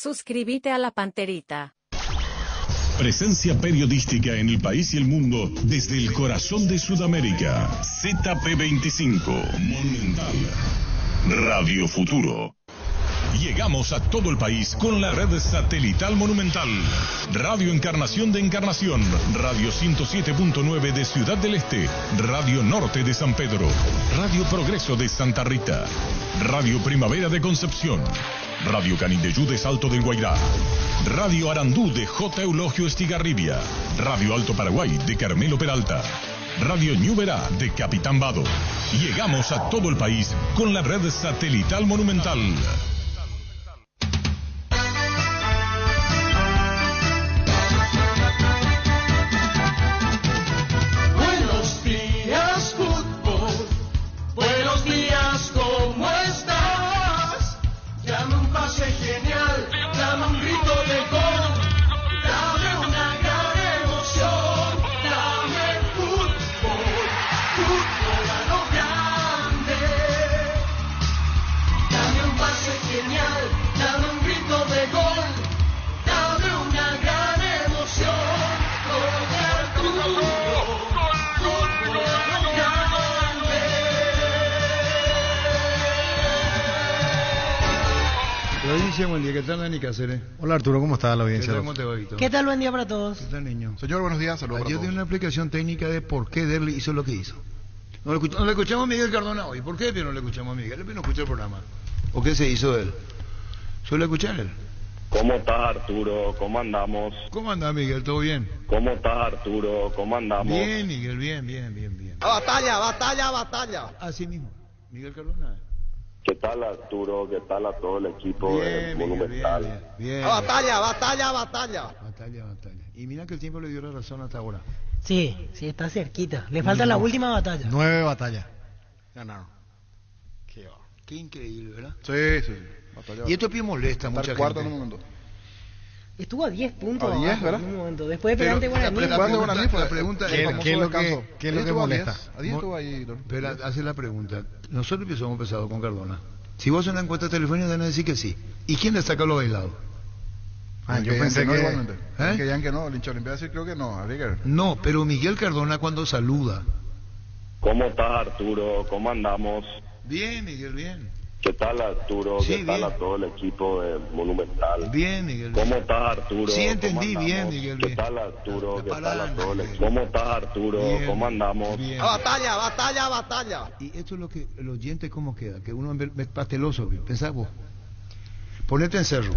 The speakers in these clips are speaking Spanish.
Suscríbete a La Panterita. Presencia periodística en el país y el mundo desde el corazón de Sudamérica. ZP25, Monumental, Radio Futuro. Llegamos a todo el país con la red satelital Monumental. Radio Encarnación de Encarnación, Radio 107.9 de Ciudad del Este, Radio Norte de San Pedro, Radio Progreso de Santa Rita, Radio Primavera de Concepción, Radio Canindeyú de Salto del Guairá, Radio Arandú de J. Eulogio Estigarribia, Radio Alto Paraguay de Carmelo Peralta, Radio Ñuberá de Capitán Vado. Llegamos a todo el país con la red satelital Monumental. Buenos días, fútbol. Buenos días, ¿cómo estás? Dame un pase genial, dame un grito de gol, dame una gran emoción, dame fútbol, fútbol a lo grande. Dame un pase genial, dame un grito de gol, dame una gran emoción, lograr fútbol, fútbol a lo grande. Provincia, buen día. ¿Qué tal, Dani Cáceres? Hola Arturo, ¿cómo está la audiencia? ¿Cómo te va, Víctor? ¿Qué tal? Buen día para todos. ¿Qué tal, niño? Señor, buenos días, saludos para Ayer todos. dio una explicación técnica de por qué Derli hizo lo que hizo. No le escuchamos a Miguel Cardona hoy. ¿Por qué no le escuchamos a Miguel? Él no escucha el programa. ¿O qué se hizo él? ¿Suele escuchar él? ¿Cómo estás, Arturo? ¿Cómo andamos? ¿Cómo anda, Miguel? ¿Todo bien? ¿Cómo estás, Arturo? ¿Cómo andamos? Bien, Miguel, bien. Batalla, batalla, batalla. Así mismo. Miguel Cardona. ¿Qué tal, Arturo? ¿Qué tal a todo el equipo Bien, Miguel, Monumental? bien. Batalla, batalla, batalla. Batalla. Y mira que el tiempo le dio la razón hasta ahora. Sí, está cerquita. Le falta la última batalla. 9 batallas. Ganaron. Qué increíble, ¿verdad? Sí. Batalla, Y esto pie molesta a mucha cuarto gente. en un mundo. Estuvo a 10 puntos A 10, abajo ¿verdad? en un momento. Después de Pero pegante Guaraní. la pregunta ¿Qué es... es lo que molesta? A 10 estuvo ahí. Pero hace la pregunta. Nosotros hemos empezado con Cardona. Si vos haces una encuesta telefónica, te van a decir que sí. ¿Y quién destaca los bailados? Yo pensé no, que... igualmente. ¿Eh? Que digan que no, el hincha Olimpia decir creo que no, habría que... No, pero Miguel Cardona cuando saluda. ¿Cómo estás, Arturo? ¿Cómo andamos? Bien, Miguel, bien. ¿Qué tal, Arturo? Sí, ¿Qué tal bien. a todo el equipo Monumental? Bien, Miguel. ¿Cómo estás, Arturo? Sí, ¿Cómo entendí, andamos? bien, Miguel, ¿Qué bien. tal, Arturo? ¿Qué Pará, tal a todo el Miguel. equipo? ¿Cómo estás, Arturo? Bien, ¿Cómo andamos? bien. Batalla, batalla, batalla. Y esto es lo que el oyente cómo queda, que uno es pasteloso, pensás vos. Ponete en cerro.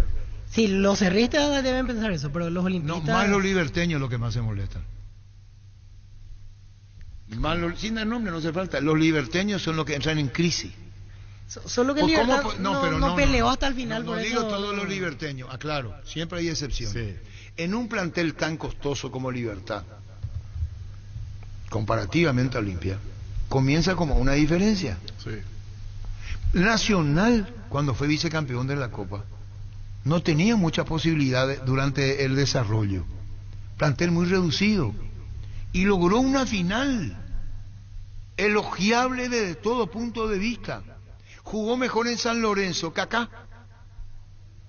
Sí, los cerristas deben pensar eso, pero los No, olimpistas... más los liberteños lo que más se molestan. Sin dar nombre no hace falta. Los liberteños son los que entran en crisis. Solo que Pues, Libertad ¿cómo? no peleó hasta el final, No por digo eso... todos los liberteños, aclaro, siempre hay excepciones. Sí. En un plantel tan costoso como Libertad, comparativamente a Olimpia, comienza como una diferencia. Sí. Nacional, cuando fue vicecampeón de la Copa, no tenía muchas posibilidades durante el desarrollo. Plantel muy reducido. Y logró una final elogiable desde todo punto de vista. Jugó mejor en San Lorenzo que acá.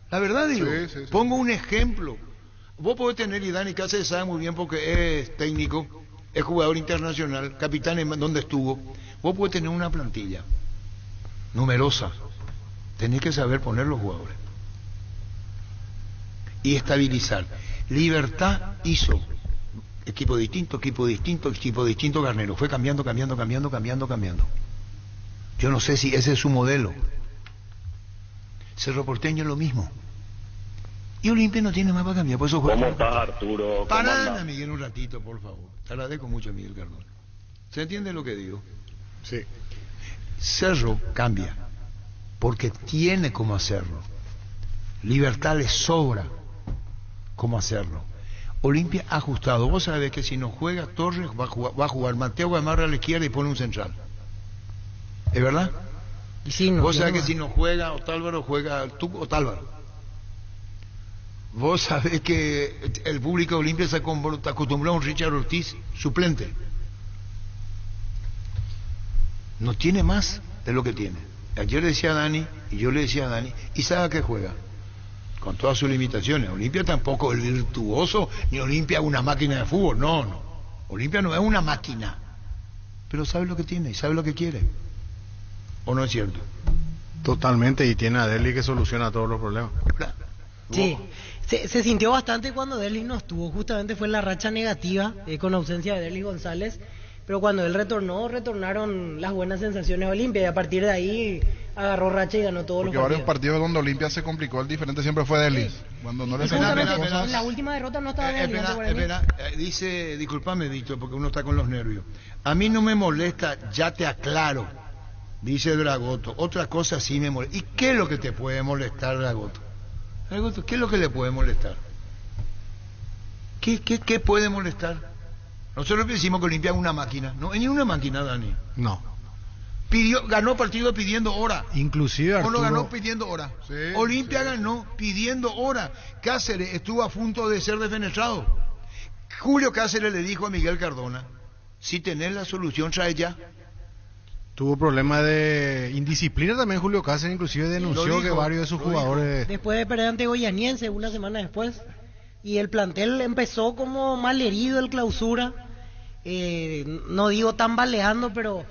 La verdad digo, Sí. pongo un ejemplo. Vos podés tener, y Dani Cáceres sabe muy bien porque es técnico, es jugador internacional, capitán en donde estuvo. Vos podés tener una plantilla numerosa. Tenés que saber poner los jugadores. Y estabilizar. Libertad hizo equipo distinto, Garnero. Fue cambiando. Yo no sé si ese es su modelo. Cerro Porteño lo mismo. Y Olimpia no tiene más para cambiar, por eso juega. ¿Cómo estás, Arturo? ¿Cómo Pará, andas? Miguel, un ratito, por favor. Te agradezco mucho, Miguel Cardona. ¿Se entiende lo que digo? Sí. Cerro cambia, porque tiene cómo hacerlo. Libertad le sobra cómo hacerlo. Olimpia ha ajustado. Vos sabés que si no juega Torres, va a jugar Mateo Gamarra a la izquierda y pone un central. ¿Es verdad? Y sí, no, Vos sabés no. que si no juega Otálvaro, juega tú Otálvaro. Vos sabés que el público de Olimpia se acostumbrado a un Richard Ortiz suplente. No tiene más de lo que tiene. Ayer decía Dani, y yo le decía a Dani, ¿y sabe a qué juega? con todas sus limitaciones. Olimpia tampoco es virtuoso, ni Olimpia es una máquina de fútbol, no. Olimpia no es una máquina, pero sabe lo que tiene y sabe lo que quiere. ¿O no es cierto? Totalmente, y tiene a Derli que soluciona todos los problemas. Sí, se sintió bastante cuando Derlis no estuvo, justamente fue la racha negativa con ausencia de Derlis González, pero cuando él retornaron las buenas sensaciones a Olimpia y a partir de ahí agarró racha y ganó todos Porque los varios partidos. partidos donde Olimpia se complicó, el diferente siempre fue Derlis. Cuando no le Y salían las justamente cosas. en la última derrota no estaba Derlis. ante Guaraní. Dice, discúlpame, Víctor, porque uno está con los nervios. A mí no me molesta, ya te aclaro, dice Dragoto. Otra cosa sí me molesta. ¿Y qué es lo que te puede molestar, Dragoto? Dragoto, ¿qué es lo que le puede molestar? ¿Qué puede molestar? Nosotros decimos que Olimpia es una máquina. No es ni una máquina, Dani. No. Ganó partido pidiendo hora. Inclusive ¿O Arturo... no ganó pidiendo hora? Sí, Olimpia sí. ganó pidiendo hora. Cáceres estuvo a punto de ser defenestrado. Julio Cáceres le dijo a Miguel Cardona, si tenés la solución, trae ya. Tuvo problemas de indisciplina también Julio Cáceres, inclusive denunció Lo que dijo, varios de sus lo dijo. jugadores... Después de perder ante Goianiense una semana después, y el plantel empezó como mal herido el clausura, no digo tan baleando, pero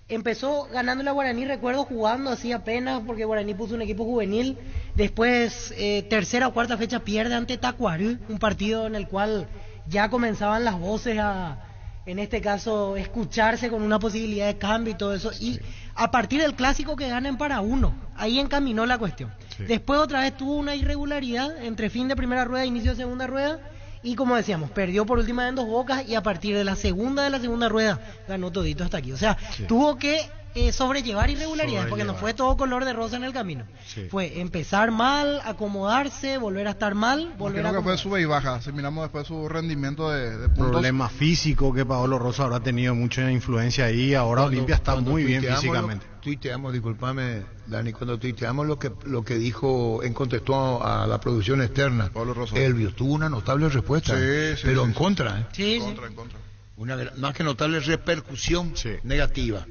empezó ganando la Guaraní, recuerdo jugando así apenas, porque Guaraní puso un equipo juvenil, después tercera o cuarta fecha pierde ante Tacuarú, un partido en el cual ya comenzaban las voces a, en este caso, escucharse con una posibilidad de cambio y todo eso, y a partir del clásico que ganan para uno, ahí encaminó la cuestión. Sí. Después otra vez tuvo una irregularidad entre fin de primera rueda e inicio de segunda rueda, y como decíamos, perdió por última vez en Dos Bocas, y a partir de la segunda rueda ganó todito hasta aquí. O sea, Sí. tuvo que sobrellevar irregularidades, porque no Sobrellevar. fue todo color de rosa en el camino. Sí. Fue empezar mal, acomodarse, volver a estar mal, volver a Creo que fue acomodar. sube y baja. Si miramos después su rendimiento de puntos. Problema físico que Paolo Rosa habrá tenido mucha influencia ahí. Ahora Olimpia está Cuando muy bien tuiteamos físicamente. Tuiteamos, discúlpame, Dani, cuando tuiteamos lo que dijo en contestó a la producción externa, Pablo Rosa. Elvio tuvo una notable respuesta, Sí, sí, pero sí, en sí. contra, ¿eh? Sí, sí. En contra. Una más que notable repercusión Sí. negativa.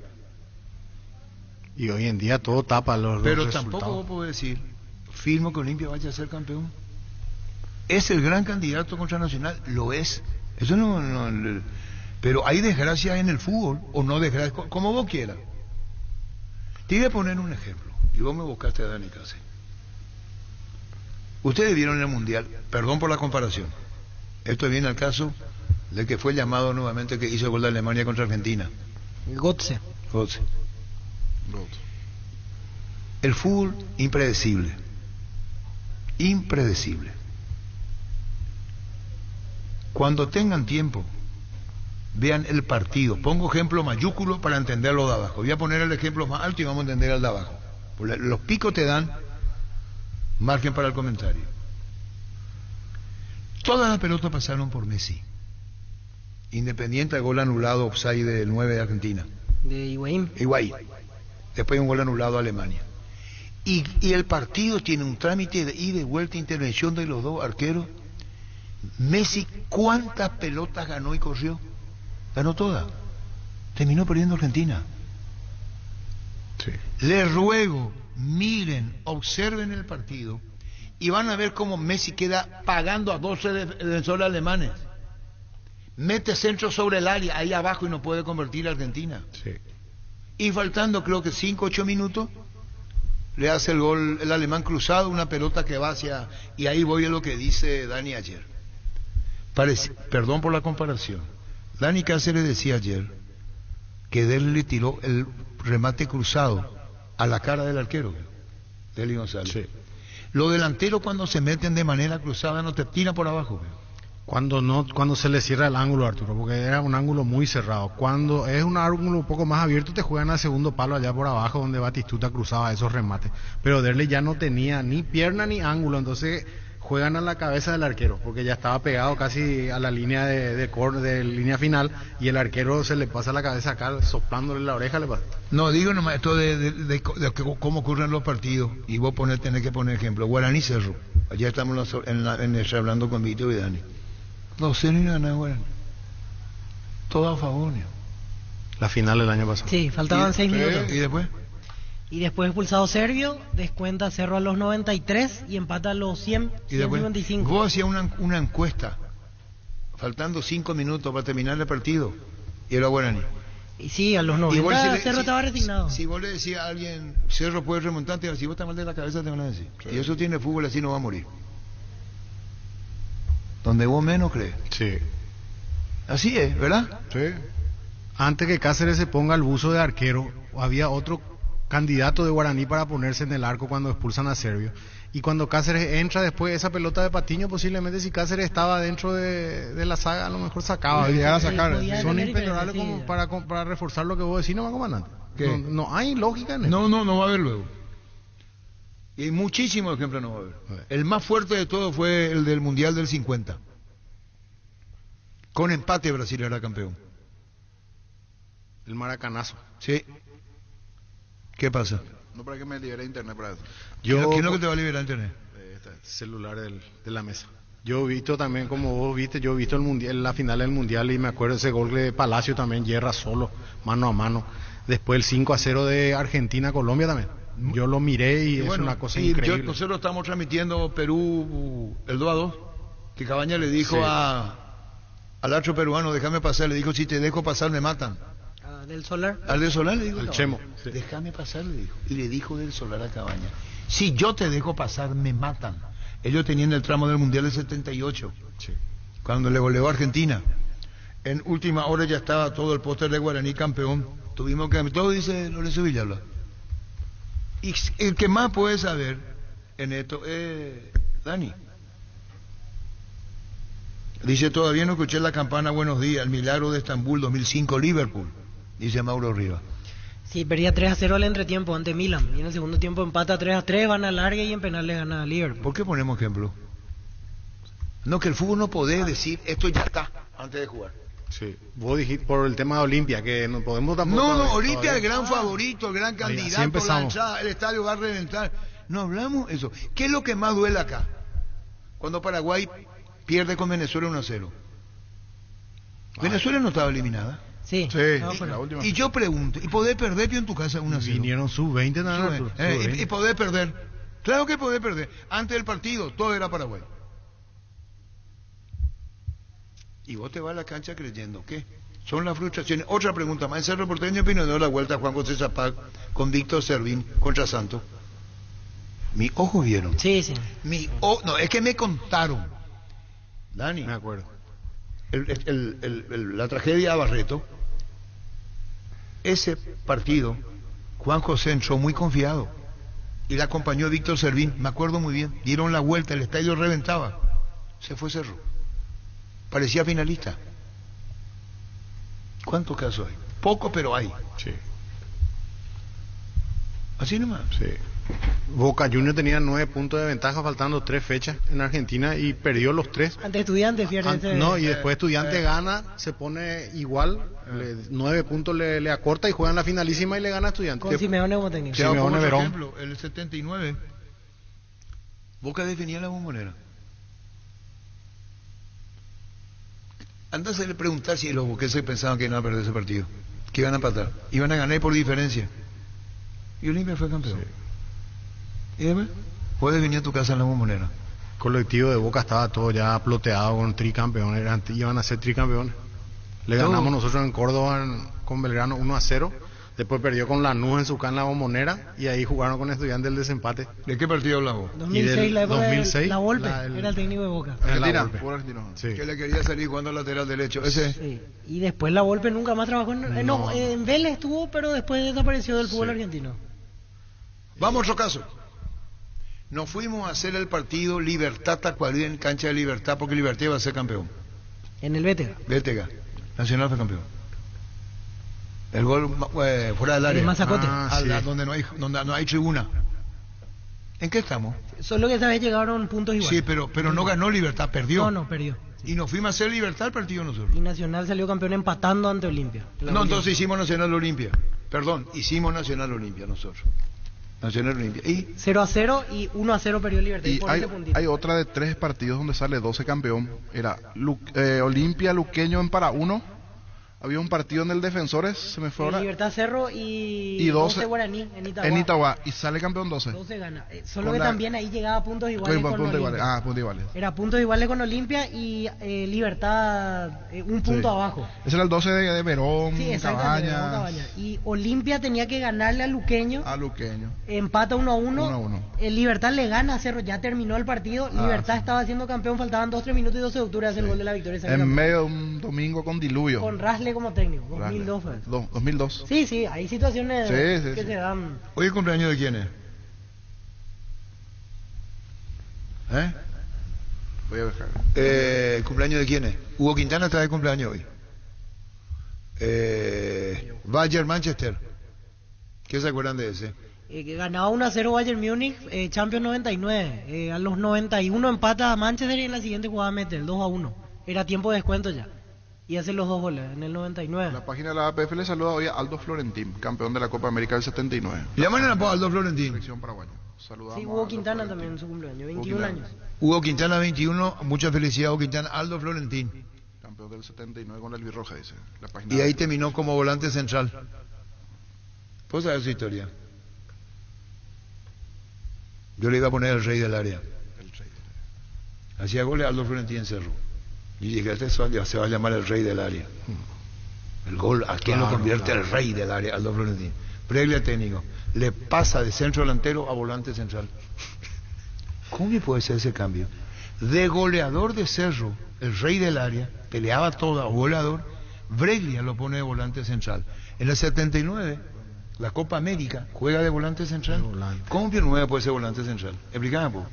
Y hoy en día todo tapa los Pero resultados. tampoco vos podés decir, firmo que Olimpia vaya a ser campeón. Es el gran candidato contra Nacional, lo es. Eso no, pero hay desgracia en el fútbol, o no desgracia, como vos quieras. Te voy a poner un ejemplo, y vos me buscaste a Dani Cáceres. Ustedes vieron el Mundial, perdón por la comparación. Esto viene al caso de que fue llamado nuevamente que hizo el gol de Alemania contra Argentina. Gotze. José. El fútbol impredecible. Impredecible. Cuando tengan tiempo, vean el partido. Pongo ejemplo mayúsculo para entenderlo de abajo. Voy a poner el ejemplo más alto y vamos a entender el de abajo. Los picos te dan margen para el comentario. Todas las pelotas pasaron por Messi. Independiente del gol anulado offside del 9 de Argentina. De Higuaín. Higuaín. Después un gol anulado a Alemania. Y el partido tiene un trámite de ida y vuelta, intervención de los dos arqueros. Messi, ¿cuántas pelotas ganó y corrió? Ganó todas. Terminó perdiendo Argentina. Sí. Les ruego, miren, observen el partido y van a ver cómo Messi queda pagando a 12 defensores alemanes. Mete centro sobre el área, ahí abajo, y no puede convertir a Argentina. Sí. Y faltando creo que 5 o 8 minutos, le hace el gol el alemán cruzado, una pelota que va hacia... Y ahí voy a lo que dice Dani ayer. Perdón por la comparación. Dani Cáceres decía ayer que Derli le tiró el remate cruzado a la cara del arquero, Derli González. Sí. Los delanteros cuando se meten de manera cruzada no te tiran por abajo. Cuando se le cierra el ángulo, Arturo, porque era un ángulo muy cerrado. Cuando es un ángulo un poco más abierto, te juegan al segundo palo allá por abajo, donde Batistuta cruzaba esos remates. Pero Derli ya no tenía ni pierna ni ángulo, entonces juegan a la cabeza del arquero, porque ya estaba pegado casi a la línea de línea final, y el arquero se le pasa la cabeza acá, soplándole la oreja, le pasa. No, digo nomás esto de cómo ocurren los partidos, y vos tenés que poner ejemplo. Guaraní Cerro, allá estamos hablando con Víctor y Dani. 2-0 y ganar Guaraní. Todo a favor. ¿No? La final del año pasado. Sí, faltaban 6 minutos. ¿Y después? Y después expulsado Servio, descuenta Cerro a los 93 y empata a los 100, Y después, 155. vos hacías una encuesta, faltando 5 minutos para terminar el partido, y era Guaraní. Y sí, a los Y vos 90 si le- Cerro si- estaba resignado. Si vos le decías a alguien, Cerro puede remontar, te iba a decir, vos estás mal de la cabeza, te van a decir. Y eso tiene fútbol, así no va a morir. Donde vos menos crees. Sí. Así es, ¿verdad? Sí. Antes que Cáceres se ponga el buzo de arquero, había otro candidato de Guaraní para ponerse en el arco cuando expulsan a Servio. Y cuando Cáceres entra después de esa pelota de Patiño, posiblemente si Cáceres estaba dentro de la saga, a lo mejor sacaba. Podía llegar a Sí, sacar. podía Son tener impenetrables diferencia, como sí. para reforzar lo que vos decís, no, comandante. ¿Qué? No hay lógica en eso. No va a haber luego. Y hay muchísimos ejemplos no va a haber. El más fuerte de todos fue el del Mundial del 50. Con empate Brasil era campeón. El maracanazo. Sí. ¿Qué pasa? No para que me libere internet para eso. ¿Quién es lo que te va a liberar internet? Celular de la mesa. Yo he visto también, como vos viste, yo he visto el mundial, la final del mundial y me acuerdo ese gol de Palacio también, Yerra solo, mano a mano. Después el 5-0 de Argentina-Colombia también. Yo lo miré y es una cosa increíble. Nosotros estamos transmitiendo Perú el 2-2, que Cabaña le dijo Sí. al otro peruano, déjame pasar, le dijo, si te dejo pasar me matan. Ah, del Solar. Al de Solar le dijo, Al no, Chemo, sí. déjame pasar, le dijo. Y le dijo del Solar a Cabaña, si yo te dejo pasar me matan. Ellos tenían el tramo del Mundial del 78, Sí. cuando le goleó a Argentina. En última hora ya estaba todo el póster de Guaraní campeón. Tuvimos que... Todo dice Lorenzo Villalba. Y el que más puede saber en esto es Dani. Dice, todavía no escuché la campana Buenos Días, el milagro de Estambul 2005, Liverpool. Dice Mauro Rivas. Sí, perdía 3-0 al entretiempo ante Milan. Y en el segundo tiempo empata 3-3, van a larga y en penal le gana a Liverpool. ¿Por qué ponemos ejemplo? No, que el fútbol no podés decir, esto ya está, antes de jugar. Sí. Vos dijiste por el tema de Olimpia, que no podemos tampoco... No, Olimpia es el todavía. gran favorito, el gran Ahí, candidato, así empezamos. la entrada, el estadio va a reventar. No hablamos eso. ¿Qué es lo que más duele acá? Cuando Paraguay pierde con Venezuela 1-0. Venezuela no estaba eliminada. Sí, Sí, no, la pero- última. Y yo pregunto, ¿y podés perder en tu casa 1-0? Vinieron sub-20 también, Arturo, sub-20. Y podés perder. Claro que podés perder. Antes del partido, todo era Paraguay. Y vos te vas a la cancha creyendo que son las frustraciones. Otra pregunta más. En Cerro Porteño opinión de la vuelta Juan José Zapac con Víctor Servín contra Santos. Mis ojos vieron. Sí, sí. No, es que me contaron. Dani, Me acuerdo. la tragedia a Barreto, ese partido, Juan José entró muy confiado y le acompañó Víctor Servín, me acuerdo muy bien, dieron la vuelta, el estadio reventaba, se fue Cerro, parecía finalista. ¿Cuántos casos hay? Poco, pero hay. Sí. Así nomás. Sí. Boca Juniors tenía 9 puntos de ventaja faltando 3 fechas en Argentina y perdió los 3. Ante Estudiantes, fíjate. No, y después Estudiante gana, se pone igual, 9 puntos le acorta y juegan la finalísima y le gana a Estudiante. Con Simeone como técnico. Sí. Te hago Simeone otro Verón. ejemplo, el 79, Boca definía la Bombonera. Anda a hacerle preguntar si los boqueses pensaban que iban a perder ese partido, que iban a empatar, iban a ganar por diferencia. Y Olimpia fue campeón. ¿Y después? Puedes venir a tu casa en la Bombonera. El colectivo de Boca estaba todo ya ploteado con tricampeones, iban a ser tricampeones. Le Todo. ganamos nosotros en Córdoba con Belgrano 1-0, después perdió con Lanús en su can la Bombonera y ahí jugaron con Estudiantes el desempate. ¿De qué partido hablamos? 2006, Y del la época de 2006, La Volpe, el- era el técnico de Boca. Argentina, Volpe. puro argentino. Sí. Que le quería salir jugando lateral derecho. Ese. Sí. Y después La Volpe nunca más trabajó en... no, en Vélez estuvo, pero después desapareció del fútbol argentino. Vamos a otro caso. Nos fuimos a hacer el partido Libertad Tacuarí en cancha de Libertad porque Libertad iba a ser campeón. En el Bétega. Bétega, Nacional fue campeón. El gol fuera del área. El Mazacote. Sí. Donde no hay tribuna. ¿En qué estamos? Solo que esa vez llegaron puntos iguales. Sí, pero no ganó Libertad, perdió. No, perdió. Y nos fuimos a hacer Libertad el partido nosotros. Y Nacional salió campeón empatando ante Olimpia. No, entonces hicimos Nacional Olimpia. Perdón, hicimos Nacional Olimpia nosotros. Nacional Olimpia. Y 0-0 y 1-0 perdió Libertad. Y por hay, ese puntito. hay otra de 3 partidos donde sale 12 campeón. Era Olimpia Luqueño en para 1, Había un partido en el Defensores, se me fue ahora. Libertad Cerro y 12 Guaraní en Itagua. En Itagua, y sale campeón 12. 12 gana. Solo Con que la- también ahí llegaba a puntos iguales con puntos iguales. Olimpia. Ah, puntos iguales. Era puntos iguales con Olimpia y Libertad un punto Sí. abajo. Ese era el 12 de Verón, Sí, exactamente. Cabañas, Verón, Cabañas. Y Olimpia tenía que ganarle a Luqueño. a Luqueño. Empata 1-1. 1-1. El Libertad le gana a Cerro, ya terminó el partido. Libertad sí. estaba siendo campeón, faltaban 2-3 minutos y 12 de octubre hace el gol de la victoria. y salió En campeón. medio de un domingo con diluvio. Con Rasle como técnico, 2002 fue. 2002. Sí, sí, hay situaciones Sí, sí, que sí. se dan. ¿Hoy el cumpleaños de quién es? ¿Eh? Voy a dejar. ¿El cumpleaños de quién es? Hugo Quintana está de cumpleaños hoy. Bayern Manchester. ¿Qué se acuerdan de ese? Que ganaba 1-0 Bayern Múnich, Champions 99. A los 91 empata a Manchester y en la siguiente jugada mete el 2-1. Era tiempo de descuento ya. Y hace los 2 goles en el 99. La página de la APF le saluda hoy a Aldo Florentín, campeón de la Copa América del 79. Le llaman a Aldo Florentín. Selección paraguaya. Saludamos Sí, a Hugo Aldo Quintana Florentín. también en su cumpleaños, 21 Hugo Quintana. años. Hugo Quintana 21, mucha felicidad Hugo Quintana, Aldo Florentín. Campeón del 79 con el Birroja, dice. La página Y ahí de- terminó como volante central. ¿Puedo saber su historia? Yo le iba a poner el rey del área. el rey. Hacía goles Aldo Florentín en Cerro. Y dije, este se va a llamar el rey del área. El gol, ¿a quién lo Claro, convierte claro. el rey del área? Aldo Florentín. Preglia técnico. Le pasa de centro delantero a volante central. ¿Cómo puede ser ese cambio? De goleador de Cerro, el rey del área, peleaba todo, goleador, Breglia lo pone de volante central. En el 79, la Copa América, juega de volante central. De volante. ¿Cómo Pio 9 puede ser volante central? Explícame, po.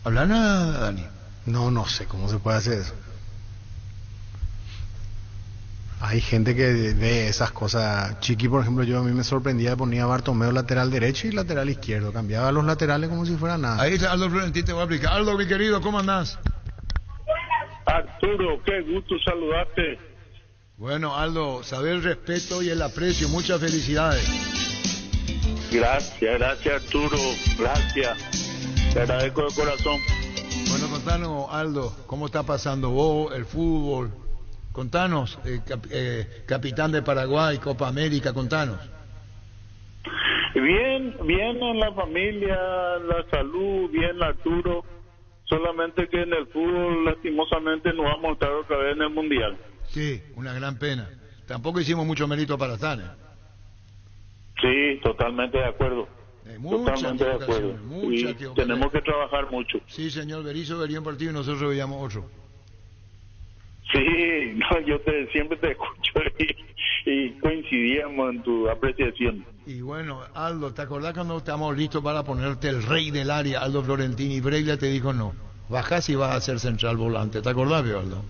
Habla nada, Dani. No sé cómo se puede hacer eso. Hay gente que ve esas cosas. Chiqui, por ejemplo, yo a mí me sorprendía, ponía a Bartomeu lateral derecho y lateral izquierdo. Cambiaba los laterales como si fuera nada. Ahí está Aldo Florentín, te voy a explicar. Aldo, mi querido, ¿cómo andás? Arturo, qué gusto saludarte. Bueno, Aldo, saber el respeto y el aprecio, muchas felicidades. Gracias Arturo, gracias. Te agradezco de corazón. Bueno, contanos, Aldo, ¿cómo está pasando vos, el fútbol? Contanos, capitán de Paraguay, Copa América, contanos. Bien en la familia, la salud, bien Arturo. Solamente que en el fútbol lastimosamente no vamos a estar otra vez en el Mundial. Sí, una gran pena. Tampoco hicimos mucho mérito para estar, ¿eh? Sí, totalmente de acuerdo. Muchas Totalmente de acuerdo. equivocaciones, Y muchas equivocaciones. tenemos que trabajar mucho. Sí, señor Berizzo vería un partido y nosotros veíamos otro. Sí, no, siempre te escucho y coincidíamos en tu apreciación. Y bueno, Aldo, ¿te acordás cuando estamos listos para ponerte el rey del área, Aldo Florentín, y Breglia te dijo no? Bajás y vas a ser central volante. ¿Te acordás, Pio, Aldo?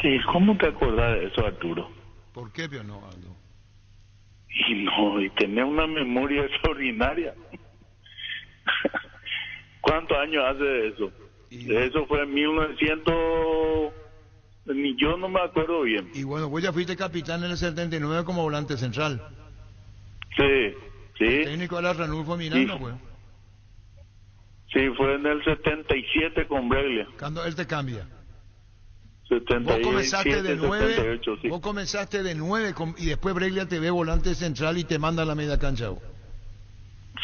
Sí, ¿cómo te acordás de eso, Arturo? ¿Por qué, Pio, no, Aldo? Y tenés una memoria extraordinaria. ¿Cuántos años hace de eso? Y- Eso fue en 1900... Ni yo no me acuerdo bien. Y bueno, vos ya fuiste capitán en el 79 como volante central. Sí, El sí. técnico era Ranulfo Miranda, Sí. pues. Sí, fue en el 77 con Breglia. Cuando él te cambia. Vos 77, comenzaste de 9, 78, sí. vos comenzaste de 9 y después Breglia te ve volante central y te manda a la media cancha. Vos.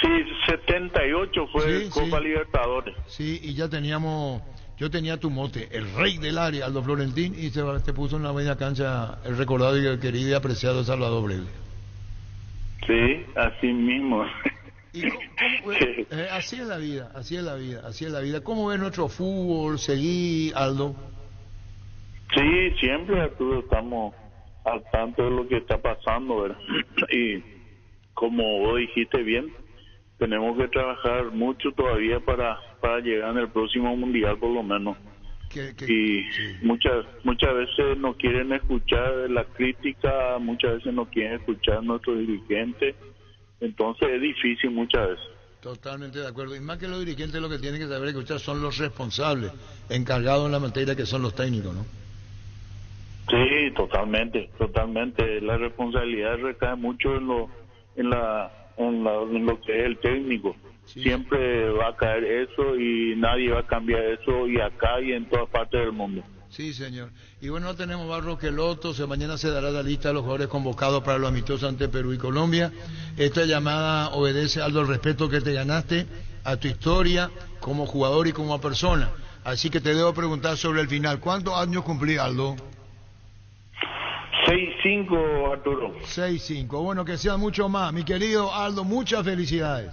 Sí, 78 fue Sí, Copa sí. Libertadores. Sí, y ya teníamos, yo tenía tu mote, el rey del área, Aldo Florentín, y te puso en la media cancha el recordado y querido y apreciado Salvador Breglia. Sí, así mismo. Y así es la vida, así es la vida, así es la vida. ¿Cómo ves nuestro fútbol? Seguí, Aldo. Sí, siempre, Arturo, estamos al tanto de lo que está pasando, ¿verdad? Y como vos dijiste bien, tenemos que trabajar mucho todavía para llegar en el próximo mundial, por lo menos. Y Sí. muchas veces no quieren escuchar la crítica, muchas veces no quieren escuchar nuestros dirigentes, entonces es difícil muchas veces. Totalmente de acuerdo. Y más que los dirigentes, lo que tienen que saber escuchar son los responsables, encargados en la materia, que son los técnicos, ¿no? Sí, totalmente. La responsabilidad recae mucho en lo que es el técnico. Sí. Siempre va a caer eso y nadie va a cambiar eso, y acá y en todas partes del mundo. Sí, señor. Y bueno, tenemos más Roqueloto. Mañana se dará la lista de los jugadores convocados para los amistosos ante Perú y Colombia. Esta llamada obedece, Aldo, al respeto que te ganaste a tu historia como jugador y como persona. Así que te debo preguntar sobre el final. ¿Cuántos años cumplí, Aldo? 6-5, Arturo. 6-5. Bueno, que sea mucho más. Mi querido Aldo, muchas felicidades.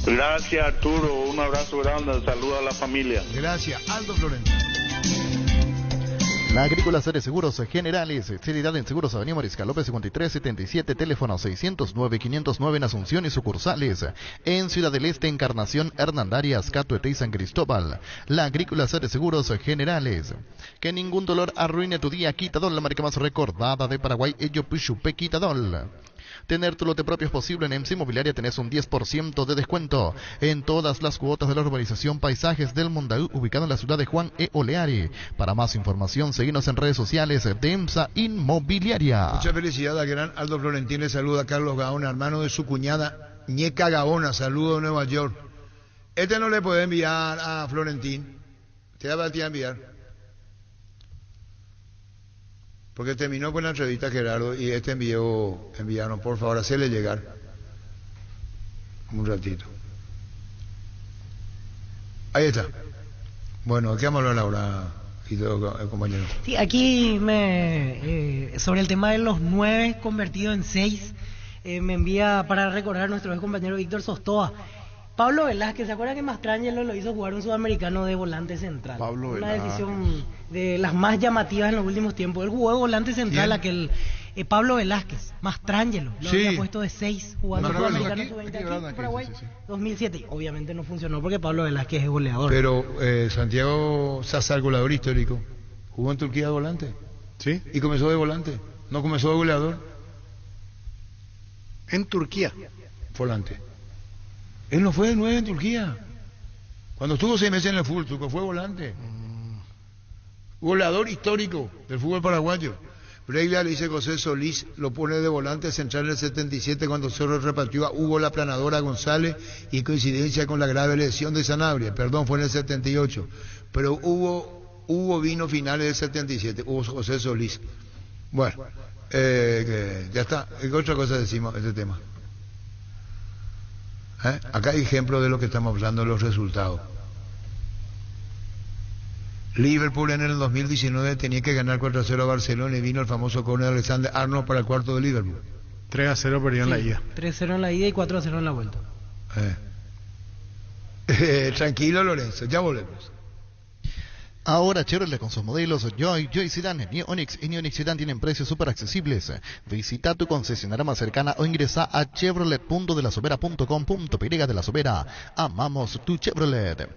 Gracias, Arturo. Un abrazo grande. Saludos a la familia. Gracias, Aldo Florentino. La Agrícola Seres Seguros Generales, seriedad en Seguros Avenida Mariscal López 5377, teléfono 609-509 en Asunción y sucursales. En Ciudad del Este, Encarnación, Hernandarias, Catuete y San Cristóbal. La Agrícola Seres Seguros Generales. Que ningún dolor arruine tu día. Quitadol, la marca más recordada de Paraguay, Ello Pichupe Quitadol. Tener tu lote propio es posible. En EMSA Inmobiliaria tenés un 10% de descuento en todas las cuotas de la urbanización Paisajes del Mondaú, ubicado en la ciudad de Juan E. Oleari. Para más información, seguinos en redes sociales de EMSA Inmobiliaria. Mucha felicidad al gran Aldo Florentín. Le saluda a Carlos Gaona, hermano de su cuñada Ñeca Gaona. Saludo de Nueva York. Este no le puede enviar a Florentín. Te va a enviar. Porque terminó con la entrevista Gerardo y enviaron, por favor, hacerle llegar un ratito. Ahí está. Bueno, ¿qué vamos a hablar ahora, compañero? Sí, aquí sobre el tema de los 9 convertidos en 6, me envía para recordar a nuestro ex compañero Víctor Sostoa. Pablo Velázquez, ¿se acuerdan que Mastrangelo lo hizo jugar un sudamericano de volante central? Pablo Una Velázquez. decisión de las más llamativas en los últimos tiempos. Él jugó de volante central, Pablo Velázquez, Mastrangelo, lo había puesto de 6, jugando No, sudamericano aquí, sub-20 aquí, aquí en Paraguay, sí. 2007. Obviamente no funcionó porque Pablo Velázquez es goleador. Pero Santiago Sassar, goleador histórico, jugó en Turquía de volante. ¿Sí? Y comenzó de volante. No comenzó de goleador. En Turquía. Volante. Él no fue de 9 en Turquía. Cuando estuvo 6 meses en el fútbol turco, fue volante. Goleador histórico del fútbol paraguayo. Breglia le dice José Solís, lo pone de volante central en el 77 cuando Cerro repartió a Hugo la Planadora González y coincidencia con la grave lesión de Sanabria. Perdón, fue en el 78. Pero Hugo vino finales del 77. Hugo José Solís. Bueno, ya está. ¿Qué otra cosa decimos de este tema? Acá hay ejemplos de lo que estamos hablando, los resultados. Liverpool en el 2019 tenía que ganar 4-0 a Barcelona y vino el famoso córner de Alexander Arnold para el cuarto de Liverpool. 3-0 perdió en la ida. 3-0 en la ida y 4-0 en la vuelta. Tranquilo, Lorenzo, ya volvemos. Ahora Chevrolet con sus modelos Joy Sedan, New Onix y New Onix Sedan tienen precios súper accesibles. Visita tu concesionaria más cercana o ingresa a chevrolet.delasovera.com.py de La Sobera. Amamos tu Chevrolet.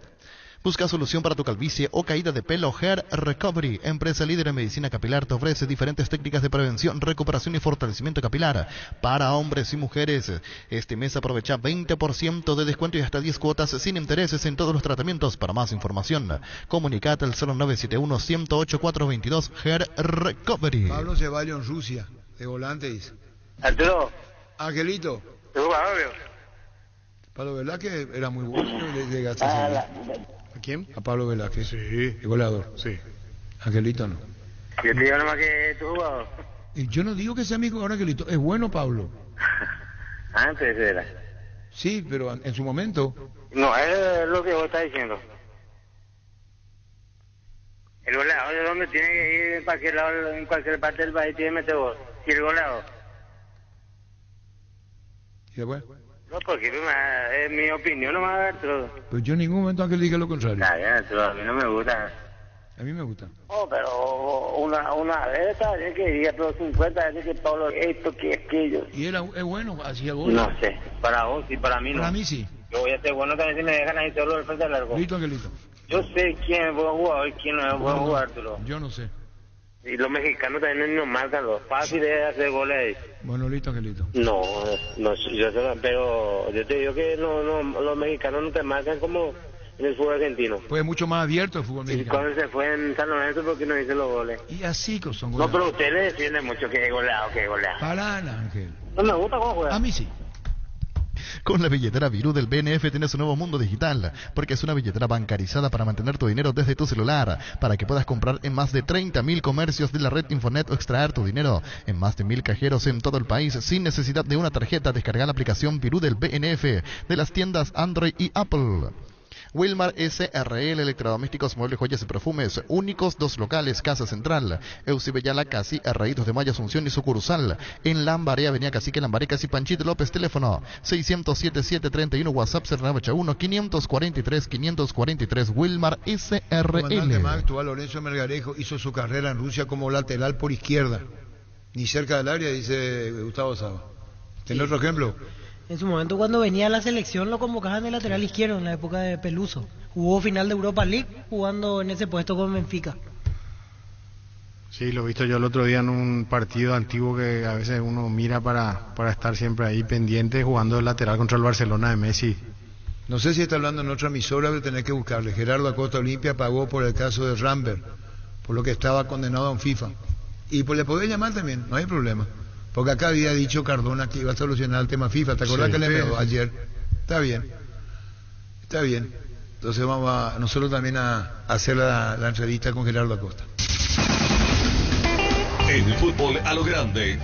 Busca solución para tu calvicie o caída de pelo. Hair Recovery, empresa líder en medicina capilar, te ofrece diferentes técnicas de prevención, recuperación y fortalecimiento capilar para hombres y mujeres. Este mes aprovecha 20% de descuento y hasta 10 cuotas sin intereses en todos los tratamientos. Para más información, comunicate al 0971-108-422. Hair Recovery. Pablo Ceballos en Rusia, de volante dice. Arturo, Angelito. ¿te jugaba, Pablo Velázquez era muy bueno. Llegaste Ah, ¿A quién? a Pablo Velázquez. Sí. El goleador. Sí. Angelito no. yo te digo nomás que tú jugabas. Y yo no digo que sea mi jugador, Angelito. Es bueno, Pablo. Antes era. Sí, pero en su momento. No, es lo que vos estás diciendo. El goleador de donde tiene que ir en cualquier lado, en cualquier parte del país tiene que meter gol. Y el goleador. ¿Y después? No, porque es mi opinión nomás, Arturo. Pues yo en ningún momento Ángel dije lo contrario. Está bien, Arturo, a mí no me gusta. A mí me gusta. Oh, pero una vez está bien que diga, pero 50 veces que Pablo esto, que aquello. Y él es bueno, hacía gol. No sé, para vos y para mí no. Para mí sí. Yo voy a ser bueno también si me dejan ahí solo del frente al largo. Listo, Angelito. Yo sé quién es buen jugador y quién no es buen jugador, Arturo. Yo no sé. Y los mexicanos también nos marcan, lo fácil es hacer goles ahí. Bueno, listo, Angelito. No, yo sé, pero yo te digo que no, los mexicanos no te marcan como en el fútbol argentino. Pues es mucho más abierto el fútbol Y mexicano. cuando se fue en San Lorenzo, ¿por qué no dice los goles? Y así que son No, goleadores. pero usted le defiende mucho que es goleado, que es goleado. Para nada, Ángel. No me gusta cómo juega. A mí sí. Con la billetera Virú del BNF tienes un nuevo mundo digital, porque es una billetera bancarizada para mantener tu dinero desde tu celular, para que puedas comprar en más de 30.000 comercios de la red Infonet o extraer tu dinero en más de 1.000 cajeros en todo el país sin necesidad de una tarjeta. Descarga la aplicación Virú del BNF de las tiendas Android y Apple. Wilmar SRL, electrodomésticos, muebles, joyas y perfumes, únicos, 2 locales, Casa Central, Eusibellala, Casi, Arraídos de Maya, Asunción y sucursal, en Lambaré, Avenida Cacique, Lambaré, Casi, Panchito López, teléfono 607-731, WhatsApp 0981-543-543, Wilmar SRL. Comandante actual Lorenzo Melgarejo hizo su carrera en Rusia como lateral por izquierda, ni cerca del área, dice Gustavo Saba. ¿Tiene otro ejemplo? En su momento, cuando venía a la selección, lo convocaban de lateral izquierdo en la época de Peluso. Jugó final de Europa League jugando en ese puesto con Benfica. Sí, lo he visto yo el otro día en un partido antiguo que a veces uno mira para estar siempre ahí pendiente, jugando de lateral contra el Barcelona de Messi. No sé si está hablando en otra emisora, pero tenés que buscarle. Gerardo Acosta Olimpia pagó por el caso de Rambert, por lo que estaba condenado a un FIFA. Y pues le podés llamar también, no hay problema. Porque acá había dicho Cardona que iba a solucionar el tema FIFA. ¿Te acordás que le envió ayer? Está bien. Está bien. Entonces vamos a nosotros también a hacer la entrevista con Gerardo Acosta. En el fútbol a lo grande.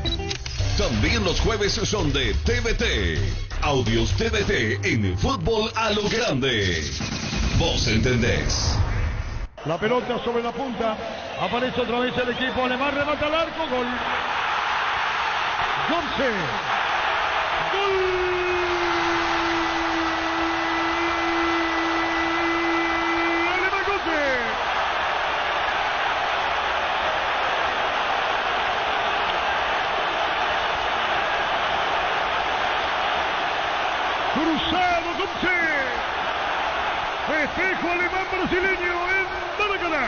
También los jueves son de TVT. Audios TVT en fútbol a lo grande. Vos entendés. La pelota sobre la punta. Aparece otra vez el equipo alemán. Remata al arco. Gol. Götze. ¡Gol! ¡Alemán Götze! Cruzado Götze. Festejo alemán brasileño en Maracaná.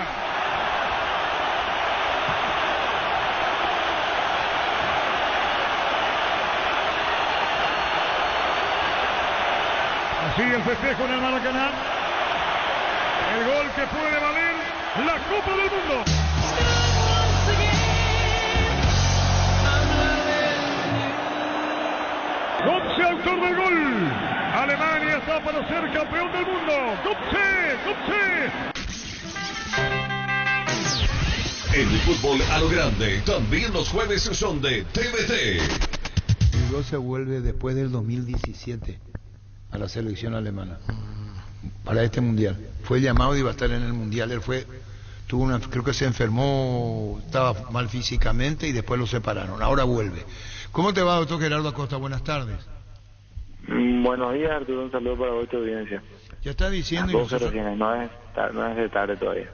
Sigue el festejo en el Maracaná. El gol que puede valer la Copa del Mundo. Götze, autor del gol. Alemania está para ser campeón del mundo. Götze, Götze. En el fútbol a lo grande, también los jueves son de TVT. El gol se vuelve después del 2017 a la selección alemana para este mundial. Fue llamado y iba a estar en el mundial. Él creo que se enfermó, estaba mal físicamente y después lo separaron. Ahora vuelve. ¿Cómo te va, doctor Gerardo Acosta? Buenas tardes. Buenos días, Arturo, un saludo para vos y tu audiencia. Ya está diciendo... Las 12 recién, no es de tarde todavía.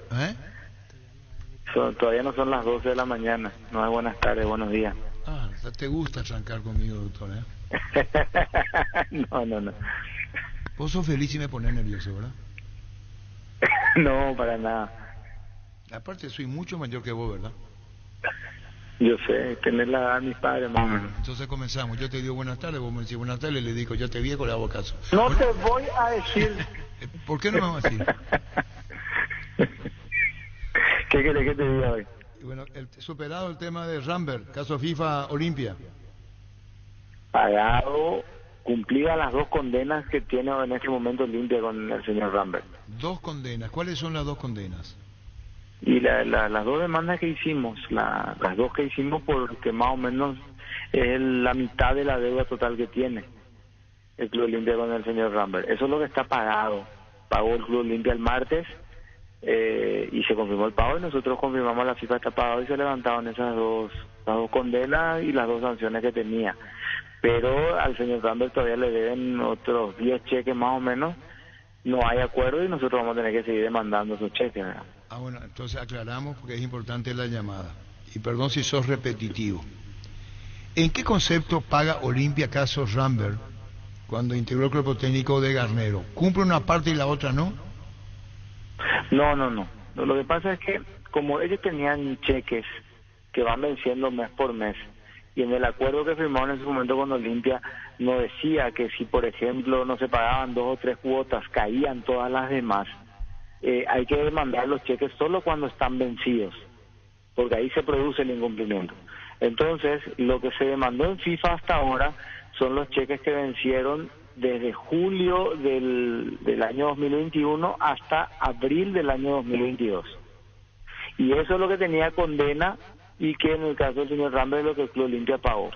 Todavía no son las 12 de la mañana, no es buenas tardes, buenos días. Te gusta trancar conmigo, doctor, ¿eh? No. Vos sos feliz y me pones nervioso, ¿verdad? No, para nada. Aparte soy mucho mayor que vos, ¿verdad? Yo sé, tener la edad de mis padres, más o menos. Entonces comenzamos, yo te digo buenas tardes, vos me decís buenas tardes, le digo yo te viejo, le hago caso. No te voy a decir. ¿Por qué no me vas a decir? ¿Qué querés que te diga hoy? Bueno, superado el tema de Rambert, caso FIFA Olimpia. Pagado, cumplidas las 2 condenas que tiene en este momento Olimpia con el señor Rambert. 2 condenas, ¿cuáles son las 2 condenas? Y las 2 demandas que hicimos, las 2 que hicimos porque más o menos es la mitad de la deuda total que tiene el Club Olimpia con el señor Rambert. Eso es lo que está pagado. Pagó el Club Olimpia el martes y se confirmó el pago y nosotros confirmamos la FIFA está pagado y se levantaron esas dos condenas y las 2 sanciones que tenía. Pero al señor Rambert todavía le deben otros 10 cheques más o menos. No hay acuerdo y nosotros vamos a tener que seguir demandando esos cheques, ¿verdad? Bueno, entonces aclaramos porque es importante la llamada. Y perdón si sos repetitivo. ¿En qué concepto paga Olimpia caso Rambert cuando integró el cuerpo técnico de Garnero? ¿Cumple una parte y la otra no? No. Lo que pasa es que como ellos tenían cheques que van venciendo mes por mes, y en el acuerdo que firmaron en ese momento con Olimpia no decía que si por ejemplo no se pagaban 2 o 3 cuotas caían todas las demás, hay que demandar los cheques solo cuando están vencidos, porque ahí se produce el incumplimiento. Entonces lo que se demandó en FIFA hasta ahora son los cheques que vencieron desde julio del año 2021 hasta abril del año 2022. Y eso es lo que tenía condena y que en el caso del señor Rambert lo que el Club Olimpia pagó.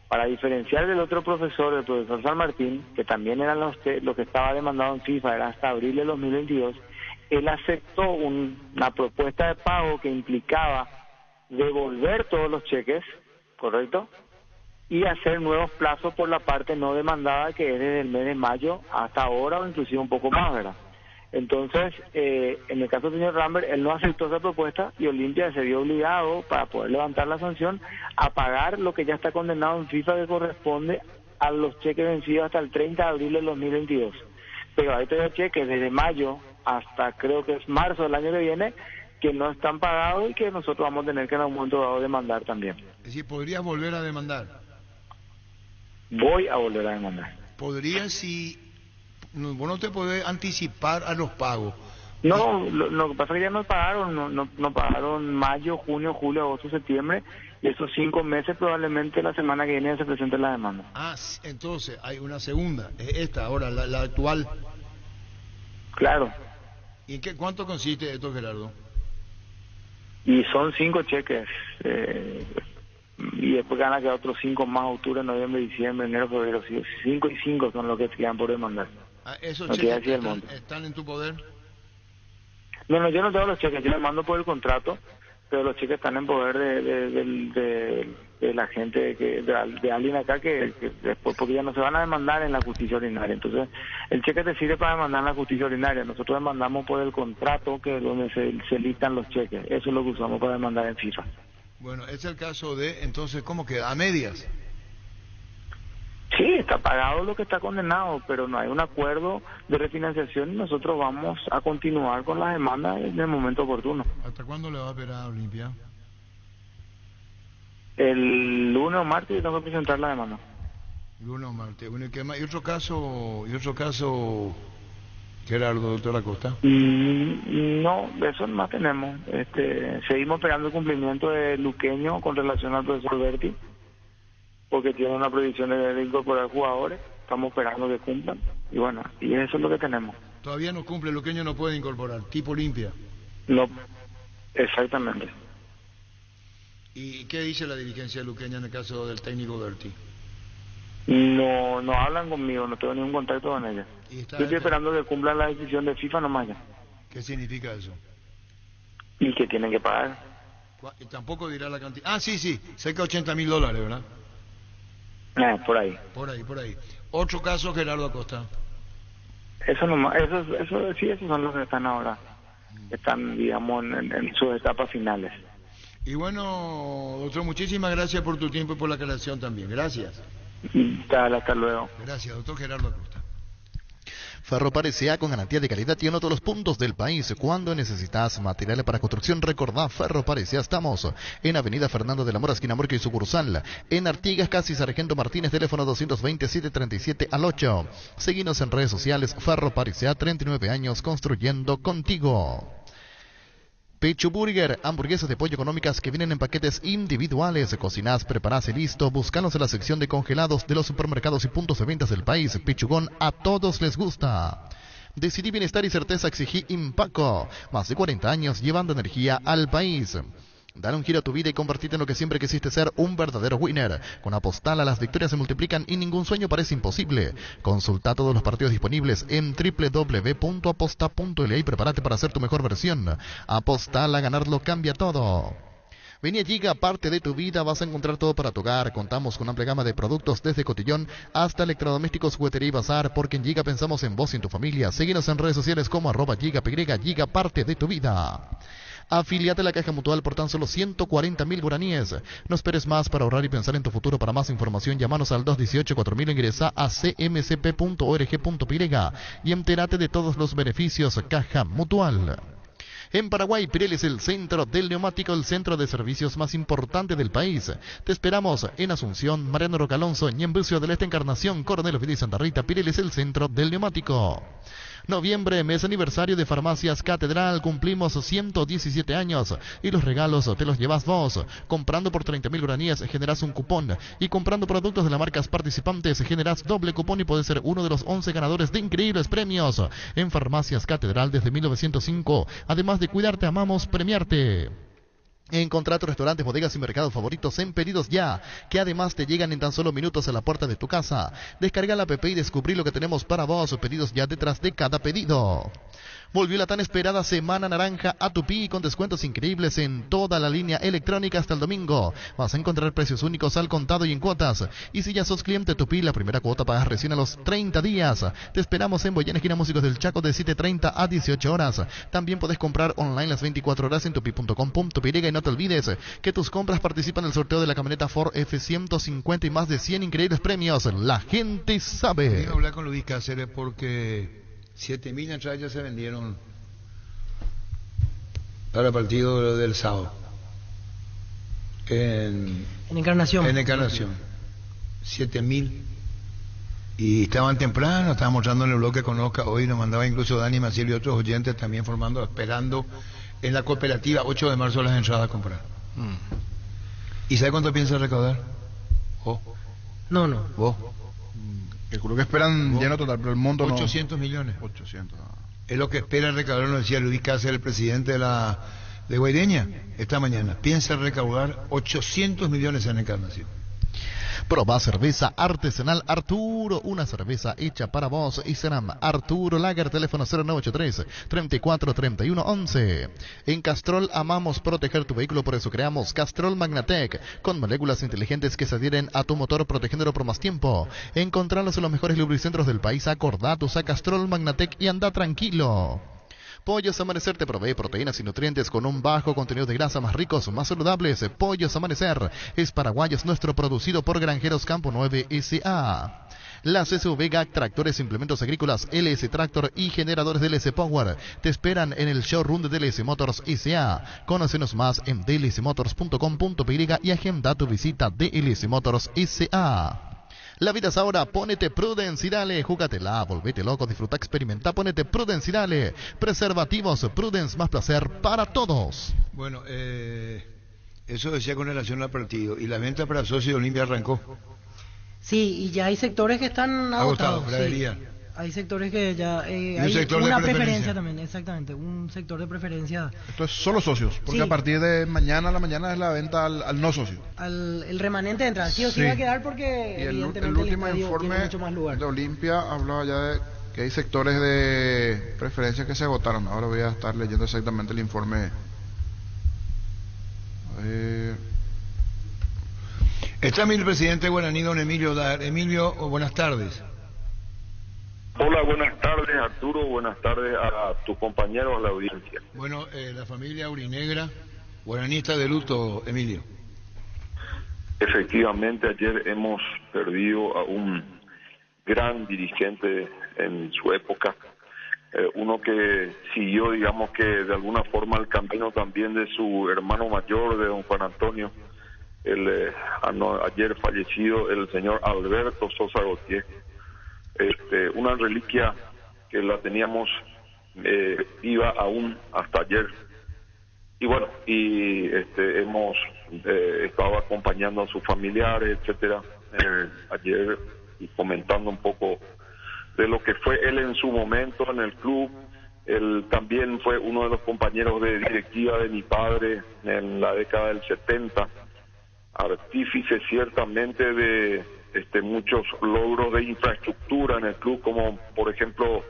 Para diferenciar del otro profesor, el profesor San Martín, que también eran lo que estaba demandado en FIFA, era hasta abril de 2022, él aceptó una propuesta de pago que implicaba devolver todos los cheques, ¿correcto? Y hacer nuevos plazos por la parte no demandada, que es desde el mes de mayo hasta ahora o inclusive un poco más, ¿verdad? Entonces, en el caso del señor Rambert, él no aceptó esa propuesta y Olimpia se vio obligado, para poder levantar la sanción, a pagar lo que ya está condenado en FIFA, que corresponde a los cheques vencidos hasta el 30 de abril del 2022. Pero hay todavía cheques desde mayo hasta creo que es marzo del año que viene que no están pagados y que nosotros vamos a tener que en algún momento dado demandar también. Es decir, ¿podrías volver a demandar? Voy a volver a demandar. ¿Podrías si... vos no te podés anticipar a los pagos? No, lo que pasa es que ya nos pagaron, no pagaron mayo, junio, julio, agosto, septiembre, y esos 5 meses probablemente la semana que viene se presente la demanda. Ah, entonces hay una segunda, esta ahora, la actual. Claro. ¿Y en cuánto consiste esto, Gerardo? Y son 5 cheques, y después van a quedar otros 5 más, octubre, noviembre, diciembre, enero, febrero, 5 y 5 son los que se quedan por demandar. ¿Esos no cheques están en tu poder? No, yo no tengo los cheques, yo les mando por el contrato, pero los cheques están en poder de la gente, de alguien acá que después, porque ya no se van a demandar en la justicia ordinaria. Entonces, el cheque te sirve para demandar en la justicia ordinaria. Nosotros demandamos por el contrato, que es donde se listan los cheques. Eso es lo que usamos para demandar en FIFA. Bueno, es el caso de, entonces, ¿cómo queda? ¿A medias? Sí, está pagado lo que está condenado, pero no hay un acuerdo de refinanciación y nosotros vamos a continuar con las demandas en el momento oportuno. ¿Hasta cuándo le va a esperar a Olimpia? El lunes o martes yo tengo que presentar la demanda. Lunes o martes. Bueno, ¿y otro caso, Gerardo, doctor Acosta? No, eso no tenemos. Seguimos esperando el cumplimiento de Luqueño con relación al profesor Berti, porque tiene una prohibición de incorporar jugadores. Estamos esperando que cumplan. Y bueno, y eso es lo que tenemos. Todavía no cumple, Luqueño no puede incorporar, tipo Olimpia. No, exactamente. ¿Y qué dice la dirigencia luqueña en el caso del técnico Berti? No hablan conmigo, no tengo ningún contacto con ella. Yo estoy esperando que cumplan la decisión de FIFA nomás ya. ¿Qué significa eso? Y que tienen que pagar. Y tampoco dirá la cantidad. Ah, sí, cerca de $80.000, ¿verdad? Por ahí. Por ahí. Otro caso, Gerardo Acosta. Eso nomás, esos son los que están ahora. Están, digamos, en sus etapas finales. Y bueno, doctor, muchísimas gracias por tu tiempo y por la aclaración también. Gracias. Hasta luego. Gracias, doctor Gerardo Acosta. Ferropar S.A. con garantía de calidad tiene todos los puntos del país. Cuando necesitas materiales para construcción, recordá Ferropar S.A. Estamos en Avenida Fernando de la Mora, esquina Morca y sucursal. En Artigas, casi Sargento Martínez, teléfono 227-37 Seguinos en redes sociales. Ferropar S.A. 39 años construyendo contigo. Pecho Burger, hamburguesas de pollo económicas que vienen en paquetes individuales. Cocinás, preparás y listo. Búscanos en la sección de congelados de los supermercados y puntos de ventas del país. Pechugón, a todos les gusta. Decidí bienestar y certeza, exigí Impaco. Más de 40 años llevando energía al país. Dale un giro a tu vida y convertirte en lo que siempre quisiste ser, un verdadero winner. Con Apostala las victorias se multiplican y ningún sueño parece imposible. Consulta todos los partidos disponibles en www.aposta.la y prepárate para hacer tu mejor versión. Apostala, ganarlo cambia todo. Vení a Giga, parte de tu vida, vas a encontrar todo para tu hogar. Contamos con una amplia gama de productos desde cotillón hasta electrodomésticos, juguetería y bazar, porque en Giga pensamos en vos y en tu familia. Síguenos en redes sociales como @GigaPY, Giga, parte de tu vida. Afíliate a la Caja Mutual por tan solo 140.000 guaraníes. No esperes más para ahorrar y pensar en tu futuro. Para más información, llámanos al 218-4000 o ingresa a cmcp.org.py y entérate de todos los beneficios. Caja Mutual. En Paraguay, Pirelli es el centro del neumático, el centro de servicios más importante del país. Te esperamos en Asunción, Mariano Roca Alonso, Ñembucio del Este, Encarnación, Coronel Ovidio y Santa Rita. Pirelli es el centro del neumático. Noviembre, mes aniversario de Farmacias Catedral, cumplimos 117 años y los regalos te los llevas vos. Comprando por 30.000 guaraníes generas un cupón y comprando productos de las marcas participantes generas doble cupón y puedes ser uno de los 11 ganadores de increíbles premios en Farmacias Catedral desde 1905. Además de cuidarte, amamos premiarte. Encontrá tus restaurantes, bodegas y mercados favoritos en Pedidos Ya, que además te llegan en tan solo minutos a la puerta de tu casa. Descarga la app y descubrí lo que tenemos para vos. Pedidos Ya detrás de cada pedido. Volvió la tan esperada Semana Naranja a Tupi con descuentos increíbles en toda la línea electrónica hasta el domingo. Vas a encontrar precios únicos al contado y en cuotas. Y si ya sos cliente Tupi, la primera cuota pagas recién a los 30 días. Te esperamos en Boyana, esquina Músicos del Chaco, de 7:30 a 18 horas. También podés comprar online las 24 horas en tupi.com.py y no te olvides que tus compras participan en el sorteo de la camioneta Ford F-150 y más de 100 increíbles premios. La gente sabe. Quiero hablar con Luis Cáceres porque 7.000 entradas ya se vendieron para el partido del sábado en Encarnación. En Encarnación. 7.000. Y estaban temprano, estaban mostrando en el bloque Conozca hoy, nos mandaba incluso Dani Maciel y otros oyentes también formando, esperando en la cooperativa 8 de marzo las entradas a comprar. ¿Y sabe cuánto piensa recaudar? ¿Vos? No. ¿Vos? Calculo que esperan lleno total, pero el monto 800 millones. 800. Es lo que espera recaudar, nos decía Luis Cáceres, el presidente de Guaireña, esta mañana. Piensa recaudar 800 millones en Encarnación. Proba cerveza artesanal Arturo, una cerveza hecha para vos y Ceram. Arturo Lager, teléfono 0983-343111. En Castrol amamos proteger tu vehículo, por eso creamos Castrol Magnatec, con moléculas inteligentes que se adhieren a tu motor protegiéndolo por más tiempo. Encontralos en los mejores lubricentros del país. Acordatos a Castrol Magnatec y anda tranquilo. Pollos Amanecer te provee proteínas y nutrientes con un bajo contenido de grasa, más ricos, más saludables. Pollos Amanecer es paraguayo, es nuestro, producido por Granjeros Campo 9 S.A. Las SUV GAC, tractores, implementos agrícolas, LS Tractor y generadores de LS Power te esperan en el showroom de DLS Motors S.A. Conócenos más en dlsmotors.com.py y agenda tu visita DLS Motors S.A. La vida es ahora, ponete Prudence y dale, júgatela, volvete loco, disfruta, experimenta, ponete Prudence y dale. Preservativos, Prudence, más placer para todos. Bueno, eso decía con relación al partido. ¿Y la venta para Socios Olimpia arrancó? Sí, y ya hay sectores que están agotados. Gradería. Sí. Hay sectores que ya... hay sector una de preferencia también, exactamente, un sector de preferencia. Esto es solo socios, porque Sí. a partir de mañana a la mañana es la venta al no socio. El remanente de entrada, sí o sí va a quedar porque Y el evidentemente último estadio informe tiene mucho más lugar. de Olimpia hablaba ya de que hay sectores de preferencia que se agotaron. Ahora voy a estar leyendo exactamente el informe. Está el presidente guaraní, don Emilio Dar. Emilio, buenas tardes. Hola, buenas tardes Arturo, buenas tardes a tus compañeros, a la audiencia. Bueno, la familia aurinegra guaraní está de luto, Emilio. Efectivamente, ayer hemos perdido a un gran dirigente en su época, uno que siguió, digamos que de alguna forma el camino también de su hermano mayor, de don Juan Antonio, ayer fallecido el señor Alberto Sosa Gautier. Una reliquia que la teníamos viva aún hasta ayer. Y bueno, hemos estado acompañando a sus familiares, etcétera, ayer, y comentando un poco de lo que fue él en su momento en el club. Él también fue uno de los compañeros de directiva de mi padre en la década del 70, artífice ciertamente de muchos logros de infraestructura en el club, como por ejemplo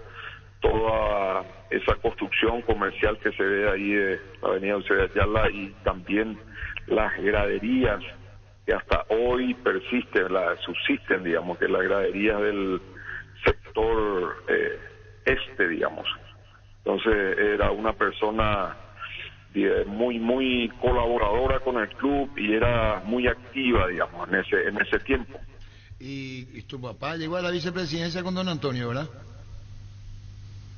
toda esa construcción comercial que se ve ahí de la avenida Eusebio Ayala, y también las graderías que hasta hoy subsisten, digamos, que las graderías del sector digamos. Entonces era una persona muy colaboradora con el club y era muy activa, digamos, en ese tiempo. Y tu papá llegó a la vicepresidencia con don Antonio, ¿verdad?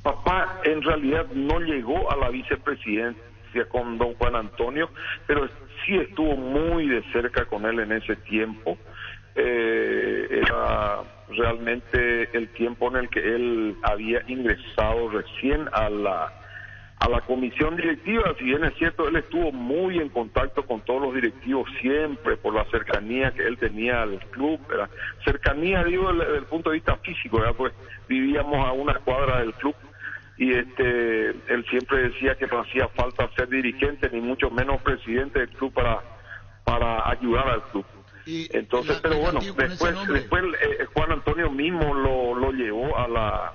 Papá en realidad no llegó a la vicepresidencia con don Juan Antonio, pero sí estuvo muy de cerca con él en ese tiempo. era realmente el tiempo en el que él había ingresado recién a la comisión directiva. Si bien es cierto, él estuvo muy en contacto con todos los directivos siempre por la cercanía que él tenía al club, ¿verdad? Cercanía, digo, desde el punto de vista físico, ¿verdad? Pues vivíamos a una cuadra del club y él siempre decía que no hacía falta ser dirigente ni mucho menos presidente del club para ayudar al club. Entonces, pero bueno, después Juan Antonio mismo lo llevó a la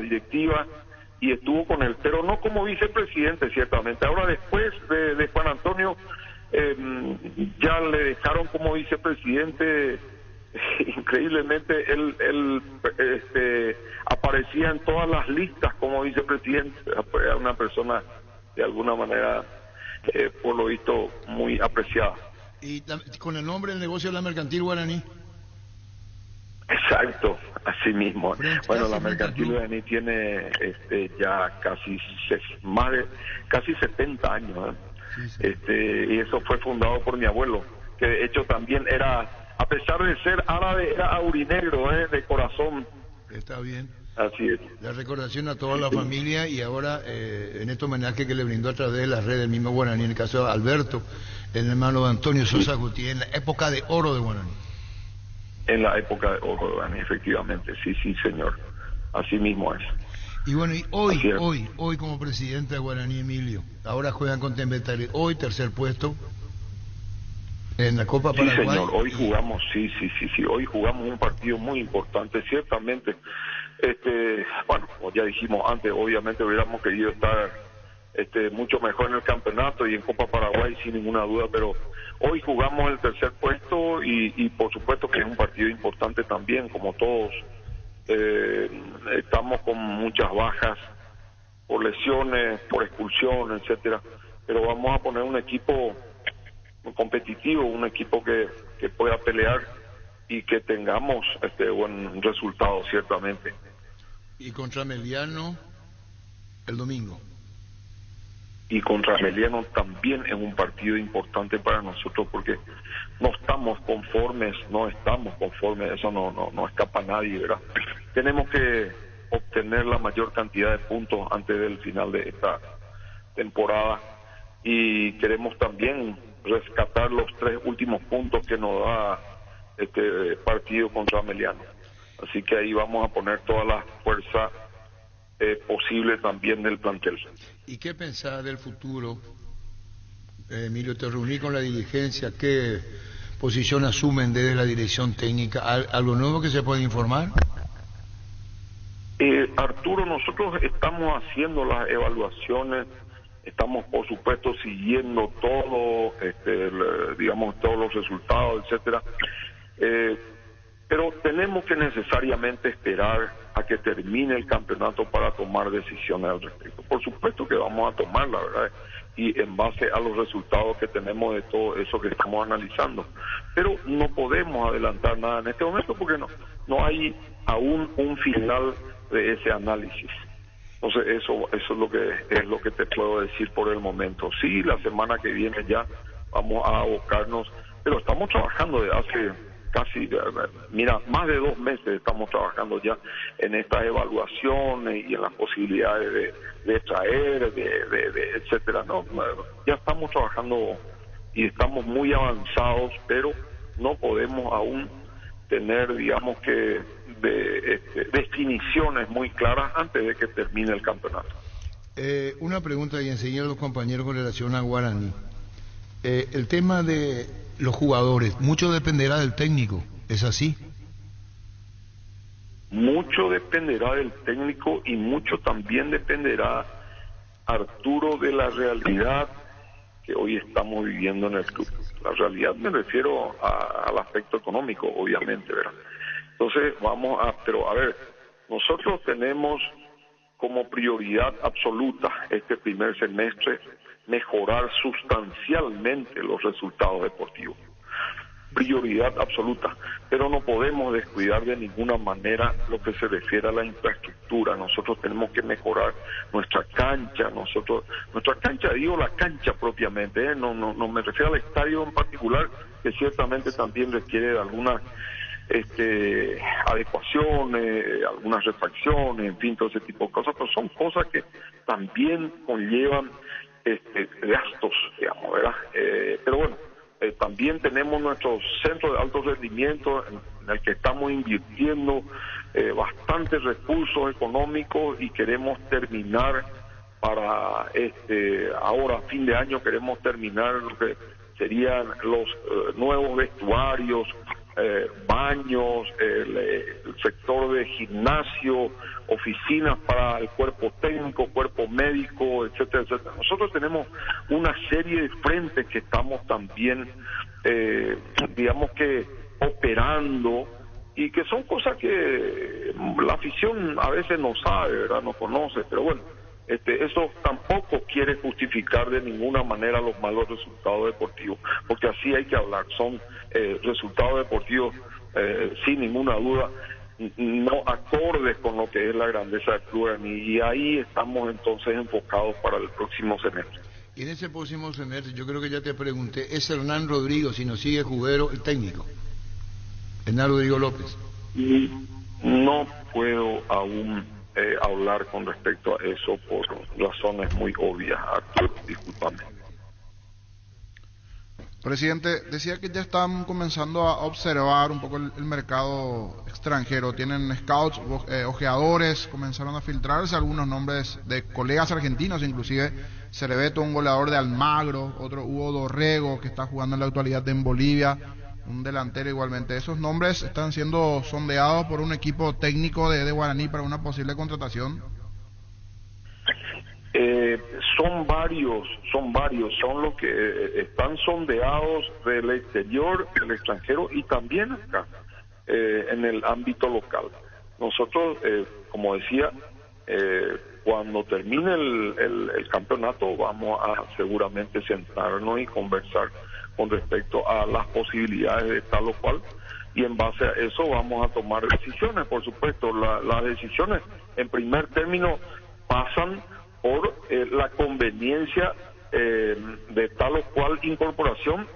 directiva y estuvo con él, pero no como vicepresidente, ciertamente. Ahora, después de Juan Antonio, ya le dejaron como vicepresidente. Increíblemente, él aparecía en todas las listas como vicepresidente. Era una persona, de alguna manera, por lo visto, muy apreciada. Y con el nombre del negocio de la Mercantil Guaraní. Exacto, así mismo. Bueno, la Mercantil Guaraní tiene ya casi 70 años, ¿eh? Y eso fue fundado por mi abuelo, que de hecho también era, a pesar de ser árabe, era aurinegro, de corazón. Está bien. Así es. La recordación a toda la familia y ahora en este homenaje que le brindó a través de las redes del mismo Guaraní, en el caso de Alberto, el hermano de Antonio Sosa Gutiérrez, en la época de oro de Guaraní. En la época de oro de Guaraní, efectivamente, sí, señor. Así mismo es. Y bueno, y hoy como presidente de Guaraní, Emilio, ahora juegan con Tembetare, hoy tercer puesto en la Copa Paraguay. Sí, señor, hoy jugamos, sí, hoy jugamos un partido muy importante, ciertamente. Bueno, como ya dijimos antes, obviamente hubiéramos querido estar mucho mejor en el campeonato y en Copa Paraguay sin ninguna duda, pero hoy jugamos el tercer puesto y por supuesto que es un partido importante también, como todos. Estamos con muchas bajas por lesiones, por expulsión, etcétera, pero vamos a poner un equipo competitivo, un equipo que pueda pelear y que tengamos buen resultado, ciertamente. Y contra Meliano el domingo. Y contra Meliano también es un partido importante para nosotros porque no estamos conformes, eso no escapa a nadie, ¿verdad? Tenemos que obtener la mayor cantidad de puntos antes del final de esta temporada y queremos también rescatar los 3 últimos puntos que nos da este partido contra Meliano. Así que ahí vamos a poner toda la fuerza posible también del plantel. ¿Y qué pensás del futuro? Emilio, te reuní con la dirigencia, ¿qué posición asumen desde la dirección técnica? ¿Algo nuevo que se puede informar? Arturo, nosotros estamos haciendo las evaluaciones, estamos por supuesto siguiendo todo, digamos todos los resultados, etcétera, pero tenemos que necesariamente esperar a que termine el campeonato para tomar decisiones al respecto. Por supuesto que vamos a tomarla, ¿verdad? Y en base a los resultados que tenemos de todo eso que estamos analizando. Pero no podemos adelantar nada en este momento porque no hay aún un final de ese análisis. Entonces eso es lo que te puedo decir por el momento. Sí, la semana que viene ya vamos a abocarnos, pero estamos trabajando de hace casi, más de 2 meses estamos trabajando ya en estas evaluaciones y en las posibilidades de traer, de etcétera. No, ya estamos trabajando y estamos muy avanzados, pero no podemos aún tener, digamos que, definiciones muy claras antes de que termine el campeonato. Una pregunta y enseguida a los compañeros con relación a Guaraní. El tema de los jugadores, mucho dependerá del técnico, ¿es así? Mucho dependerá del técnico y mucho también dependerá, Arturo, de la realidad que hoy estamos viviendo en el club. La realidad me refiero al aspecto económico, obviamente, ¿verdad? Entonces pero a ver, nosotros tenemos como prioridad absoluta este primer semestre mejorar sustancialmente los resultados deportivos. prioridad absoluta, pero no podemos descuidar de ninguna manera lo que se refiere a la infraestructura. Nosotros tenemos que mejorar nuestra cancha, digo la cancha propiamente, no me refiero al estadio en particular, que ciertamente también requiere de algunas adecuaciones, algunas refacciones, en fin, todo ese tipo de cosas, pero son cosas que también conllevan gastos, digamos, ¿verdad? Pero bueno, también tenemos nuestro centro de alto rendimiento en el que estamos invirtiendo bastantes recursos económicos y queremos terminar para ahora a fin de año queremos terminar lo que serían los nuevos vestuarios, baños, el sector de gimnasio, oficinas para el cuerpo técnico, cuerpo médico, etcétera, etcétera. Nosotros tenemos una serie de frentes que estamos también, digamos que operando, y que son cosas que la afición a veces no sabe, ¿verdad? No conoce, pero bueno, eso tampoco quiere justificar de ninguna manera los malos resultados deportivos, porque así hay que hablar, son resultados deportivos sin ninguna duda no acordes con lo que es la grandeza del club Guaraní, y ahí estamos entonces enfocados para el próximo semestre. Y en ese próximo semestre, yo creo que ya te pregunté, es Hernán Rodrigo, si nos sigue Jubero, el técnico, Hernán Rodrigo López. No puedo aún hablar con respecto a eso por razones muy obvias, Arturo, discúlpame. Presidente, decía que ya están comenzando a observar un poco el mercado extranjero. Tienen scouts, ojeadores, comenzaron a filtrarse algunos nombres de colegas argentinos, inclusive Cerveto, un goleador de Almagro, otro Hugo Dorrego, que está jugando en la actualidad en Bolivia, un delantero igualmente. Esos nombres están siendo sondeados por un equipo técnico de Guaraní para una posible contratación. Son varios, son los que están sondeados del exterior, del extranjero y también acá, en el ámbito local. Nosotros, como decía, cuando termine el campeonato vamos a seguramente sentarnos y conversar con respecto a las posibilidades de tal o cual, y en base a eso vamos a tomar decisiones. Por supuesto, las decisiones en primer término pasan por la conveniencia de tal o cual incorporación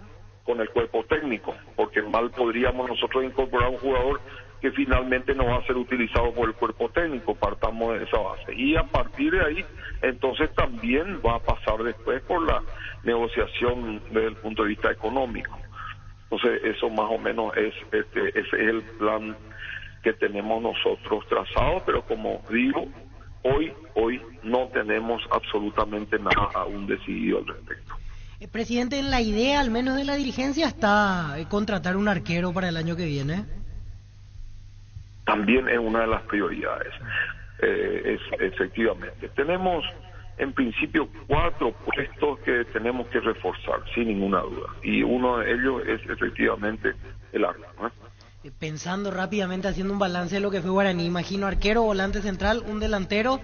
con el cuerpo técnico, porque mal podríamos nosotros incorporar un jugador que finalmente no va a ser utilizado por el cuerpo técnico. Partamos de esa base, y a partir de ahí entonces también va a pasar después por la negociación desde el punto de vista económico. Entonces eso más o menos ese es el plan que tenemos nosotros trazado, pero como digo, hoy no tenemos absolutamente nada aún decidido al respecto. Presidente, en la idea, al menos de la dirigencia, está contratar un arquero para el año que viene. También es una de las prioridades. Efectivamente. Tenemos, en principio, 4 puestos que tenemos que reforzar, sin ninguna duda. Y uno de ellos es efectivamente el arco, ¿no? Pensando rápidamente, haciendo un balance de lo que fue Guaraní, imagino arquero, volante central, un delantero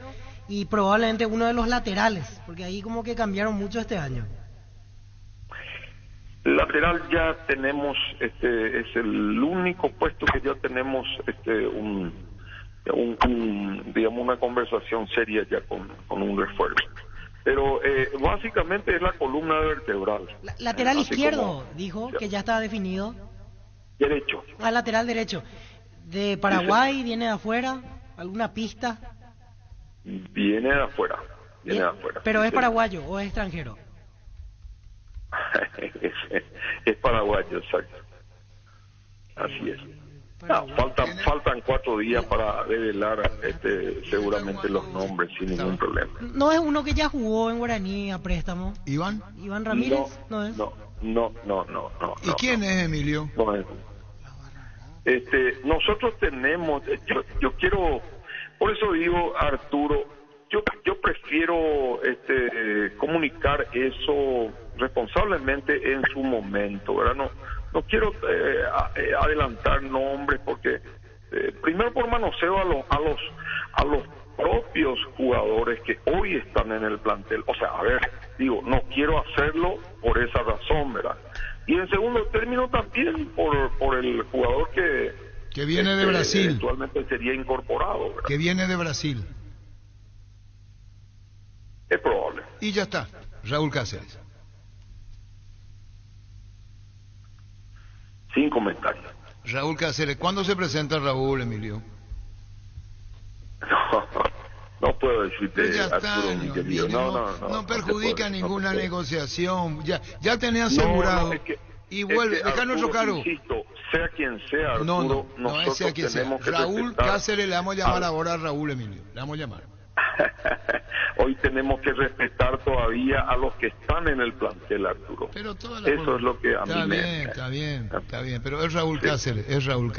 y probablemente uno de los laterales, porque ahí como que cambiaron mucho este año. Lateral ya tenemos, es el único puesto que ya tenemos, digamos, una conversación seria ya con un refuerzo. Pero básicamente es la columna vertebral. Lateral izquierdo, dijo que ya está definido. Derecho. Lateral derecho. ¿De Paraguay? ¿Viene de afuera? ¿Alguna pista? Viene de afuera. Viene de afuera. ¿Pero es paraguayo o es extranjero? es paraguayo, exacto. Así es. Faltan 4 días para revelar seguramente los nombres sin ningún problema. ¿No es uno que ya jugó en Guaraní a préstamo? ¿Iván? ¿Iván Ramírez? No es. No. ¿Y quién es, Emilio? No es. Nosotros tenemos, yo quiero, por eso digo, Arturo, yo prefiero comunicar eso responsablemente en su momento, ¿verdad? No quiero adelantar nombres porque primero por manoseo a los propios jugadores que hoy están en el plantel. O sea, no quiero hacerlo por esa razón, ¿verdad? Y en segundo término también por el jugador que viene de Brasil, eventualmente sería incorporado, ¿verdad? Que viene de Brasil. Es probable. Y ya está, Raúl Cáceres. Sin comentarios. Raúl Cáceres, ¿cuándo se presenta Raúl, Emilio? No puedo decirte, ya Arturo, está, mi querido. No perjudica ninguna negociación. Ya tenés No, asegurado. es que- y vuelve, es que, deja nuestro Arturo, cargo. Insisto, sea quien sea, Arturo, No es nosotros sea quien sea. tenemos que Raúl respetar Cáceres, le vamos a llamar ahora a Raúl, Emilio. Le vamos a llamar. Hoy tenemos que respetar todavía a los que están en el plantel, Arturo. Pero toda Eso es lo que a mí Está bien. Pero es Raúl Cáceres, es Raúl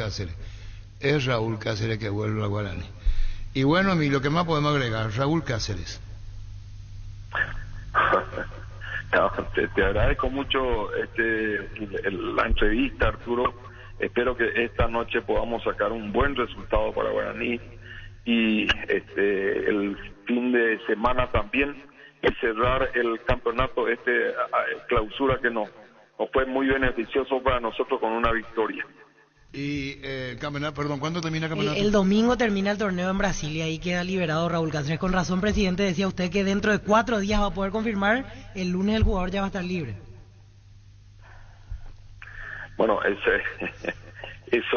Cáceres que vuelve a Guaraní. Y bueno, Emilio, ¿qué más podemos agregar? Raúl Cáceres. No, te agradezco mucho la entrevista, Arturo. Espero que esta noche podamos sacar un buen resultado para Guaraní y el fin de semana también, y cerrar el campeonato, clausura que nos fue muy beneficioso para nosotros con una victoria. Y el campeonato, perdón, ¿cuándo termina el campeonato? El domingo termina el torneo en Brasil y ahí queda liberado Raúl Cáceres. Con razón, presidente, decía usted que dentro de 4 días va a poder confirmar, el lunes el jugador ya va a estar libre. Bueno, eso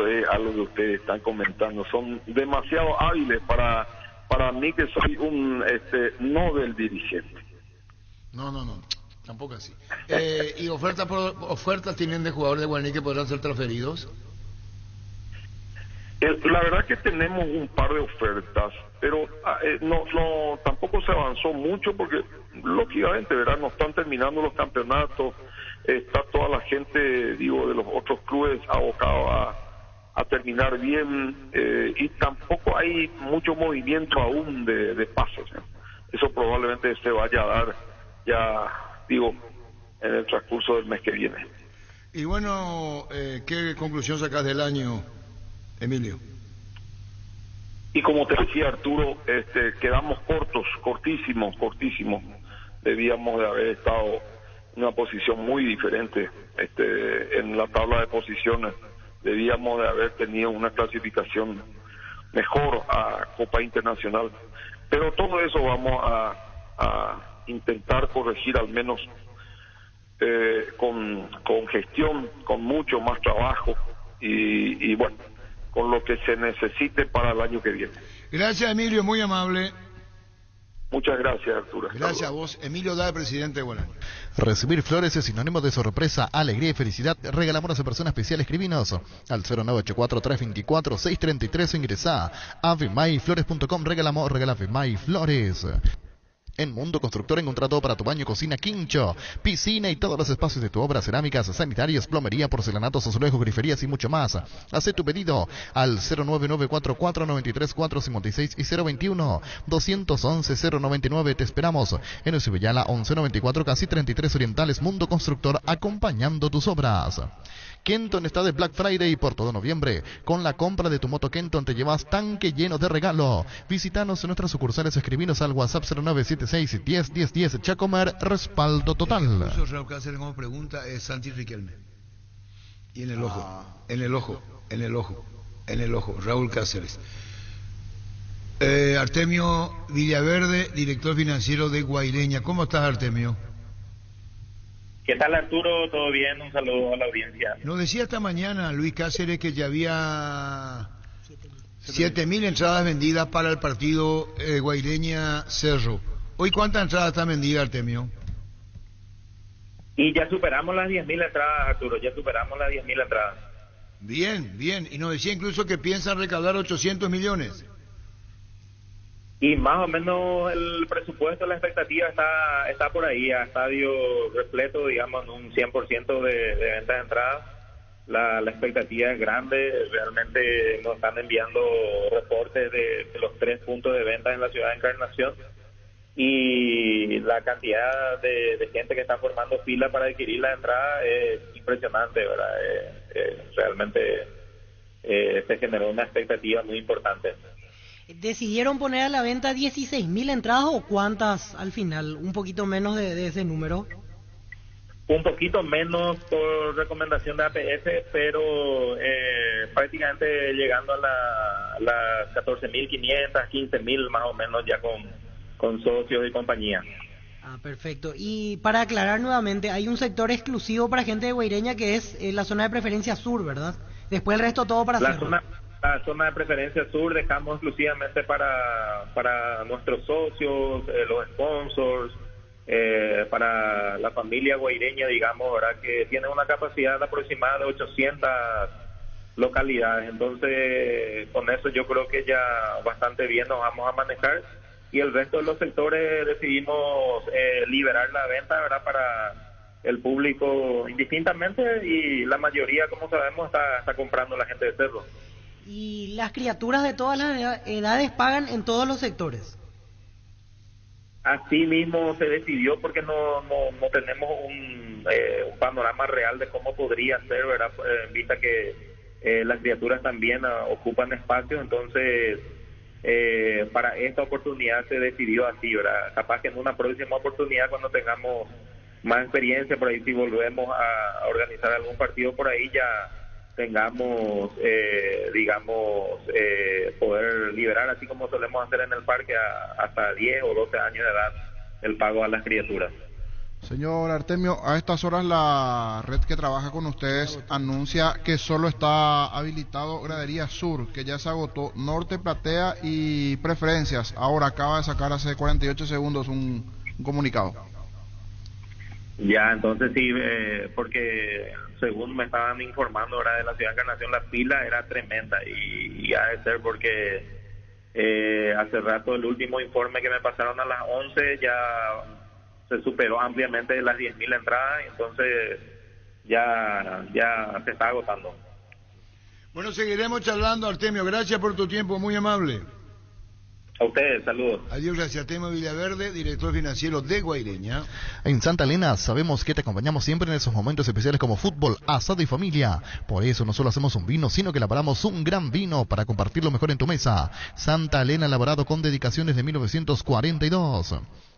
es algo que ustedes están comentando. Son demasiado hábiles para mí, que soy un Nobel dirigente. No, tampoco así. ¿Y ofertas tienen de jugadores de Guaraní que podrán ser transferidos? La verdad que tenemos un par de ofertas, pero tampoco se avanzó mucho porque lógicamente, ¿verdad? No están terminando los campeonatos, está toda la gente, de los otros clubes abocada a terminar bien, y tampoco hay mucho movimiento aún de pasos, ¿no? Eso probablemente se vaya a dar en el transcurso del mes que viene. Y bueno, ¿qué conclusión sacas del año, Emilio? Y como te decía, Arturo, quedamos cortísimos. Debíamos de haber estado en una posición muy diferente en la tabla de posiciones. Debíamos de haber tenido una clasificación mejor a Copa Internacional. Pero todo eso vamos a intentar corregir, al menos con gestión, con mucho más trabajo y bueno, con lo que se necesite para el año que viene. Gracias, Emilio, muy amable. Muchas gracias, Arturo. Gracias a vos, Emilio Dade, presidente de Guaraní. Recibir flores es sinónimo de sorpresa, alegría y felicidad. Regalamos a esa persona especial. Escribinos al 0984-324-633 o ingresá a vmayflores.com. Regala Vmay En Mundo Constructor encontrá todo para tu baño, cocina, quincho, piscina y todos los espacios de tu obra: cerámicas, sanitarias, plomería, porcelanatos, azulejos, griferías y mucho más. Haz tu pedido al 09944934556 y 021-211-099. Te esperamos en Usibellala 1194, casi 33 Orientales. Mundo Constructor, acompañando tus obras. Kenton está de Black Friday por todo noviembre. Con la compra de tu moto Kenton te llevas tanque lleno de regalo. Visítanos en nuestras sucursales, escribinos al WhatsApp 0976-10-10-10. Chacomer, respaldo total. Raúl Cáceres, como pregunta, es Santi Riquelme. Y en el ojo, Raúl Cáceres. Artemio Villaverde, director financiero de Guaireña. ¿Cómo estás, Artemio? ¿Qué tal, Arturo? ¿Todo bien? Un saludo a la audiencia. Nos decía esta mañana Luis Cáceres que ya había 7.000 entradas vendidas para el partido Guaireña-Cerro. ¿Hoy cuántas entradas están vendidas, Artemio? Y ya superamos las 10.000 entradas, Arturo. Ya superamos las 10.000 entradas. Bien. Y nos decía incluso que piensan recaudar 800 millones. Y más o menos el presupuesto, la expectativa está por ahí, a estadio repleto, digamos, un 100% de ventas de entradas. La expectativa es grande, realmente nos están enviando reportes de los 3 puntos de venta en la ciudad de Encarnación, y la cantidad de gente que está formando fila para adquirir la entrada es impresionante, ¿verdad? Realmente se generó una expectativa muy importante. ¿Decidieron poner a la venta 16.000 entradas o cuántas al final? Un poquito menos de ese número. Un poquito menos por recomendación de APS, pero prácticamente llegando a las 14.500, 15.000 más o menos ya con socios y compañía. Ah, perfecto. Y para aclarar nuevamente, hay un sector exclusivo para gente de Guaireña que es la zona de preferencia sur, ¿verdad? Después el resto todo para Cerro. La zona de preferencia sur dejamos exclusivamente para nuestros socios, los sponsors, para la familia guaireña, digamos, ¿verdad? Que tiene una capacidad aproximada de 800 localidades. Entonces, con eso yo creo que ya bastante bien nos vamos a manejar. Y el resto de los sectores decidimos liberar la venta, ¿verdad? Para el público indistintamente, y la mayoría, como sabemos, está comprando la gente de Cerro. Y las criaturas de todas las edades pagan en todos los sectores. Así mismo se decidió porque no tenemos un panorama real de cómo podría ser, ¿verdad? En vista que las criaturas también ocupan espacios, entonces para esta oportunidad se decidió así, ¿verdad? Capaz que en una próxima oportunidad, cuando tengamos más experiencia, por ahí si volvemos a organizar algún partido por ahí, ya tengamos, poder liberar, así como solemos hacer en el parque, hasta 10 o 12 años de edad, el pago a las criaturas. Señor Artemio, a estas horas la red que trabaja con ustedes anuncia que solo está habilitado Gradería Sur, que ya se agotó Norte, Platea y Preferencias. Ahora acaba de sacar hace 48 segundos un comunicado. Ya, entonces sí, porque según me estaban informando ahora de la Ciudad de Encarnación, la fila era tremenda y ha de ser porque hace rato el último informe que me pasaron a las 11 ya se superó ampliamente las 10.000 entradas, entonces ya se está agotando. Bueno, seguiremos charlando, Artemio. Gracias por tu tiempo, muy amable. A ustedes, saludos. Adiós, gracias. Artemio Villaverde, director financiero de Guaireña. En Santa Elena sabemos que te acompañamos siempre en esos momentos especiales como fútbol, asado y familia. Por eso no solo hacemos un vino, sino que elaboramos un gran vino para compartirlo mejor en tu mesa. Santa Elena, elaborado con dedicaciones de 1942.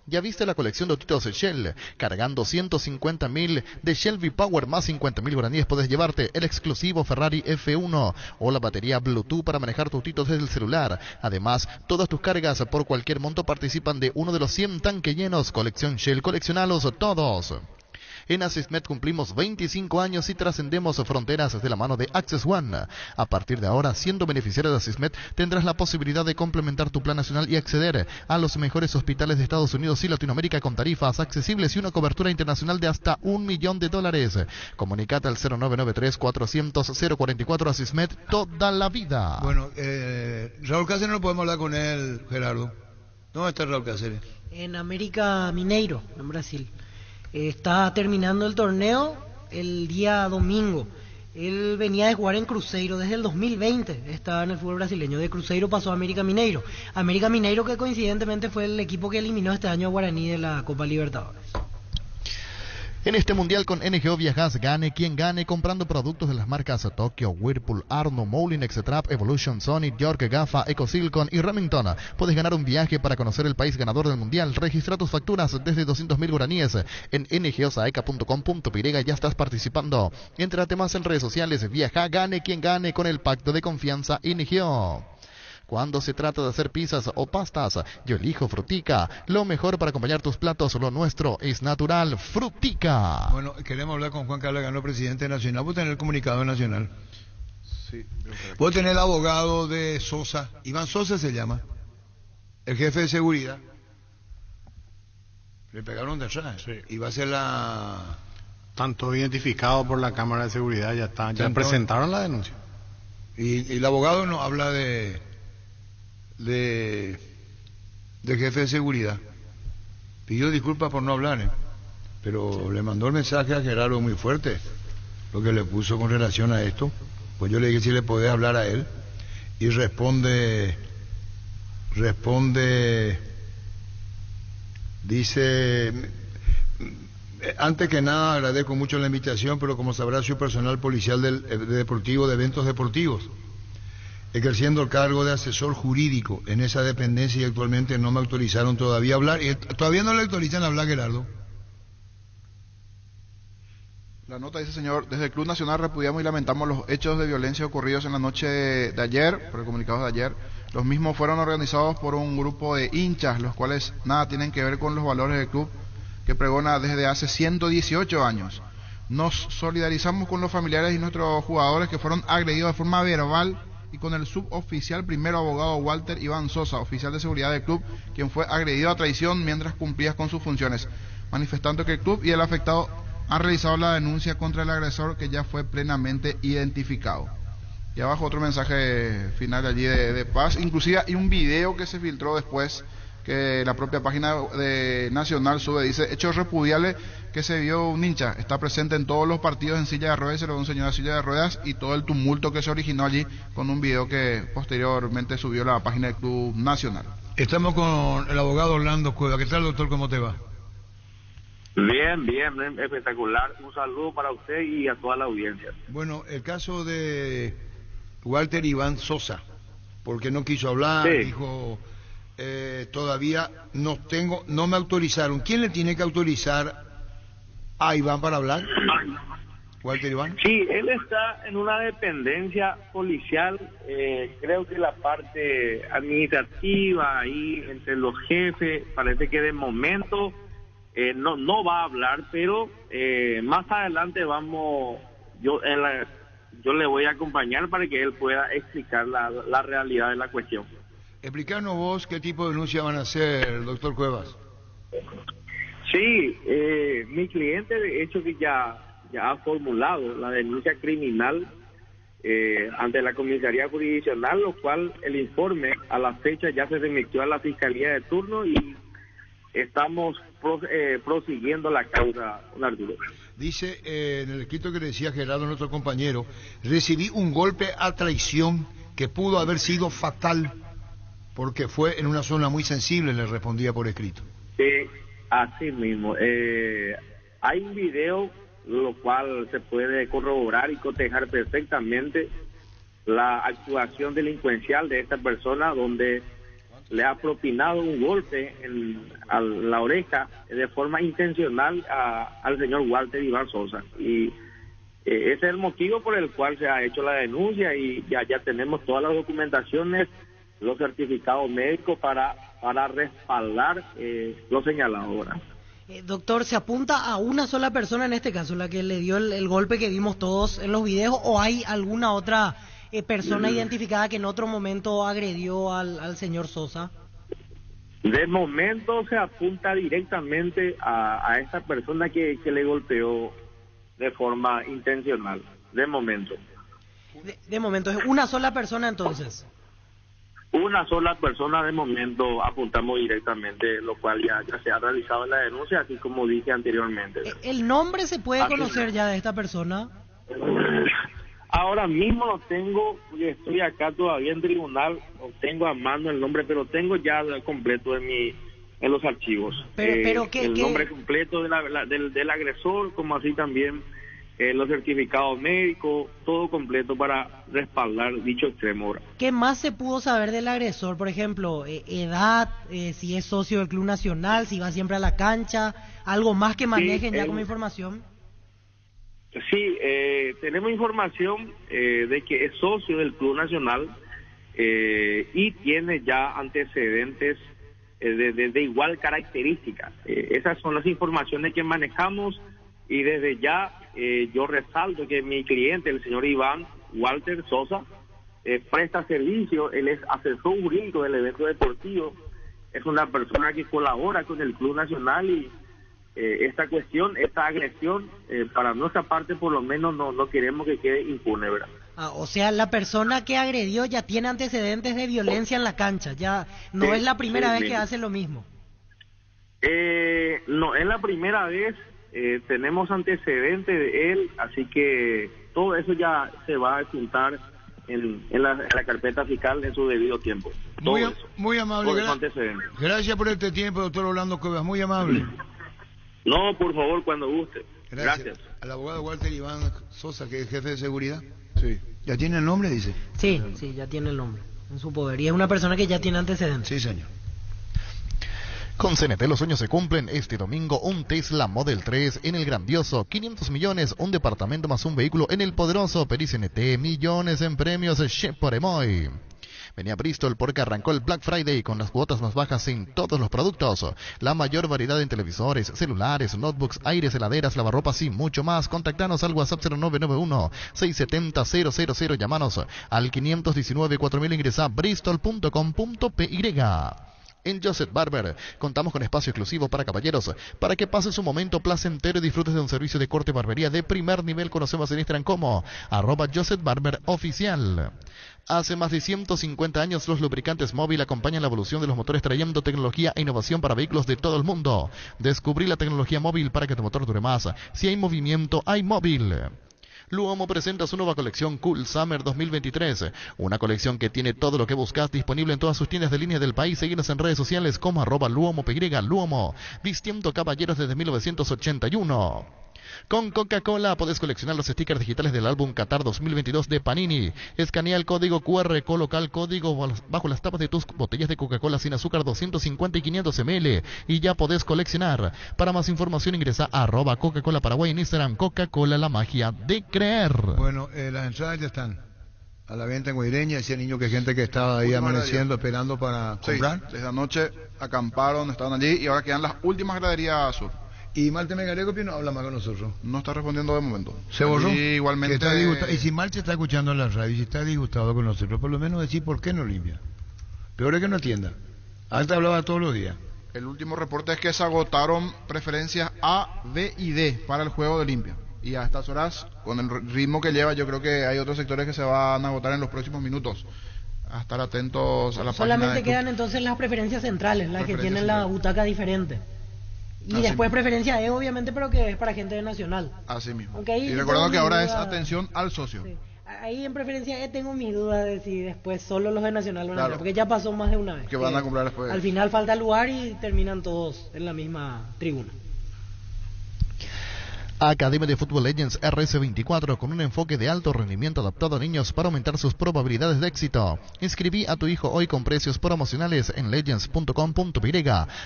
¿Ya viste la colección de autitos Shell? Cargando 150.000 de Shell V-Power más 50.000 guaraníes puedes llevarte el exclusivo Ferrari F1 o la batería Bluetooth para manejar tu autito desde el celular. Además, todas tus cargas por cualquier monto participan de uno de los 100 tanques llenos. Colección Shell, coleccionalos todos. En Asismet cumplimos 25 años y trascendemos fronteras de la mano de Access One. A partir de ahora, siendo beneficiario de Asismet, tendrás la posibilidad de complementar tu plan nacional y acceder a los mejores hospitales de Estados Unidos y Latinoamérica con tarifas accesibles y una cobertura internacional de hasta $1 millón. Comunicate al 0993-400-044 Asismet toda la vida. Bueno, Raúl Cáceres no podemos hablar con él, Gerardo. ¿Dónde está Raúl Cáceres? En América Mineiro, en Brasil. Está terminando el torneo el día domingo. Él venía de jugar en Cruzeiro desde el 2020. Estaba en el fútbol brasileño. De Cruzeiro pasó a América Mineiro. América Mineiro, que coincidentemente fue el equipo que eliminó este año a Guaraní de la Copa Libertadores. En este mundial con NGO viajas, gane quien gane, comprando productos de las marcas Tokyo, Whirlpool, Arno, Moulin, Exetrap, Evolution, Sony, York, Gafa, Ecosilicon y Remington. Puedes ganar un viaje para conocer el país ganador del mundial. Registra tus facturas desde 200.000 guaraníes en ngosaeca.com.py y ya estás participando. Entrate más en redes sociales, viaja, gane quien gane con el pacto de confianza NGO. Cuando se trata de hacer pizzas o pastas, yo elijo Frutica. Lo mejor para acompañar tus platos, lo nuestro es natural. Frutica. Bueno, queremos hablar con Juan Carlos Gano, presidente nacional. Vos tenés el comunicado nacional. Sí. Vos tenés el abogado de Sosa. Iván Sosa se llama. El jefe de seguridad. Le pegaron de atrás. Sí. Y va a ser la... Tanto identificado por la Cámara de Seguridad, ya presentaron la denuncia. Y el abogado nos habla de jefe de seguridad. Pidió disculpas por no hablar, pero le mandó el mensaje a Gerardo muy fuerte, lo que le puso con relación a esto. Pues yo le dije si le podés hablar a él, y responde, dice: antes que nada agradezco mucho la invitación, pero como sabrá soy personal policial de eventos deportivos, ejerciendo el cargo de asesor jurídico en esa dependencia, y actualmente no me autorizaron todavía a hablar. Y todavía no le autorizan a hablar, Gerardo. La nota dice, señor, desde el Club Nacional repudiamos y lamentamos los hechos de violencia ocurridos en la noche de ayer, por el comunicado de ayer. Los mismos fueron organizados por un grupo de hinchas, los cuales nada tienen que ver con los valores del club que pregona desde hace 118 años. Nos solidarizamos con los familiares y nuestros jugadores que fueron agredidos de forma verbal y con el suboficial primero abogado Walter Iván Sosa, oficial de seguridad del club, quien fue agredido a traición mientras cumplía con sus funciones, manifestando que el club y el afectado han realizado la denuncia contra el agresor, que ya fue plenamente identificado. Y abajo otro mensaje final allí de paz. Inclusive hay un video que se filtró después, que la propia página de Nacional sube, dice: hechos repudiables que se vio un hincha, está presente en todos los partidos en silla de ruedas, se le ve un señor en silla de ruedas, y todo el tumulto que se originó allí con un video que posteriormente subió la página del Club Nacional. Estamos con el abogado Orlando Cueva. ¿Qué tal, doctor? ¿Cómo te va? Bien, espectacular. Un saludo para usted y a toda la audiencia. Bueno, el caso de Walter Iván Sosa, porque no quiso hablar, sí. Dijo, todavía no me autorizaron. ¿Quién le tiene que autorizar a Iván para hablar? Walter Iván. Sí, él está en una dependencia policial, creo que la parte administrativa ahí entre los jefes, parece que de momento no va a hablar, pero más adelante yo le voy a acompañar para que él pueda explicar la realidad de la cuestión. Explícanos vos qué tipo de denuncia van a hacer, doctor Cuevas. Sí, mi cliente de hecho que ya ha formulado la denuncia criminal ante la comisaría jurisdiccional, lo cual el informe a la fecha ya se remitió a la fiscalía de turno y estamos prosiguiendo la causa, don Arturo. Dice en el escrito que le decía Gerardo, nuestro compañero, recibí un golpe a traición que pudo haber sido fatal porque fue en una zona muy sensible, le respondía por escrito. Así mismo. Hay un video, lo cual se puede corroborar y cotejar perfectamente la actuación delincuencial de esta persona, donde le ha propinado un golpe a la oreja de forma intencional al señor Walter Iván Sosa. Y ese es el motivo por el cual se ha hecho la denuncia y ya tenemos todas las documentaciones, los certificados médicos para respaldar lo señalado ahora. Doctor, ¿se apunta a una sola persona en este caso, la que le dio el golpe que vimos todos en los videos, o hay alguna otra persona identificada que en otro momento agredió al señor Sosa? De momento se apunta directamente a esta persona que le golpeó de forma intencional, de momento. De momento, ¿es una sola persona entonces? Una sola persona de momento apuntamos directamente, lo cual ya se ha realizado en la denuncia, así como dije anteriormente. ¿El nombre se puede conocer ya de esta persona? Ahora mismo no tengo, porque estoy acá todavía en tribunal, no tengo a mano el nombre, pero tengo ya completo en los archivos. Pero el nombre completo del agresor, como así también los certificados médicos, todo completo para respaldar dicho extremo. ¿Qué más se pudo saber del agresor? Por ejemplo, edad, si es socio del Club Nacional, si va siempre a la cancha, algo más que manejen ya como información. Sí, tenemos información de que es socio del Club Nacional y tiene ya antecedentes de igual característica. Esas son las informaciones que manejamos y desde ya yo resalto que mi cliente, el señor Iván Walter Sosa, presta servicio, él es asesor jurídico del evento deportivo, es una persona que colabora con el Club Nacional y esta cuestión, esta agresión, para nuestra parte por lo menos no queremos que quede impune, ¿verdad? O sea, la persona que agredió ya tiene antecedentes de violencia en la cancha, ya no es la primera vez que hace lo mismo. No, es la primera vez, tenemos antecedentes de él, así que todo eso ya se va a juntar en la carpeta fiscal en su debido tiempo. Muy amable, gracias por este tiempo, doctor Orlando Cuevas, muy amable. No, por favor, cuando guste. Gracias. Al abogado Walter Iván Sosa, que es jefe de seguridad. Sí. ¿Ya tiene el nombre, dice? Sí, ya tiene el nombre en su poder. Y es una persona que ya tiene antecedentes. Sí, señor. Con CNT los sueños se cumplen. Este domingo un Tesla Model 3 en el grandioso 500 millones, un departamento más un vehículo en el poderoso Peri CNT, millones en premios Shepard Emoy. Venía a Bristol porque arrancó el Black Friday con las cuotas más bajas en todos los productos. La mayor variedad en televisores, celulares, notebooks, aires, heladeras, lavarropas y mucho más. Contactanos al WhatsApp 0991-670-000. Llámanos al 519-4000. Ingresa a bristol.com.py. En Joseph Barber contamos con espacio exclusivo para caballeros, para que pases un momento placentero y disfrutes de un servicio de corte y barbería de primer nivel. Conocemos en Instagram como @JosephBarberOficial. Hace más de 150 años los lubricantes Móvil acompañan la evolución de los motores, trayendo tecnología e innovación para vehículos de todo el mundo. Descubrí la tecnología Móvil para que tu motor dure más. Si hay movimiento, hay Móvil. Luomo presenta su nueva colección Cool Summer 2023, una colección que tiene todo lo que buscas, disponible en todas sus tiendas de línea del país. Seguinos en redes sociales como @LuomoPY. Luomo, vistiendo caballeros desde 1981. Con Coca-Cola podés coleccionar los stickers digitales del álbum Qatar 2022 de Panini. Escanea el código QR, coloca el código bajo las tapas de tus botellas de Coca-Cola sin azúcar 250 y 500 ml y ya podés coleccionar. Para más información ingresa a @Coca-Cola Paraguay en Instagram. Coca-Cola, la magia de creer. Bueno, las entradas ya están a la venta en Guaireña. Decía niño que gente que estaba ahí amaneciendo esperando para comprar. Sí, desde anoche acamparon, estaban allí y ahora quedan las últimas graderías sur. ¿Y Malte Megareco no habla más con nosotros? No está respondiendo de momento. ¿Se borró? Sí, igualmente. Y si Malte está escuchando en la radio y está disgustado con nosotros, por lo menos decir por qué no limpia. Peor es que no atienda. Antes hablaba todos los días. El último reporte es que se agotaron preferencias A, B y D para el juego de limpia. Y a estas horas, con el ritmo que lleva, yo creo que hay otros sectores que se van a agotar en los próximos minutos. A estar atentos a la página. Solamente quedan entonces las preferencias centrales, las que tienen la butaca diferente. Y después preferencia E, obviamente, pero que es para gente de Nacional. Así mismo. Okay, y recordando que ahora es atención al socio. Sí. Ahí en preferencia E tengo mis dudas de si después solo los de Nacional van a entrar, porque ya pasó más de una vez. Que van a comprar después. Al final falta lugar y terminan todos en la misma tribuna. Academia de Fútbol Legends RS24, con un enfoque de alto rendimiento adaptado a niños para aumentar sus probabilidades de éxito. Inscribí a tu hijo hoy con precios promocionales en legends.com.py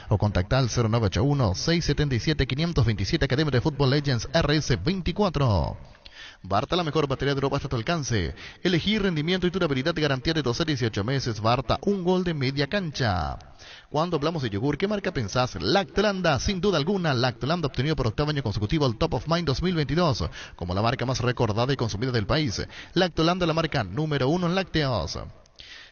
o contacta al 0981-677-527. Academia de Fútbol Legends RS24. Barta, la mejor batería de Europa hasta tu alcance. Elegí rendimiento y durabilidad de garantía de 12 a 18 meses. Barta, un gol de media cancha. Cuando hablamos de yogur, ¿qué marca pensás? Lactolanda, sin duda alguna. Lactolanda, obtenido por octavo año consecutivo el Top of Mind 2022 como la marca más recordada y consumida del país. Lactolanda, la marca número 1 en lácteos.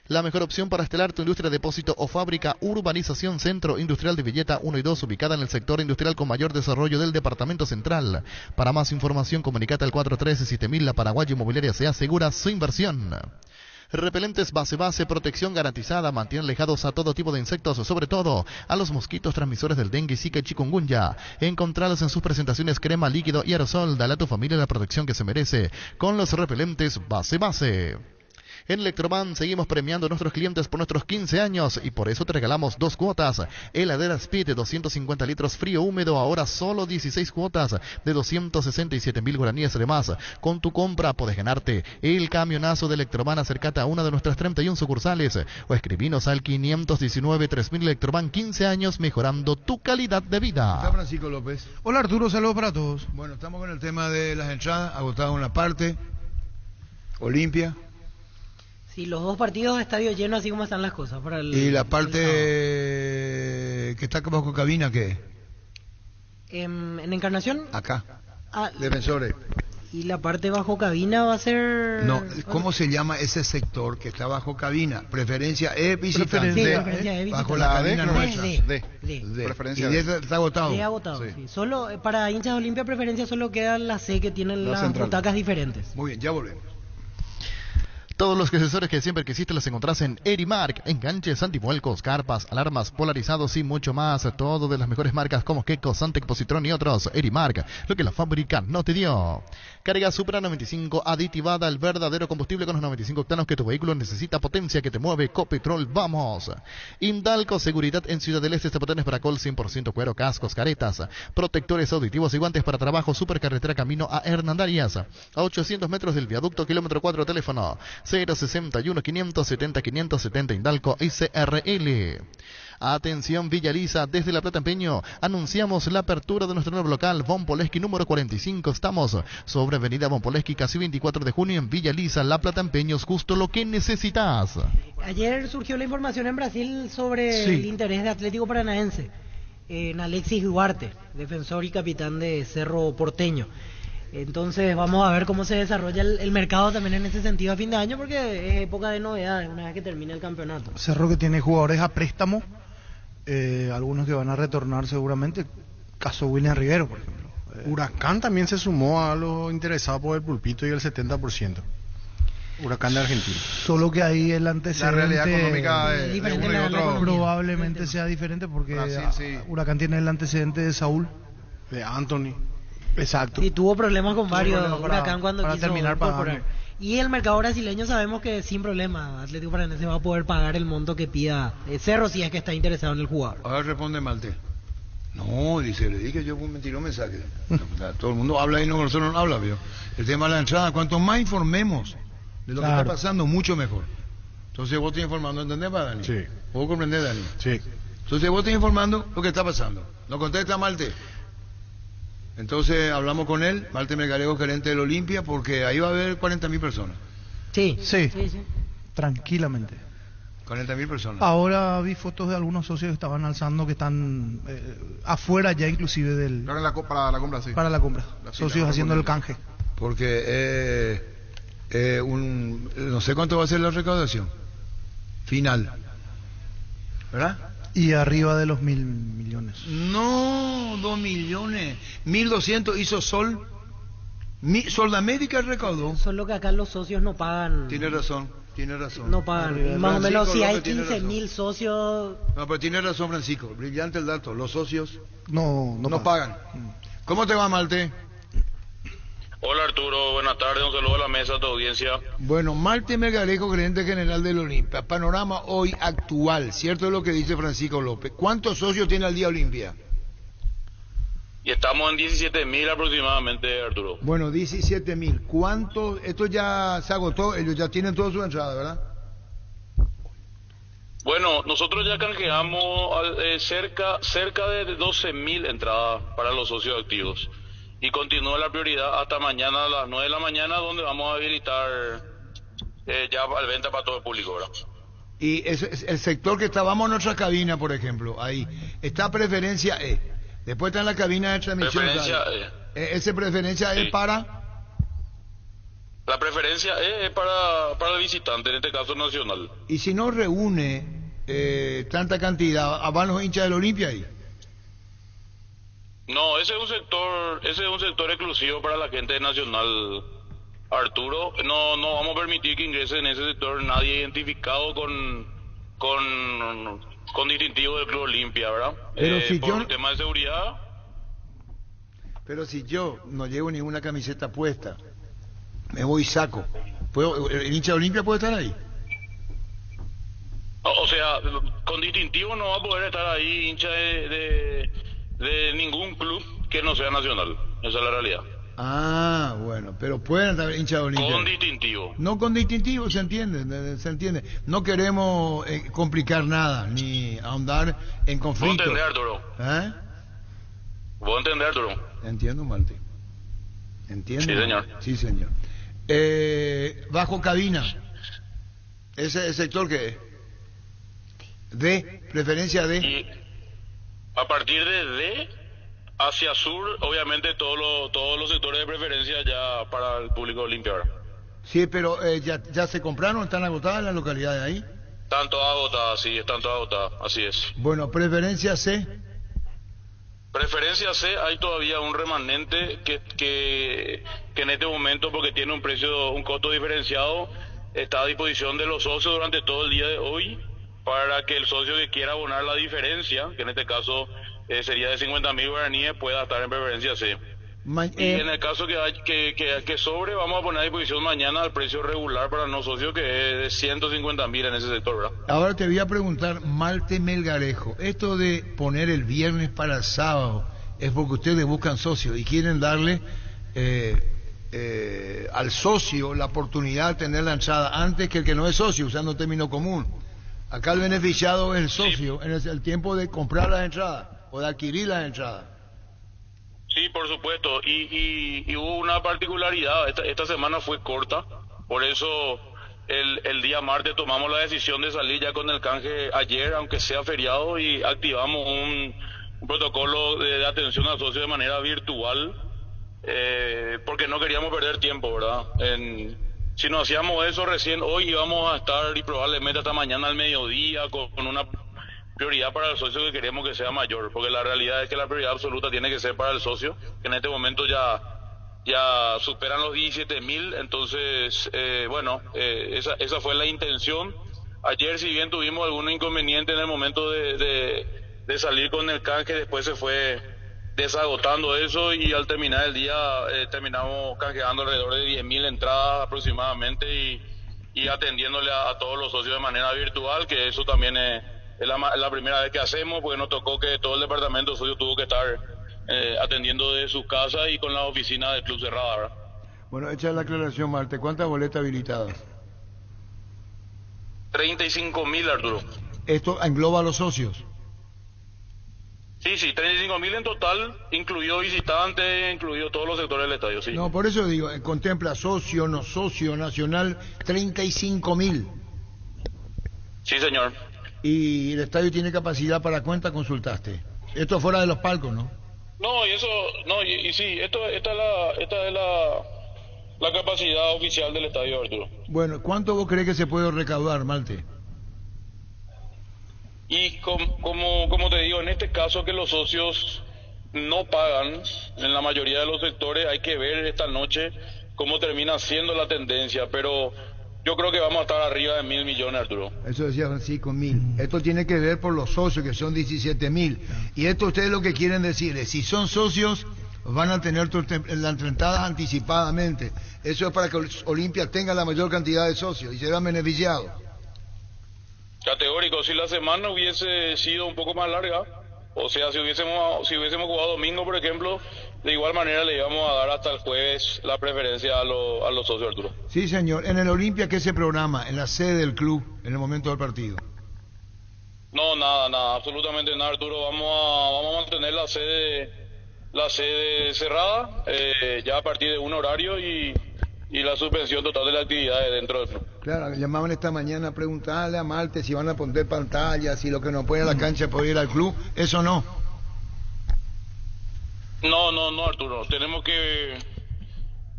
La mejor opción para estelar tu industria, depósito o fábrica. Urbanización Centro Industrial de Villeta 1 y 2, ubicada en el sector industrial con mayor desarrollo del Departamento Central. Para más información, comunicate al 413-7000. La Paraguaya Inmobiliaria se asegura su inversión. Repelentes base, protección garantizada, mantiene alejados a todo tipo de insectos, sobre todo a los mosquitos transmisores del dengue, zika y chikungunya. Encontralos en sus presentaciones crema, líquido y aerosol. Dale a tu familia la protección que se merece con los repelentes base. En Electroban seguimos premiando a nuestros clientes por nuestros 15 años y por eso te regalamos 2 cuotas. Heladera Speed de 250 litros frío húmedo, ahora solo 16 cuotas de 267.000 guaraníes. Además, con tu compra podés ganarte el camionazo de Electroban. Acércate a una de nuestras 31 sucursales o escribinos al 519-3000. Electroban, 15 años mejorando tu calidad de vida. Está Francisco López. Hola Arturo, saludos para todos. Bueno, estamos con el tema de las entradas, agotado una parte. Olimpia. Sí, los 2 partidos, estadio lleno, así como están las cosas. Para ¿Y la parte que está bajo cabina qué? ¿En Encarnación? Acá, Defensores. ¿Y la parte bajo cabina va a ser...? No, ¿cómo se llama ese sector que está bajo cabina? Preferencia E, visitante. Sí, preferencia E, visitante. Bajo la cabina nuestra. D. Preferencia D. Está agotado. D agotado, sí. Solo, para hinchas de Olimpia, preferencia solo queda la C, que tienen las butacas diferentes. Muy bien, ya volvemos. Todos los accesorios que siempre quisiste los encontrás en Erimark. Enganches, antivuelcos, carpas, alarmas, polarizados y mucho más. Todo de las mejores marcas como Keko, Santec, Positron y otros. Erimark, lo que la fábrica no te dio. Carga Supra 95 aditivada, el verdadero combustible con los 95 octanos que tu vehículo necesita, potencia que te mueve. Copetrol, vamos. Indalco, seguridad en Ciudad del Este, zapatones para col 100% cuero, cascos, caretas, protectores auditivos y guantes para trabajo. Supercarretera camino a Hernandarias, a 800 metros del viaducto, kilómetro 4, teléfono 061 570 570 Indalco SRL. Atención Villaliza, desde La Plata Empeño anunciamos la apertura de nuestro nuevo local Von Poleski número 45. Estamos sobre Avenida Von Poleski, casi 24 de junio en Villaliza, La Plata Empeño, justo lo que necesitas. Ayer surgió la información en Brasil sobre el interés de Atlético Paranaense en Alexis Duarte, defensor y capitán de Cerro Porteño. Entonces vamos a ver cómo se desarrolla el mercado también en ese sentido a fin de año, porque es época de novedades una vez que termine el campeonato. Cerro que tiene jugadores a préstamo, algunos que van a retornar seguramente, caso William Rivero, por ejemplo. Huracán también se sumó a los interesados por el Pulpito y el 70%. Huracán de Argentina. Solo que ahí el antecedente, la realidad económica de uno y otro probablemente sea diferente, porque Brasil, Huracán tiene el antecedente de Saúl, de Anthony. Exacto. Y tuvo problemas con varios Huracán cuando para quiso terminar incorporar. pagando. Y el mercado brasileño sabemos que sin problema Atlético Paranaense va a poder pagar el monto que pida Cerro si es que está interesado en el jugador. Ahora responde Malte. No, dice, le dije yo me tiró un mensaje. Todo el mundo habla y nosotros no habla, ¿vio? El tema de la entrada, cuanto más informemos de lo que está pasando, mucho mejor. Entonces vos estás informando, ¿entendés, Dani? Sí. ¿Vos comprendés, Dani? Sí. Entonces vos estás informando lo que está pasando. ¿No contesta Malte? Entonces hablamos con él, Malte Melgarejo, gerente del Olimpia, porque ahí va a haber 40.000 personas. Sí. Tranquilamente. 40.000 personas. Ahora vi fotos de algunos socios que estaban alzando, que están afuera ya inclusive del... Para la compra, sí. Para la compra. Socios haciendo el canje. Porque no sé cuánto va a ser la recaudación final, ¿verdad? Y arriba de los 1.000 millones. No, 2 millones. 1.200 hizo Sol. Sol de América recaudó. Solo que acá los socios no pagan. Tiene razón. No pagan. Más o menos si hay 15.000 socios. No, pero tiene razón Francisco. Brillante el dato. Los socios no pagan. ¿Cómo te va, Malte? Hola Arturo, buenas tardes, un saludo a la mesa, a tu audiencia. Bueno, Malte Melgarejo, gerente general del Olimpia. Panorama hoy actual, ¿cierto es lo que dice Francisco López? ¿Cuántos socios tiene al día Olimpia? Y estamos en 17.000 aproximadamente, Arturo. Bueno, 17.000. ¿Cuántos? Esto ya se agotó, ellos ya tienen toda su entrada, ¿verdad? Bueno, nosotros ya canjeamos cerca de 12.000 entradas para los socios activos. Y continúa la prioridad hasta mañana a las 9 de la mañana, donde vamos a habilitar ya la venta para todo el público, ¿verdad? Y el sector que está, vamos a nuestra cabina, por ejemplo, ahí, está preferencia E. Después está en la cabina de transmisión. Preferencia E. ¿Esa preferencia E para? La preferencia E es para el visitante, en este caso nacional. Y si no reúne tanta cantidad, ¿van los hinchas del Olimpia ahí? No, ese es un sector exclusivo para la gente nacional, Arturo. No vamos a permitir que ingrese en ese sector nadie identificado con distintivo del Club Olimpia, ¿verdad? Pero si por un tema de seguridad. Pero si yo no llevo ninguna camiseta puesta, me voy y saco, ¿el hincha de Olimpia puede estar ahí? O sea, con distintivo no va a poder estar ahí hincha de ningún club que no sea nacional. Esa es la realidad. Ah, bueno, pero pueden estar hinchas de Olimpia. Con distintivo. No con distintivo, se entiende. No queremos complicar nada, ni ahondar en conflictos. ¿Vos entendés, Arturo? ¿Eh? ¿Vos entendés, Arturo? Entiendo, Malte. ¿Entiendo? Sí, señor. Sí, señor. Bajo cabina. ¿Ese sector qué es? D, preferencia D. Y a partir de D hacia sur, obviamente todos los sectores de preferencia ya para el público Olimpia. Sí, pero ya se compraron, están agotadas las localidades ahí. Están todas agotadas, sí, están todas agotadas, así es. Bueno, preferencia C. Preferencia C, hay todavía un remanente que en este momento, porque tiene un costo diferenciado, está a disposición de los socios durante todo el día de hoy, para que el socio que quiera abonar la diferencia, que en este caso sería de 50.000 guaraníes, pueda estar en preferencia C. Y en el caso que sobre, vamos a poner a disposición mañana al precio regular para no socios, que es de 150.000 en ese sector, ¿verdad? Ahora te voy a preguntar, Malte Melgarejo, esto de poner el viernes para el sábado, es porque ustedes buscan socios y quieren darle al socio la oportunidad de tener la entrada antes que el que no es socio, usando un término común. Acá el beneficiado es el socio en el tiempo de comprar las entradas o de adquirir las entradas. Sí, por supuesto. Y hubo una particularidad. Esta semana fue corta. Por eso el día martes tomamos la decisión de salir ya con el canje ayer, aunque sea feriado, y activamos un protocolo de atención al socio de manera virtual, porque no queríamos perder tiempo, ¿verdad? Si no hacíamos eso recién, hoy íbamos a estar y probablemente hasta mañana al mediodía con una prioridad para el socio que queremos que sea mayor, porque la realidad es que la prioridad absoluta tiene que ser para el socio, que en este momento ya superan los 17.000, entonces, esa fue la intención. Ayer, si bien tuvimos algún inconveniente en el momento de salir con el canje, después se fue desagotando eso y al terminar el día terminamos canjeando alrededor de 10.000 entradas aproximadamente y atendiéndole a todos los socios de manera virtual, que eso también es la primera vez que hacemos, porque nos tocó que todo el departamento de socios tuvo que estar atendiendo de sus casas y con la oficina del club cerrada, ¿verdad? Bueno, echa la aclaración, Marte. ¿Cuántas boletas habilitadas? 35.000, Arturo. ¿Esto engloba a los socios? Sí, 35.000 en total, incluido visitantes, incluido todos los sectores del estadio, sí. No, por eso digo, contempla socio, no socio, nacional, 35.000. Sí, señor. Y el estadio tiene capacidad para cuánta consultaste. Esto fuera de los palcos, ¿no? No, y sí, esta es la capacidad oficial del estadio, Arturo. Bueno, ¿cuánto vos crees que se puede recaudar, Malte? Y como te digo, en este caso que los socios no pagan en la mayoría de los sectores, hay que ver esta noche cómo termina siendo la tendencia, pero yo creo que vamos a estar arriba de 1.000 millones, Arturo. Eso decía Francisco, 1.000. Esto tiene que ver por los socios, que son 17.000. Y esto ustedes lo que quieren decir es, si son socios, van a tener las entradas anticipadamente. Eso es para que Olimpia tenga la mayor cantidad de socios y se vean beneficiados. Categórico, si la semana hubiese sido un poco más larga, o sea, si hubiésemos jugado domingo, por ejemplo, de igual manera le íbamos a dar hasta el jueves la preferencia a los socios, Arturo. Sí, señor. En el Olimpia, ¿qué se programa? En la sede del club, en el momento del partido. No, nada, absolutamente nada, Arturo. Vamos a mantener la sede cerrada, ya a partir de un horario y la suspensión total de la actividad dentro del club. Claro, llamaban esta mañana a preguntarle a Marte si van a poner pantallas, si lo que nos pone a la cancha puede ir al club. Eso no. No, Arturo. Tenemos que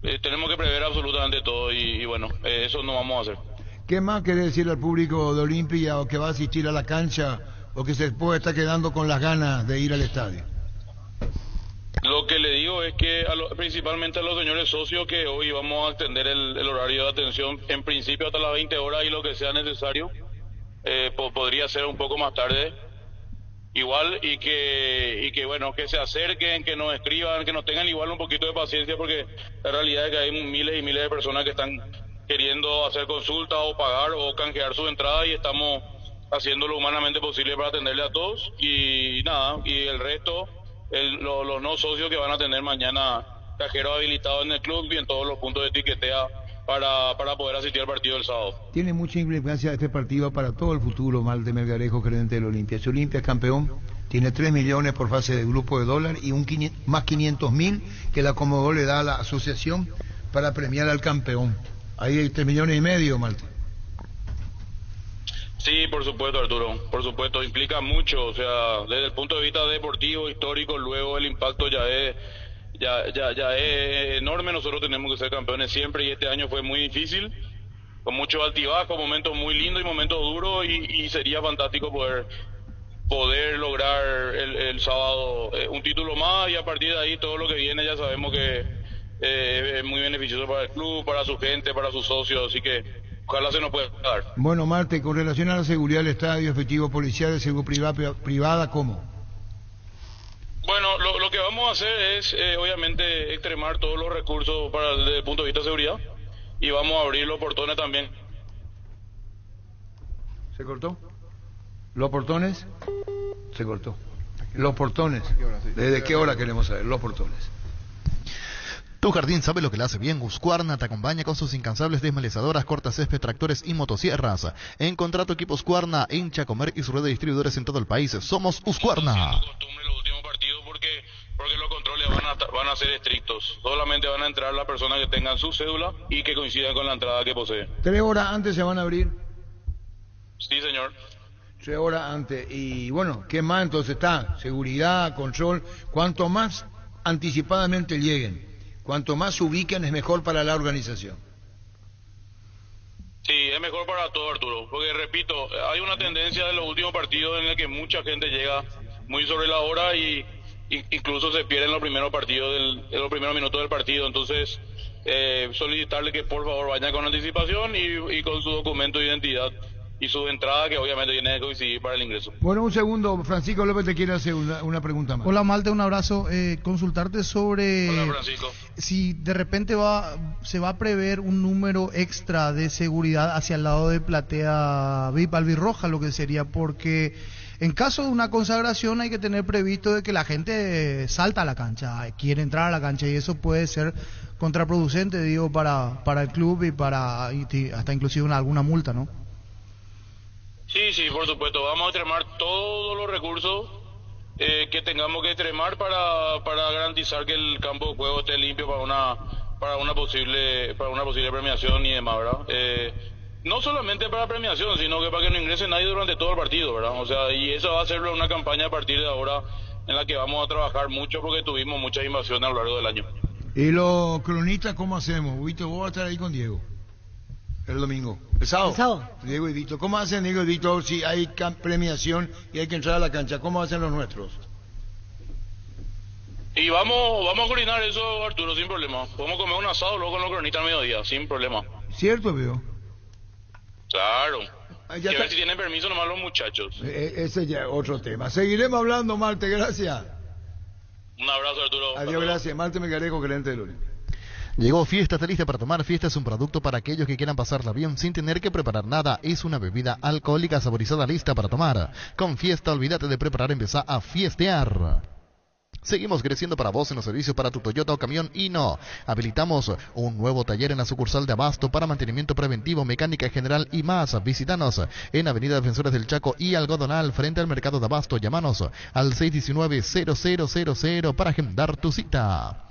prever absolutamente todo y bueno, eso no vamos a hacer. ¿Qué más quiere decir al público de Olimpia o que va a asistir a la cancha o que se puede estar quedando con las ganas de ir al estadio? Lo que le digo es que principalmente a los señores socios, que hoy vamos a extender el horario de atención en principio hasta las 20 horas y lo que sea necesario, podría ser un poco más tarde igual, y que bueno, que se acerquen, que nos escriban, que nos tengan igual un poquito de paciencia, porque la realidad es que hay miles y miles de personas que están queriendo hacer consultas o pagar o canjear su entrada y estamos haciendo lo humanamente posible para atenderle a todos y nada, y el resto, los no socios que van a tener mañana cajeros habilitados en el club y en todos los puntos de etiquetea para poder asistir al partido del sábado. Tiene mucha implicancia este partido para todo el futuro, Malte Melgarejo, gerente del Olimpia. Si Olimpia es campeón, tiene 3 millones por fase de grupo de dólares y más 500.000 que la Comodoro le da a la asociación para premiar al campeón. Ahí hay 3,5 millones, Malte. Sí, por supuesto, Arturo, por supuesto, implica mucho, o sea, desde el punto de vista deportivo, histórico, luego el impacto ya es enorme. Nosotros tenemos que ser campeones siempre y este año fue muy difícil, con muchos altibajos, momentos muy lindos y momentos duros, y sería fantástico poder lograr el sábado un título más, y a partir de ahí todo lo que viene ya sabemos que es muy beneficioso para el club, para su gente, para sus socios, así que ojalá se nos pueda dar. Bueno, Marte, con relación a la seguridad del estadio, efectivo policial, de seguridad privada, ¿cómo? Bueno, lo que vamos a hacer es, obviamente, extremar todos los recursos desde el punto de vista de seguridad, y vamos a abrir los portones también. ¿Se cortó? ¿Los portones? Se cortó. Los portones. ¿Desde qué hora queremos saber? Los portones. Tu jardín sabe lo que le hace bien. Husqvarna te acompaña con sus incansables desmalezadoras, cortacésped, tractores y motosierras. Encontrá tu equipo Husqvarna en Chacomer y su red de distribuidores en todo el país. Somos Husqvarna. Porque los controles van a ser estrictos. Solamente van a entrar las personas que tengan su cédula y que coincidan con la entrada que posee. 3 horas antes se van a abrir. Sí, señor. 3 horas antes. Y bueno, ¿qué más entonces está? Seguridad, control. Cuanto más anticipadamente lleguen, cuanto más se ubiquen, es mejor para la organización. Sí, es mejor para todo, Arturo. Porque, repito, hay una tendencia de los últimos partidos en el que mucha gente llega muy sobre la hora y incluso se pierden los primeros partidos en los primeros minutos del partido. Entonces, solicitarle que por favor vayan con anticipación y con su documento de identidad y su entrada, que obviamente tiene que coincidir para el ingreso. Bueno, un segundo, Francisco López te quiere hacer una pregunta más. Hola Malte, un abrazo. Consultarte sobre Hola, Francisco. Si de repente se va a prever un número extra de seguridad hacia el lado de platea VIP albirroja, lo que sería, porque en caso de una consagración hay que tener previsto de que la gente salta a la cancha, quiere entrar a la cancha, y eso puede ser contraproducente, digo, para el club y hasta inclusive alguna multa, ¿no? Sí, por supuesto. Vamos a extremar todos los recursos que tengamos que extremar para garantizar que el campo de juego esté limpio para una posible premiación y demás, ¿verdad? No solamente para premiación, sino que para que no ingrese nadie durante todo el partido, ¿verdad? O sea, y eso va a ser una campaña a partir de ahora en la que vamos a trabajar mucho porque tuvimos muchas invasiones a lo largo del año. ¿Y los cronistas cómo hacemos? Vito, vos vas a estar ahí con Diego el domingo. ¿El sábado? Diego y Vito. ¿Cómo hacen Diego y Vito si hay premiación y hay que entrar a la cancha? ¿Cómo hacen los nuestros? Y vamos a coordinar eso, Arturo, sin problema. Podemos comer un asado luego con los cronistas al mediodía, sin problema. ¿Cierto, veo? Claro. Ya y a ver si tienen permiso nomás los muchachos. Ese ya es otro tema. Seguiremos hablando, Malte, gracias. Un abrazo, Arturo. Adiós, gracias. Malte Melgarejo, gerente del Olimpia. Llegó Fiesta, está lista para tomar. Fiesta es un producto para aquellos que quieran pasarla bien sin tener que preparar nada. Es una bebida alcohólica saborizada lista para tomar. Con Fiesta, olvídate de preparar, empezá a fiestear. Seguimos creciendo para vos en los servicios para tu Toyota o camión Hino. Habilitamos un nuevo taller en la sucursal de Abasto para mantenimiento preventivo, mecánica general y más. Visítanos en Avenida Defensores del Chaco y Algodonal, frente al mercado de Abasto. Llámanos al 619-0000 para agendar tu cita.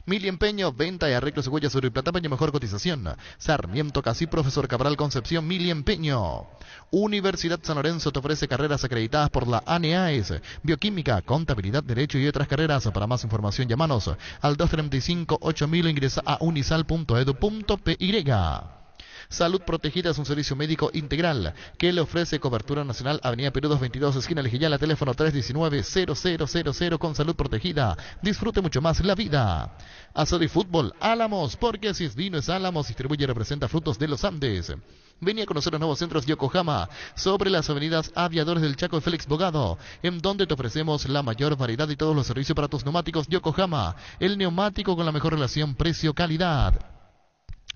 Mili Empeño, venta y arreglo de huellas sobre plata y mejor cotización. Sarmiento Casi, Profesor Cabral Concepción, Mili Empeño. Universidad San Lorenzo te ofrece carreras acreditadas por la ANEAES, Bioquímica, Contabilidad, Derecho y otras carreras. Para más información, llámanos al 235-8000 o ingresa a unisal.edu.py. Salud Protegida es un servicio médico integral que le ofrece cobertura nacional. Avenida Perú 222, esquina Lejillala, teléfono 319-0000 con Salud Protegida. Disfrute mucho más la vida. Asado y Fútbol, Álamos, porque si es vino es Álamos, distribuye y representa Frutos de los Andes. Vení a conocer los nuevos centros Yokohama, sobre las avenidas Aviadores del Chaco y Félix Bogado, en donde te ofrecemos la mayor variedad y todos los servicios para tus neumáticos Yokohama, el neumático con la mejor relación precio-calidad.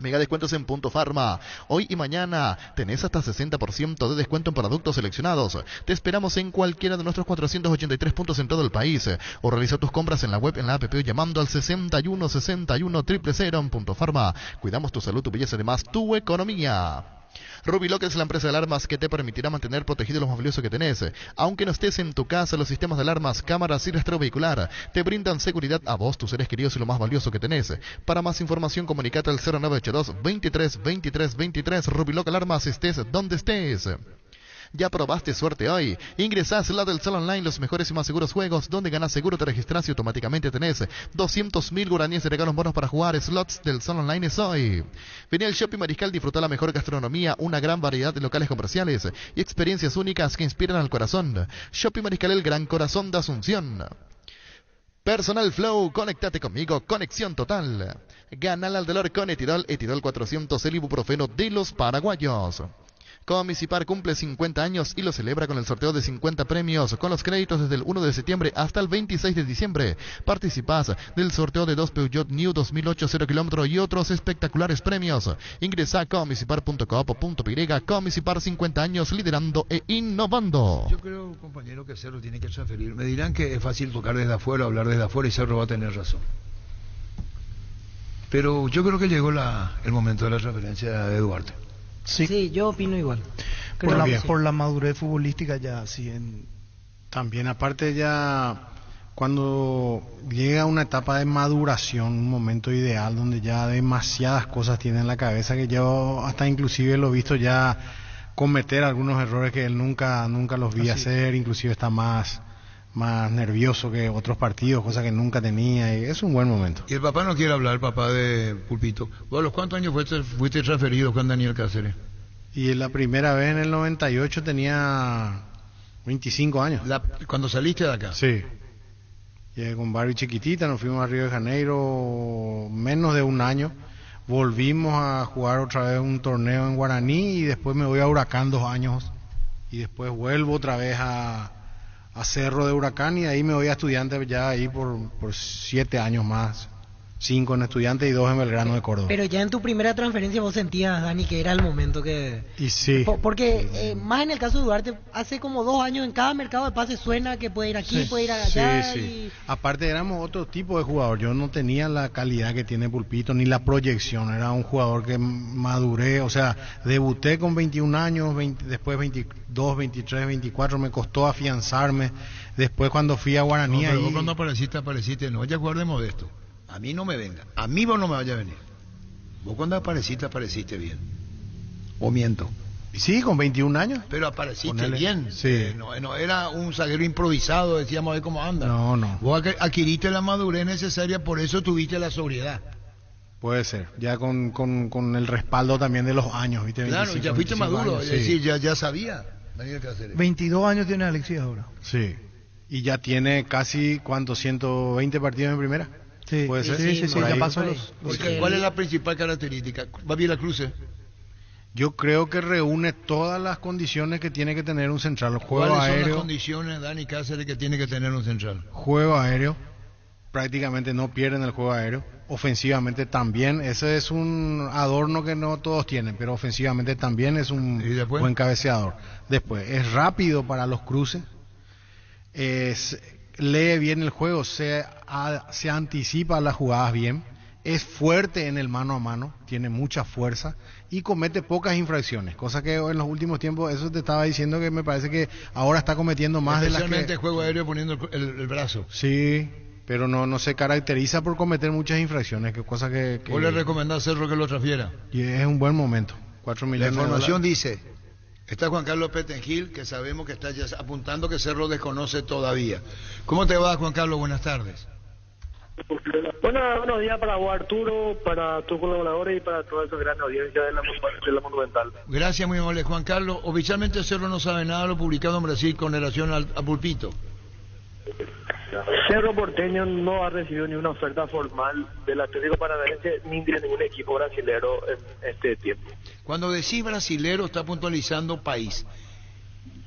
Mega descuentos en Punto Farma. Hoy y mañana tenés hasta 60% de descuento en productos seleccionados. Te esperamos en cualquiera de nuestros 483 puntos en todo el país. O realiza tus compras en la web, en la app o llamando al 61 61 000 en Punto Farma. Cuidamos tu salud, tu belleza, además tu economía. Rubiloc es la empresa de alarmas que te permitirá mantener protegido lo más valioso que tenés. Aunque no estés en tu casa, los sistemas de alarmas, cámaras y rastreo vehicular te brindan seguridad a vos, tus seres queridos y lo más valioso que tenés. Para más información, comunicate al 0982 23 23 23. Rubiloc Alarmas, estés donde estés. ¿Ya probaste suerte hoy? Ingresás la del Sol Online, los mejores y más seguros juegos, donde ganas seguro, te registras y automáticamente tenés 200.000 guaraníes de regalos bonos para jugar. Slots del Sol Online es hoy. Vení al Shopping Mariscal, disfruta la mejor gastronomía, una gran variedad de locales comerciales y experiencias únicas que inspiran al corazón. Shopping Mariscal, el gran corazón de Asunción. Personal Flow, conéctate conmigo, conexión total. Gana al dolor con Etirol 400, el ibuprofeno de los paraguayos. Comisipar cumple 50 años y lo celebra con el sorteo de 50 premios con los créditos desde el 1 de septiembre hasta el 26 de diciembre. Participás del sorteo de 2 Peugeot New 2008 0 km y otros espectaculares premios. Ingresa a comisipar.com.py. Comisipar, 50 años liderando e innovando. Yo creo, compañero, que Cerro tiene que transferir. Me dirán que es fácil tocar desde afuera, hablar desde afuera, y Cerro va a tener razón. Pero yo creo que llegó el momento de la transferencia de Duarte. Sí, yo opino igual. Por la madurez futbolística ya, sí. También, aparte ya, cuando llega una etapa de maduración, un momento ideal donde ya demasiadas cosas tiene en la cabeza, que yo hasta inclusive lo he visto ya cometer algunos errores que él nunca los vi hacer, inclusive está más nervioso que otros partidos, cosas que nunca tenía, y es un buen momento. Y el papá no quiere hablar, el papá de Pulpito. ¿Vos a los cuántos años fuiste transferido con Daniel Cáceres? Y la primera vez en el 98 tenía 25 años. ¿Cuando saliste de acá? Sí. Llegué con Barbie chiquitita, nos fuimos a Río de Janeiro menos de un año. Volvimos a jugar otra vez un torneo en Guaraní y después me voy a Huracán 2 años. Y después vuelvo otra vez a Cerro de Huracán y de ahí me voy a Estudiantes ya ahí por 7 años más. 5 en Estudiantes y 2 en Belgrano de Córdoba. Pero ya en tu primera transferencia vos sentías, Dani, que era el momento que... Y sí. Porque más en el caso de Duarte, hace como 2 años en cada mercado de pases suena que puede ir aquí, puede ir allá. Sí, sí. Aparte éramos otro tipo de jugador. Yo no tenía la calidad que tiene Pulpito ni la proyección. Era un jugador que maduré, o sea, debuté con 21 años, después 22, 23, 24, me costó afianzarme. Después cuando fui a Guaraní... No, pero vos cuando apareciste, no, ya guarde Modesto. A mí no me venga. A mí vos no me vaya a venir. Vos cuando apareciste bien. ¿O miento? Sí, con 21 años. Pero apareciste bien. Sí. No era un zaguero improvisado, decíamos a ver cómo anda. No. Vos adquiriste la madurez necesaria, por eso tuviste la sobriedad. Puede ser. Ya con el respaldo también de los años, ¿viste? Claro, 25, ya fuiste maduro. Años, es decir, ya sabía. 22 años tiene Alexis ahora. Sí. Y ya tiene casi, ¿cuántos? 120 partidos en primera. Sí, puede ser. Sí, ya pasó ¿Cuál es la principal característica? ¿Va bien la Cruz? Yo creo que reúne todas las condiciones que tiene que tener un central. Juego ¿Cuáles aéreo. son las condiciones, Dani Cáceres, que tiene que tener un central? Juego aéreo. Prácticamente no pierden el juego aéreo. Ofensivamente también. Ese es un adorno que no todos tienen, pero ofensivamente también es un buen cabeceador. Después, es rápido para los cruces. Lee bien el juego, se anticipa a las jugadas bien, es fuerte en el mano a mano, tiene mucha fuerza y comete pocas infracciones, cosa que en los últimos tiempos, eso te estaba diciendo que me parece que ahora está cometiendo más de las que... Especialmente el juego aéreo poniendo el brazo. Sí, pero no se caracteriza por cometer muchas infracciones, que cosa que... ¿Vos le recomendás a Cerro que lo transfiera? Y es un buen momento, 4 millones La información de dice... Está Juan Carlos Petengil, que sabemos que está ya apuntando que Cerro desconoce todavía. ¿Cómo te va, Juan Carlos? Buenas tardes. Buenos días para vos, Arturo, para tus colaboradores y para toda esa gran audiencia de la Monumental. Gracias, muy amable, Juan Carlos. Oficialmente Cerro no sabe nada de lo publicado en Brasil con relación a Pulpito. Cerro Porteño no ha recibido ni una oferta formal del Atlético Paranaense ni de ningún equipo brasilero en este tiempo. Cuando decís brasilero, está puntualizando país.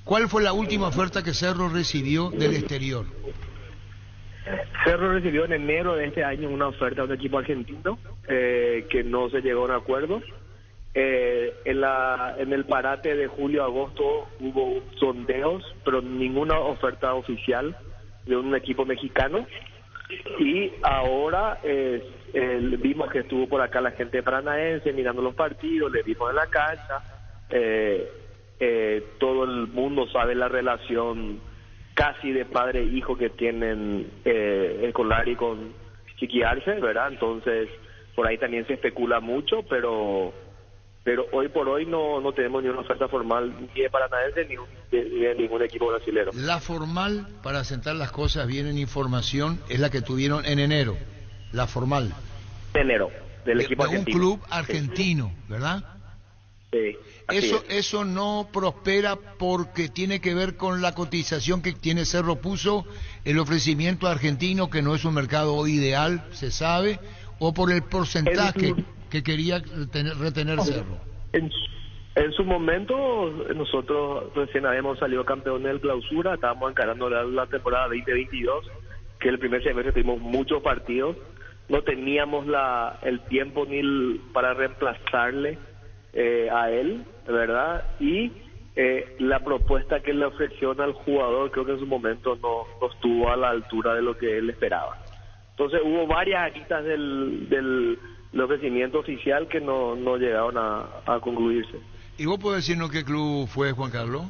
¿Cuál fue la última oferta que Cerro recibió del exterior? Cerro recibió en enero de este año una oferta de un equipo argentino que no se llegó a un acuerdo. En el parate de julio-agosto hubo sondeos, pero ninguna oferta oficial de un equipo mexicano. Y ahora vimos que estuvo por acá la gente paranaense mirando los partidos, le vimos en la cancha. Todo el mundo sabe la relación casi de padre e hijo que tienen Escolari con Chiqui Arce, ¿verdad? Entonces por ahí también se especula mucho, pero hoy por hoy no tenemos ni una oferta formal ni de Paranaense ni de ningún equipo brasilero. La formal, para sentar las cosas bien en información, es la que tuvieron en enero. La formal. Enero, del equipo argentino. Un club argentino, sí. ¿Verdad? Sí. Eso no prospera porque tiene que ver con la cotización que tiene Cerro. Puso el ofrecimiento argentino, que no es un mercado ideal, se sabe, o por el porcentaje que quería retener Cerro. En su momento, nosotros recién habíamos salido campeones del Clausura, estábamos encarando la temporada 2022, que el primer semestre tuvimos muchos partidos, no teníamos el tiempo ni para reemplazarle a él, ¿verdad? Y la propuesta que le ofrecieron al jugador creo que en su momento no estuvo a la altura de lo que él esperaba. Entonces hubo varias aristas del el ofrecimiento oficial que no llegaron a concluirse. ¿Y vos podés decirnos qué club fue, Juan Carlos?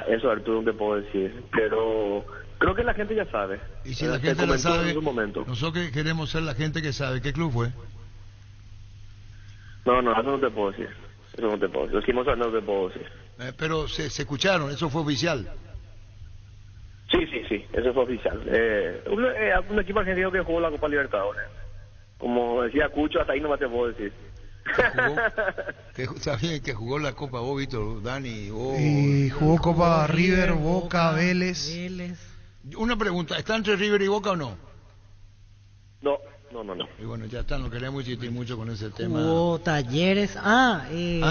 Eso Arturo no te puedo decir, pero creo que la gente ya sabe. Y si la Se gente la comentó sabe, en su momento. nosotros queremos ser la gente que sabe qué club fue. No, eso no te puedo decir. Eso no te puedo decir. Lastimosamente no te puedo decir. Pero se escucharon, eso fue oficial. Sí, eso fue oficial. Un equipo argentino que jugó la Copa Libertadores. Como decía Cucho, hasta ahí no te puedo decir. ¿Sabían que jugó la Copa vos, Víctor, Dani? Y jugó Copa River, Boca, Vélez. Una pregunta, ¿está entre River y Boca o no? No. Y bueno, ya está, no queremos insistir mucho con ese tema. Jugó Talleres. Ya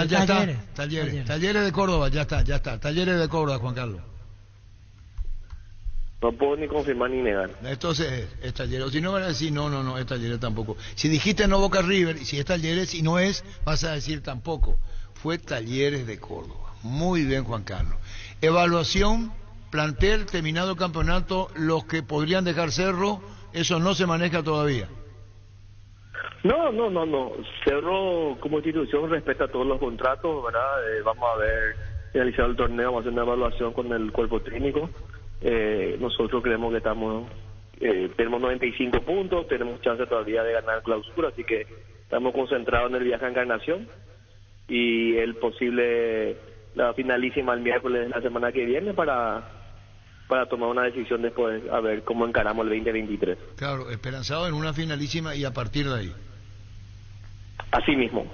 Talleres. está. Talleres de Córdoba, ya está. Talleres de Córdoba, Juan Carlos. No puedo ni confirmar ni negar. Entonces es Talleres. Si no van a decir no, es Talleres tampoco. Si dijiste no Boca River, y si es Talleres, y no es, vas a decir tampoco. Fue Talleres de Córdoba. Muy bien, Juan Carlos. Evaluación, plantel, terminado el campeonato, los que podrían dejar Cerro, eso no se maneja todavía. No. Cerro como institución respeta todos los contratos, ¿verdad? Vamos a ver, finalizado el torneo, vamos a hacer una evaluación con el cuerpo técnico. Nosotros creemos que tenemos 95 puntos, tenemos chance todavía de ganar clausura, así que estamos concentrados en el viaje a Encarnación y la finalísima el miércoles de la semana que viene para tomar una decisión después, a ver cómo encaramos el 2023. Claro, esperanzado en una finalísima y a partir de ahí. Así mismo.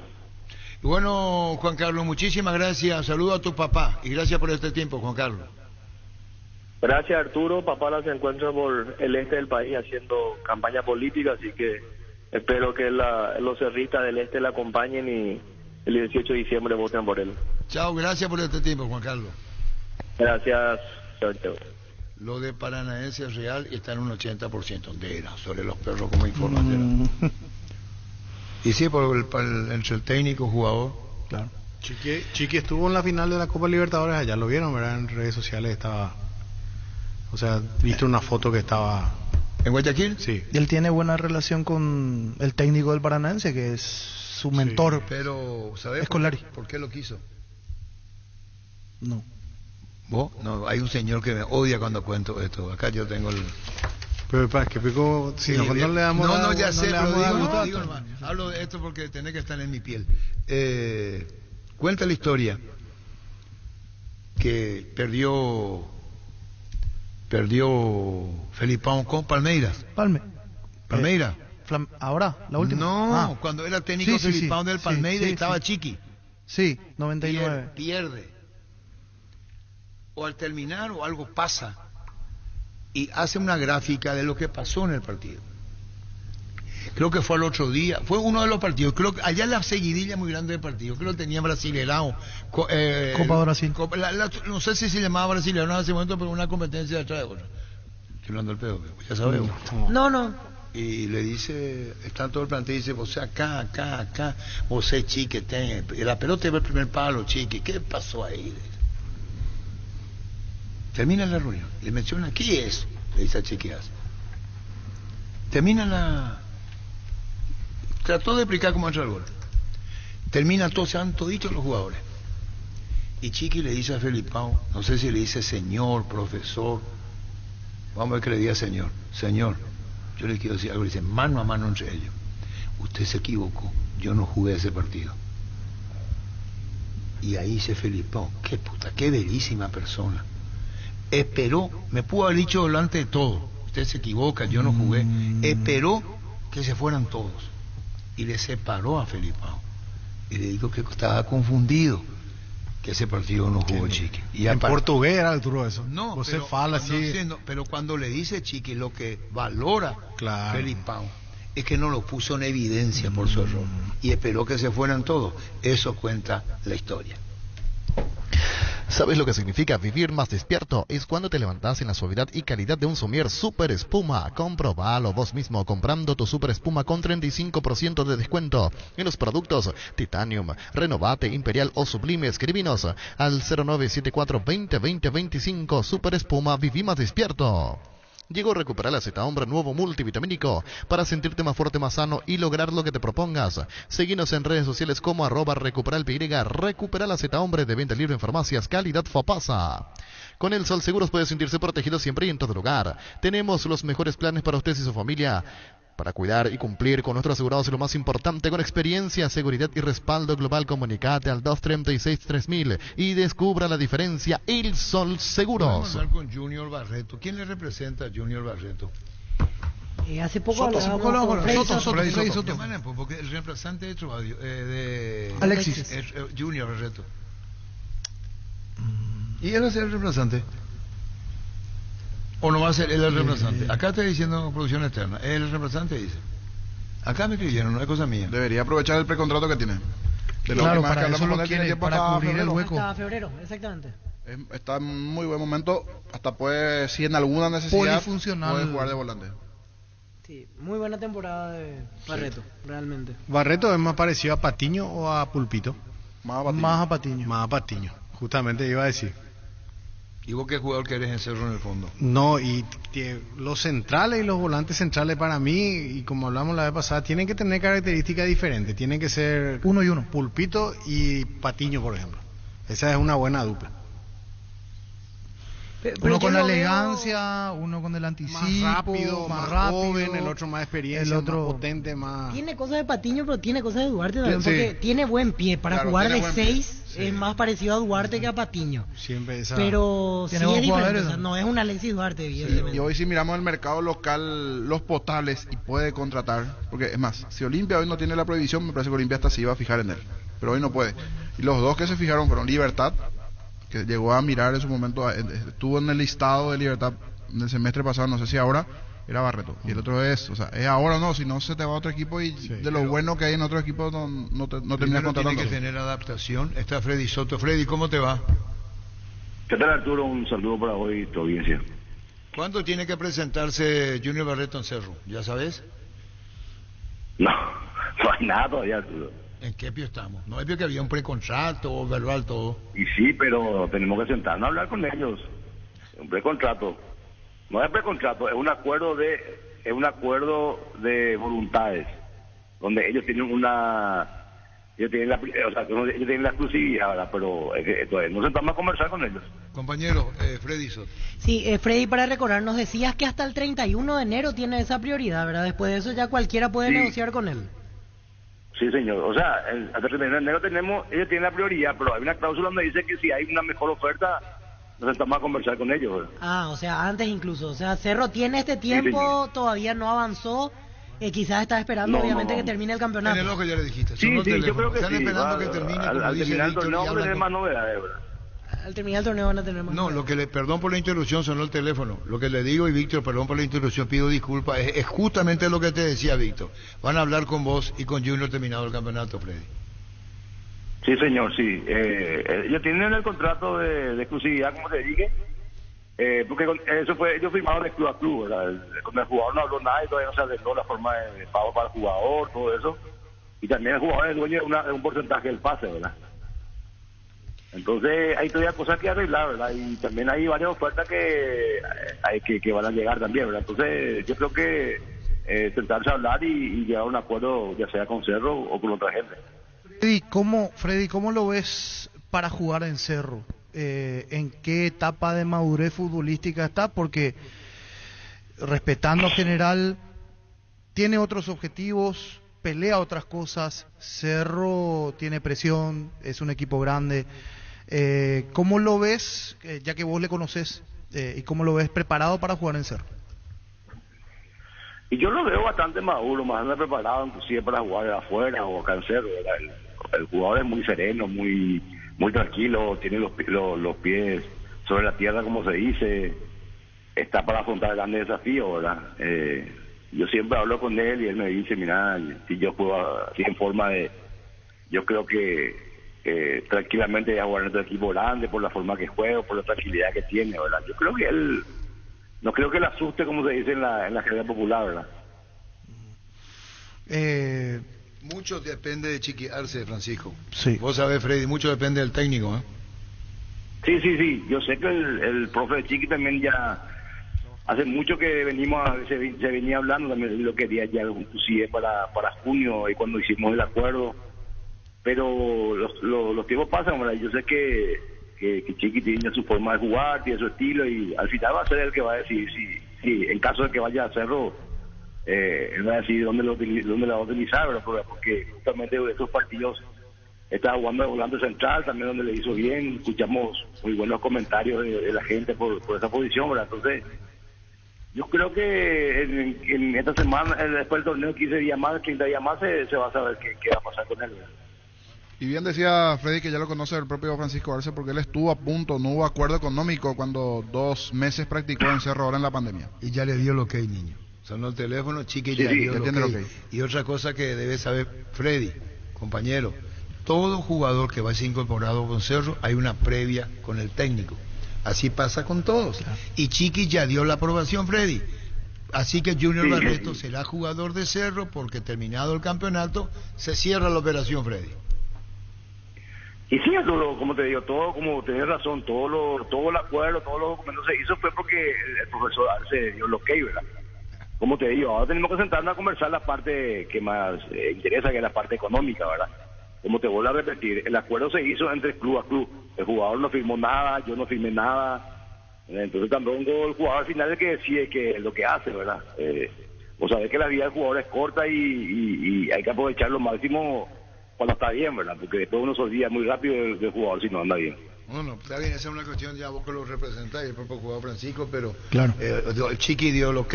Y bueno, Juan Carlos, muchísimas gracias. Saludo a tu papá y gracias por este tiempo, Juan Carlos. Gracias, Arturo. Papá se encuentra por el este del país haciendo campaña política, así que espero que los cerristas del este la acompañen y el 18 de diciembre voten por él. Chao, gracias por este tiempo, Juan Carlos. Gracias. Chao. Lo de Paranaense es real y está en un 80% de era sobre los perros como información. Y sí, entre el técnico jugador. Claro. Chiqui estuvo en la final de la Copa Libertadores allá, lo vieron, ¿verdad? En redes sociales estaba. O sea, viste una foto que estaba. ¿En Guayaquil? Sí. Y él tiene buena relación con el técnico del Paranaense, que es su mentor. Sí, pero, ¿sabes por qué lo quiso? No. ¿Vos? No, hay un señor que me odia cuando cuento esto. Acá yo tengo el. Pero para que pico, si no le damos ya sé, pero digo nomás. hablo de esto porque tenés que estar en mi piel. Cuenta la historia que perdió Felipão con Palmeiras. Palmeiras. Ahora, la última. No, cuando era técnico Felipão del Palmeiras estaba Chiqui. Sí, 99. Pierde. O al terminar o algo pasa y hace una gráfica de lo que pasó en el partido. Creo que fue al otro día, fue uno de los partidos, creo que allá la seguidilla muy grande del partido, creo que tenía Brasileirão, Copa Brasil. No sé si se llamaba Brasileirão en ese momento, pero una competencia detrás de otra. Estoy hablando del pedo, ya sabemos. No. Y le dice, está todo el plantel y dice, vos acá, vos Chiqui, la pelota iba el primer palo, Chiqui, ¿qué pasó ahí? Termina la reunión, le menciona, ¿qué es? Le dice a Chiquias. Trató de explicar cómo entra el gol. Termina todo, se han toditos los jugadores. Y Chiqui le dice a Felipão, no sé si le dice señor, profesor, vamos a ver qué le diga señor. Señor, yo le quiero decir algo, le dice mano a mano entre ellos. Usted se equivocó, yo no jugué ese partido. Y ahí dice Felipão, qué bellísima persona. Esperó, me pudo haber dicho delante de todo, usted se equivoca, yo no jugué. Esperó que se fueran todos y le separó a Felipão y le dijo que estaba confundido, que ese partido no jugó Chiqui. Y en portugués era Arturo eso. No, você fala así. Pero cuando le dice Chiqui, lo que valora Felipão es que no lo puso en evidencia por su error y esperó que se fueran todos. Eso cuenta la historia. ¿Sabes lo que significa vivir más despierto? Es cuando te levantas en la suavidad y calidad de un somier Super Espuma. Comprobalo vos mismo comprando tu Super Espuma con 35% de descuento en los productos Titanium, Renovate, Imperial o Sublime. Escribinos al 0974 20 20 25. Super Espuma, viví más despierto. Llegó Recuperal Z, hombre nuevo multivitamínico, para sentirte más fuerte, más sano y lograr lo que te propongas. Seguinos en redes sociales como @RecuperalPY. Recuperal Z, hombre, de venta libre en farmacias, calidad Fapasa. Con el Sol Seguros puede sentirse protegido siempre y en todo lugar. Tenemos los mejores planes para usted y su familia, para cuidar y cumplir con nuestros asegurados, y lo más importante, con experiencia, seguridad y respaldo global. Comunicate al 236-3000 y descubra la diferencia. El Sol Seguros. Vamos a hablar con Junior Barreto. ¿Quién le representa a Junior Barreto? Hace poco Soto, hablábamos con Freddy Soto. Soto. Porque el representante de Trovadio, de Alexis. Junior Barreto. ¿Y él va a ser el reemplazante? ¿O no va a ser él el reemplazante? Acá está diciendo producción externa. Él el reemplazante, dice. Acá me escribieron, no es cosa mía. Debería aprovechar el precontrato que tiene. De Claro, más para que eso hablamos lo con él, quiere, tiene tiempo para hasta cubrir el febrero. hueco. Hasta febrero, exactamente. Está en muy buen momento. Hasta puede, si en alguna necesidad, Polifuncional. puede jugar de volante. Sí, muy buena temporada de Barreto, realmente. ¿Barreto es más parecido a Patiño o a Pulpito? Más a Patiño. Más a Patiño. Más a Patiño, justamente iba a decir. ¿Y vos qué jugador querés en Cerro en el fondo? No, y los centrales y los volantes centrales para mí, y como hablamos la vez pasada, tienen que tener características diferentes. Tienen que ser uno y uno. Pulpito y Patiño, por ejemplo. Esa es una buena dupla. Uno con yo la lo veo elegancia, uno con el anticipo, Más rápido, más joven, el otro más experiencia, el otro más potente, más... Tiene cosas de Patiño, pero tiene cosas de Duarte también, Sí. porque tiene buen pie. Para Claro, jugar tiene de buen pie. 6 es más parecido a Duarte que a Patiño. Siempre esa... Pero sí Tiene es buenos diferente, jugadores, o sea, ¿no? no es un Alexis Duarte, evidentemente. Y hoy si miramos el mercado local, los potables, y puede contratar, porque es más, si Olimpia hoy no tiene la prohibición, me parece que Olimpia hasta se iba a fijar en él, pero hoy no puede. Y los dos que se fijaron fueron Libertad, que llegó a mirar en su momento, estuvo en el listado de Libertad del semestre pasado, no sé si ahora, era Barreto. Y el otro es, o sea, es ahora o no, si no se te va a otro equipo y de lo bueno que hay en otro equipo no terminas Primero contratando. tiene que tener adaptación. Está Freddy Soto. Freddy, ¿cómo te va? ¿Qué tal, Arturo? Un saludo para hoy y tu audiencia. ¿Cuándo tiene que presentarse Junior Barreto en Cerro? ¿Ya sabes? No hay nada todavía, Arturo. ¿En qué pie estamos? No es que había un precontrato o verbal todo. Y sí, pero tenemos que sentarnos a hablar con ellos. Un precontrato. No es precontrato, es un acuerdo de voluntades, donde ellos tienen ellos tienen la exclusividad, ¿verdad? Pero todavía no sentamos a conversar con ellos. Compañero, Freddy Soto. Sí, Freddy, para recordar, nos decías que hasta el 31 de enero tiene esa prioridad, ¿verdad? Después de eso ya cualquiera puede Sí. negociar con él. Sí, señor. O sea, hasta el 31 de enero ellos tienen la prioridad, pero hay una cláusula donde dice que si hay una mejor oferta, nos sentamos a conversar con ellos, ¿verdad? Ah, o sea, antes incluso. O sea, Cerro tiene este tiempo, señor. todavía no avanzó. Quizás está esperando, No, obviamente, no. que termine el campeonato. En el ojo ya le dijiste. Sí, sonó el sí, yo teléfono. creo que Están sí. esperando que termine, como Al dice terminar el Víctor, torneo y vamos a tener hablan más novedades, ¿verdad? Al terminar el torneo van a tener más. No, perdón por la interrupción, sonó el teléfono. Lo que le digo, y Víctor, perdón por la interrupción, pido disculpas, es justamente lo que te decía Víctor. Van a hablar con vos y con Junior terminado el campeonato, Freddy. Sí, señor, sí. Ellos tienen el contrato de exclusividad, como te dije, porque ellos firmaron de club a club, ¿verdad? Con el jugador no habló nada y todavía no se arregló la forma de pago para el jugador, todo eso. Y también el jugador es dueño de un porcentaje del pase, ¿verdad? Entonces hay todavía cosas que arreglar, ¿verdad? Y también hay varias ofertas que van a llegar también, ¿verdad? Entonces yo creo que sentarse a hablar y llegar a un acuerdo, ya sea con Cerro o con otra gente. Freddy, ¿cómo lo ves para jugar en Cerro? ¿En qué etapa de madurez futbolística está? Porque respetando General, tiene otros objetivos, pelea otras cosas. Cerro tiene presión, es un equipo grande. ¿Cómo lo ves, ya que vos le conoces, y cómo lo ves preparado para jugar en Cerro? Y yo lo veo bastante maduro, más preparado inclusive para jugar afuera o acá en Cerro, ¿verdad? El jugador es muy sereno, muy tranquilo, tiene los pies sobre la tierra, como se dice, está para afrontar grandes desafíos, ¿verdad? Yo siempre hablo con él y él me dice, mira, si yo juego así en forma de... Yo creo que tranquilamente voy a jugar en otro equipo grande por la forma que juego, por la tranquilidad que tiene, ¿verdad? Yo creo que él... No creo que le asuste, como se dice en la jerga popular, ¿verdad? Mucho depende de Chiqui Arce, Francisco. Sí. Vos sabés, Freddy, mucho depende del técnico, ¿eh? Sí. Yo sé que el profe de Chiqui también ya hace mucho que se venía hablando, también lo quería ya inclusive para junio, y cuando hicimos el acuerdo, pero los tiempos pasan, ¿verdad? Yo sé que Chiqui tiene su forma de jugar, tiene su estilo, y al final va a ser el que va a decir si en caso de que vaya a hacerlo, él va a decir dónde la va a utilizar, ¿verdad? Porque justamente estos partidos está jugando de volante central, también donde le hizo bien, escuchamos muy buenos comentarios de la gente por esa posición, ¿verdad? Entonces, yo creo que en esta semana, después del torneo, 15 días más, 30 días más, se va a saber qué va a pasar con él, ¿verdad? Y bien decía Freddy que ya lo conoce el propio Francisco Arce, porque él estuvo a punto, no hubo acuerdo económico cuando 2 meses practicó en Cerro ahora en la pandemia. Y ya le dio el ok, niño. Sonó el teléfono, Chiqui ya dio el ok. Y otra cosa que debe saber Freddy, compañero, todo jugador que va a ser incorporado con Cerro, hay una previa con el técnico. Así pasa con todos. Claro. Y Chiqui ya dio la aprobación, Freddy. Así que Junior Barreto será jugador de Cerro, porque terminado el campeonato se cierra la operación, Freddy. Y sí, como te digo, todo, como tenés razón, todo el acuerdo, todos los documentos se hizo fue porque el profesor Arce dio el ok, ¿verdad? Como te digo, ahora tenemos que sentarnos a conversar la parte que más interesa, que es la parte económica, ¿verdad? Como te vuelvo a repetir, el acuerdo se hizo entre club a club. El jugador no firmó nada, yo no firmé nada. Entonces también el jugador al final es el que decide que lo que hace, ¿verdad? Vos sabés que la vida del jugador es corta y hay que aprovechar lo máximo cuando está bien, ¿verdad? Porque después uno se olvida muy rápido del jugador si no anda bien. Bueno, está bien, esa es una cuestión ya vos que lo representáis, el propio jugador Francisco, pero claro. El Chiqui dio el ok,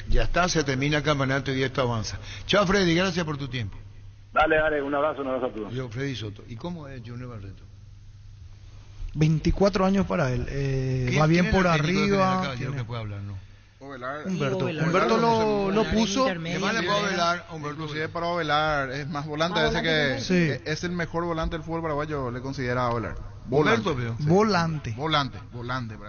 ya está, se termina el campeonato y esto avanza. Chao, Freddy, gracias por tu tiempo. Dale, un abrazo a todos. Yo, Freddy Soto. ¿Y cómo es Junior Barreto? 24 años para él. Va bien por arriba. Que puede hablar, ¿no? Humberto lo puso. Inclusive para Ovelar es más volante, a veces que es el mejor volante del fútbol paraguayo, le considera a Ovelar. Volante.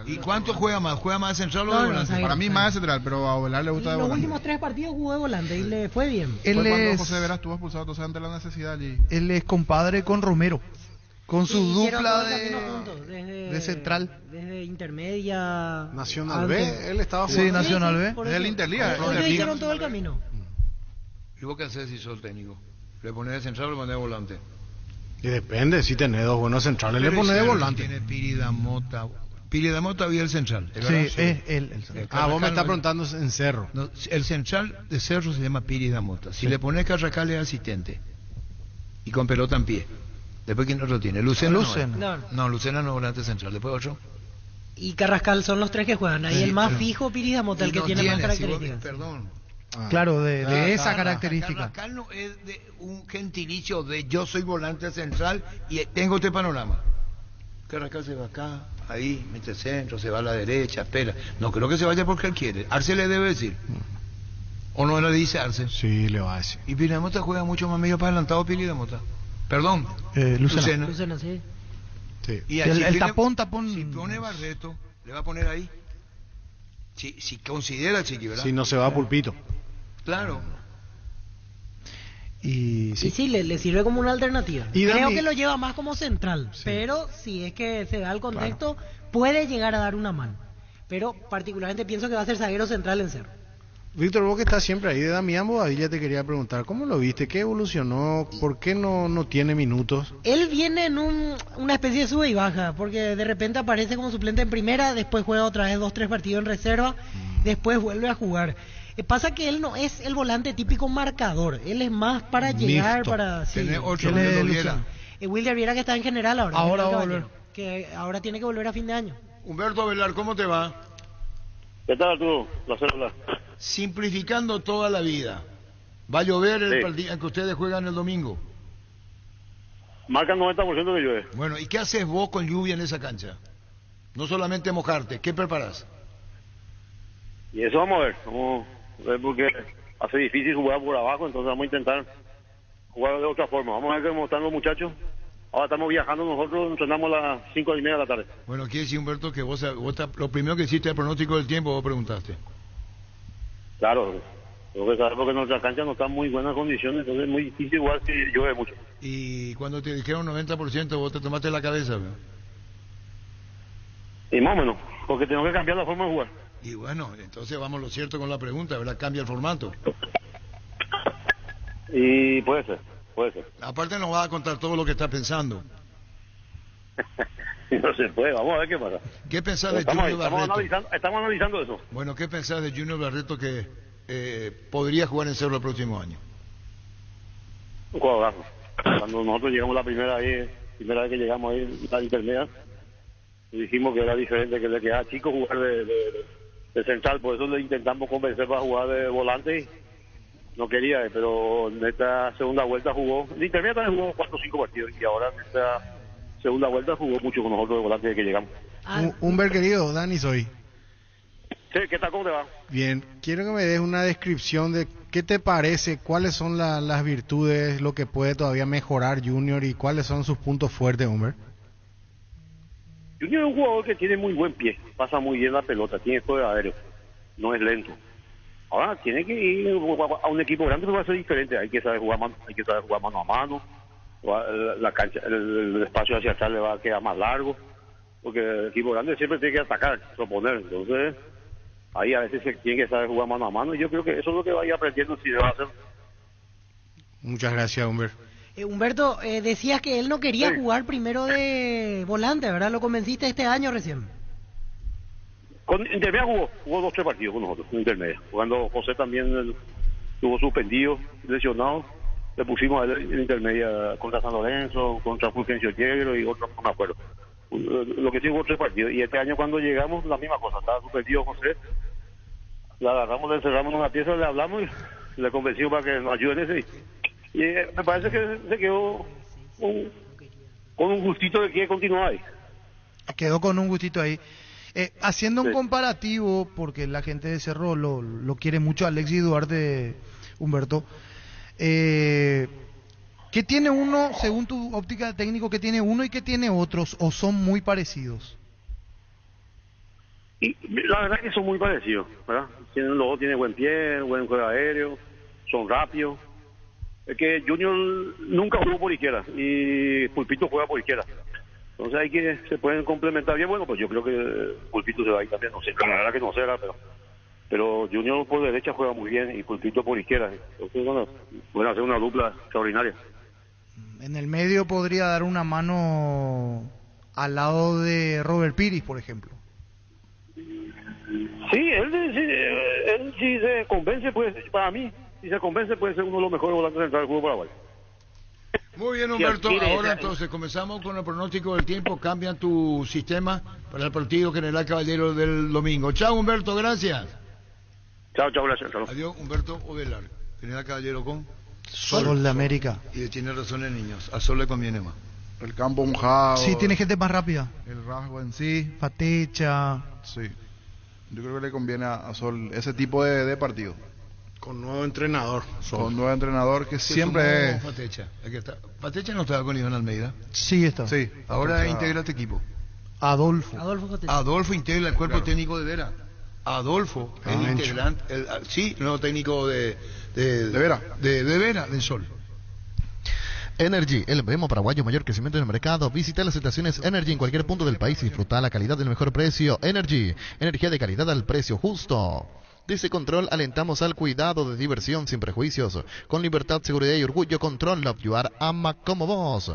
¿Y cuánto juega más? ¿Juega más de central o de volante? Para mí más de central, pero a Ovelar le gusta de volante. Los últimos 3 partidos jugó de volante y le fue bien. Fue cuando José Vera estuvo expulsado, entonces ante la necesidad allí. Él es compadre con Romero, con su dupla de central. Desde intermedia. Nacional B, él estaba jugando. Sí, Nacional B. Desde el Interliga. Ellos hicieron todo el camino. ¿Y vos qué haces si sos técnico? ¿Le pones de central o le pones de volante? Y depende, si tenés 2 buenos centrales, le pones de volante. Tiene Piri Damota. Piri Damota había el central. Sí, es el central. Vos me estás preguntando en Cerro. No, el central de Cerro se llama Piri Damota. Si le pones Carrascal es asistente. Y con pelota en pie. Después, ¿quién otro tiene? Lucena. No, Lucena no es volante central. Después otro. Y Carrascal son los 3 que juegan. Ahí el más fijo, Piri Damota, el que tiene más características. Perdón. Claro, de esa característica. Carrascal no es de un gentilicio de yo soy volante central y tengo este panorama. Carrascal se va acá, ahí, mete centro, se va a la derecha, espera. No creo que se vaya porque él quiere. Arce le debe decir. ¿O no le dice Arce? Sí, le va a decir. Y Piri Damota juega mucho más medio para adelantado Piri Damota. Perdón. Lucena, sí. Y el tapón. Si pone Barreto, le va a poner ahí. Si considera Chiqui, ¿verdad? Si no se va a Pulpito. Claro. Y sí, le sirve como una alternativa. Creo que lo lleva más como central, pero si es que se da el contexto, puede llegar a dar una mano. Pero particularmente pienso que va a ser zaguero central en Cerro. Víctor, vos que estás siempre ahí de Damián Bobadilla, te quería preguntar, ¿cómo lo viste? ¿Qué evolucionó? ¿Por qué no tiene minutos? Él viene en una especie de sube y baja, porque de repente aparece como suplente en primera, después juega otra vez 2-3 partidos en reserva, después vuelve a jugar. Pasa que él no es el volante típico marcador, él es más para llegar, para... Sí, tiene 8 Wilder Wilder Viera que está en general ahora. Ahora va a volver. Que ahora tiene que volver a fin de año. Humberto Velar, ¿cómo te va? ¿Qué tal tú? Placer hablar. Simplificando toda la vida, ¿va a llover el partido que ustedes juegan el domingo? Marca 90% que llueve. Bueno, ¿y qué haces vos con lluvia en esa cancha? No solamente mojarte, ¿qué preparás? Y eso vamos a ver porque hace difícil jugar por abajo, entonces vamos a intentar jugar de otra forma. Vamos a ver cómo están los muchachos. Ahora estamos viajando nosotros, entrenamos a las 5:30 de la tarde. Bueno, quiere decir, Humberto, que vos lo primero que hiciste el pronóstico del tiempo, vos preguntaste. Claro, tengo que saber porque nuestra cancha no está en muy buenas condiciones, entonces es muy difícil jugar si llueve mucho. Y cuando te dijeron 90%, vos te tomaste la cabeza, ¿no? Y más o menos, porque tengo que cambiar la forma de jugar. Y bueno, entonces vamos lo cierto con la pregunta, ¿verdad? Cambia el formato. Y puede ser. Aparte nos va a contar todo lo que está pensando. No se puede, vamos a ver qué pasa. ¿Qué pensás de Junior Barreto? Estamos analizando eso. Bueno, ¿qué pensás de Junior Barreto que podría jugar en Cerro el próximo año? Un jugadorazo. Cuando nosotros llegamos la primera vez que llegamos ahí, la intermedia, dijimos que era diferente, que le quedaba chico jugar de central, por eso le intentamos convencer para jugar de volante y no quería, pero en esta segunda vuelta jugó, en intermedia también jugó 4 o 5 partidos y ahora en esta segunda vuelta jugó mucho con nosotros de volante desde que llegamos. Humber querido, Dani soy. Sí, ¿qué tal? ¿Cómo te va? Bien, quiero que me des una descripción de qué te parece, cuáles son las virtudes, lo que puede todavía mejorar Junior y cuáles son sus puntos fuertes, Humber. Junior es un jugador que tiene muy buen pie, pasa muy bien la pelota, tiene juego aéreo, no es lento. Ahora tiene que ir a un equipo grande, pero va a ser diferente, hay que saber jugar mano a mano, la cancha, el espacio hacia atrás le va a quedar más largo, porque el equipo grande siempre tiene que atacar, proponer, entonces ahí a veces se tiene que saber jugar mano a mano y yo creo que eso es lo que va a ir aprendiendo si le va a hacer. Muchas gracias, Humber. Humberto, decías que él no quería jugar primero de volante, ¿verdad? ¿Lo convenciste este año recién? Con intermedia jugó 2 o 3 partidos con nosotros, en intermedia. Cuando José también estuvo suspendido, lesionado, le pusimos a él en intermedia contra San Lorenzo, contra Fulgencio Yegro y otros, no me acuerdo. Lo que sí hubo 3 partidos. Y este año cuando llegamos, la misma cosa, estaba suspendido José. Le agarramos, le encerramos en una pieza, le hablamos y le convencimos para que nos ayude en ese. Y me parece que se quedó con un gustito de que continuar ahí. Quedó con un gustito ahí. Haciendo un comparativo, porque la gente de Cerro lo quiere mucho, Alexis Duarte, Humberto. ¿Qué tiene uno, según tu óptica de técnico, qué tiene uno y qué tiene otros? ¿O son muy parecidos? Y la verdad es que son muy parecidos, ¿verdad? Los dos tienen buen pie, buen juego aéreo, son rápidos. Es que Junior nunca jugó por izquierda y Pulpito juega por izquierda. Entonces hay que se pueden complementar bien. Bueno, pues yo creo que Pulpito se va a ir también, no sé, la verdad que no sé, pero Junior por derecha juega muy bien y Pulpito por izquierda. Entonces bueno, pueden hacer una dupla extraordinaria. En el medio podría dar una mano al lado de Robert Piris, por ejemplo. Sí, él si se convence, pues para mí, si se convence puede ser uno de los mejores volantes centrales del fútbol paraguayo. Muy bien, Humberto. Ahora entonces comenzamos con el pronóstico del tiempo. Cambian tu sistema para el partido General Caballero del domingo. Chao, Humberto, gracias. Chao, gracias. Adiós, Humberto Ovelar. General Caballero con Sol de América. Y tiene razón el niño, a Sol le conviene más. El campo mojado. Sí, tiene gente más rápida. El rasgo en sí. Fatecha. Sí. Yo creo que le conviene a Sol ese tipo de partido. Con nuevo entrenador. Con nuevo entrenador que siempre es... Fatecha. Fatecha no estaba con Iván Almeida. Sí, está. Sí. Ahora integra este equipo. Adolfo integra el cuerpo técnico de Vera. Adolfo, el integrante, el nuevo técnico de Vera. De Vera, del Sol. Energy, el emblema paraguayo mayor crecimiento en el mercado. Visita las estaciones Energy en cualquier punto del país y disfruta la calidad del mejor precio. Energy, energía de calidad al precio justo. Desde Control alentamos al cuidado de diversión sin prejuicios. Con libertad, seguridad y orgullo, Control Love You Are ama como vos.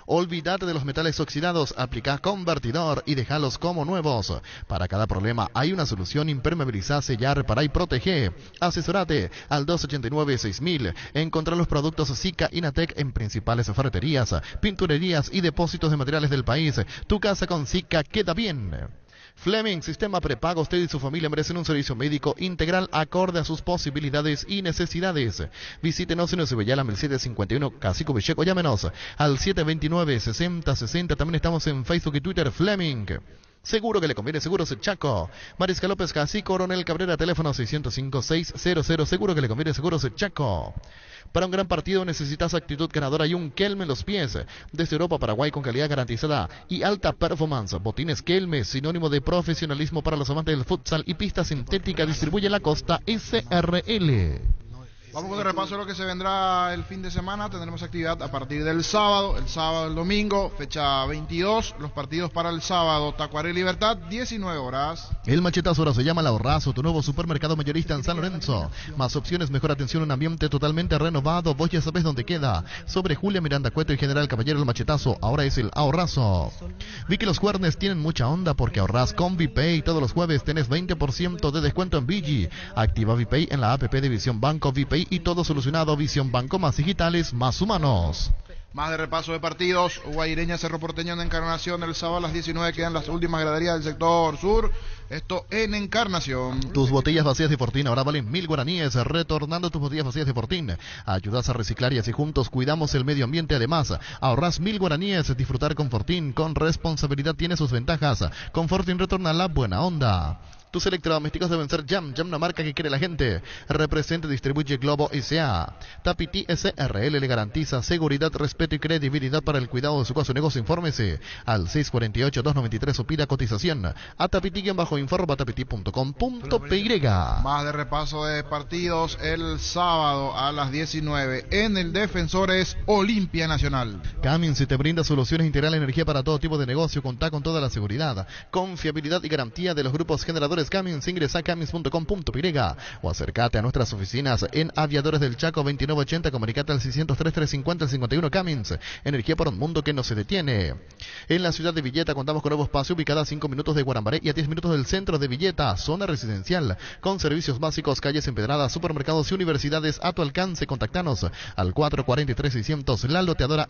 Olvídate de los metales oxidados, aplica convertidor y déjalos como nuevos. Para cada problema hay una solución: impermeabilizar, sellar, reparar y proteger. Asesorate al 289-6000. Encontrar los productos Zika Inatec en principales ferreterías, pinturerías y depósitos de materiales del país. Tu casa con Zika queda bien. Fleming, sistema prepago. Usted y su familia merecen un servicio médico integral acorde a sus posibilidades y necesidades. Visítenos en Ocebellala 1751, Cacico Vicheco. Llámenos al 729-6060. También estamos en Facebook y Twitter. Fleming, seguro que le conviene. Seguros Chaco. Mariscal López Casi, Coronel Cabrera, teléfono 605-600. Seguro que le conviene. Seguros Chaco. Para un gran partido necesitas actitud ganadora y un Kelme en los pies. Desde Europa, Paraguay, con calidad garantizada y alta performance. Botines Kelme, sinónimo de profesionalismo para los amantes del futsal y pista sintética. Distribuye la Costa SRL. Vamos con el repaso de lo que se vendrá el fin de semana. Tendremos actividad a partir del sábado, el domingo, fecha 22. Los partidos para el sábado: Tacuaré Libertad, 19 horas. El machetazo ahora se llama La Ahorrazo, tu nuevo supermercado mayorista en San Lorenzo. Más opciones, mejor atención, un ambiente totalmente renovado. Vos ya sabés dónde queda. Sobre Julia Miranda Cueto y General Caballero, el machetazo ahora es el Ahorrazo. Vi que los Cuernes tienen mucha onda porque ahorras con VPay. Todos los jueves tenés 20% de descuento en Vigi. Activa VPay en la app de Visión Banco VPay y todo solucionado. Visión Banco, más digitales, más humanos. Más de repaso de partidos. Guaireña Cerro Porteño en Encarnación. El sábado a las 19 quedan las últimas graderías del sector sur. Esto en Encarnación. Tus botellas vacías de Fortín ahora valen 1.000 guaraníes. Retornando tus botellas vacías de Fortín. Ayudas a reciclar y así juntos cuidamos el medio ambiente. Además, ahorras 1.000 guaraníes. Disfrutar con Fortín con responsabilidad tiene sus ventajas. Con Fortín retorna la buena onda. Tus electrodomésticos deben ser Jam, una marca que quiere la gente. Representa y distribuye Globo S.A. Tapiti SRL le garantiza seguridad, respeto y credibilidad para el cuidado de su casa o negocio. Infórmese al 648-293 o pida cotización a tapiti-informa tapiti.com.py. Más de repaso de partidos el sábado a las 19 en el Defensores Olimpia Nacional. Cummins te brinda soluciones integrales de energía para todo tipo de negocio. Contá con toda la seguridad, confiabilidad y garantía de los grupos generadores Cummins. Ingresa a cummins.com.py o acércate a nuestras oficinas en Aviadores del Chaco 2980. Comunicate al 603-350-51. Cummins, energía para un mundo que no se detiene. En la ciudad de Villeta contamos con nuevo espacio ubicada a 5 minutos de Guarambaré y a 10 minutos del centro de Villeta, zona residencial con servicios básicos, calles empedradas, supermercados y universidades a tu alcance. Contactanos al 443-600. La Loteadora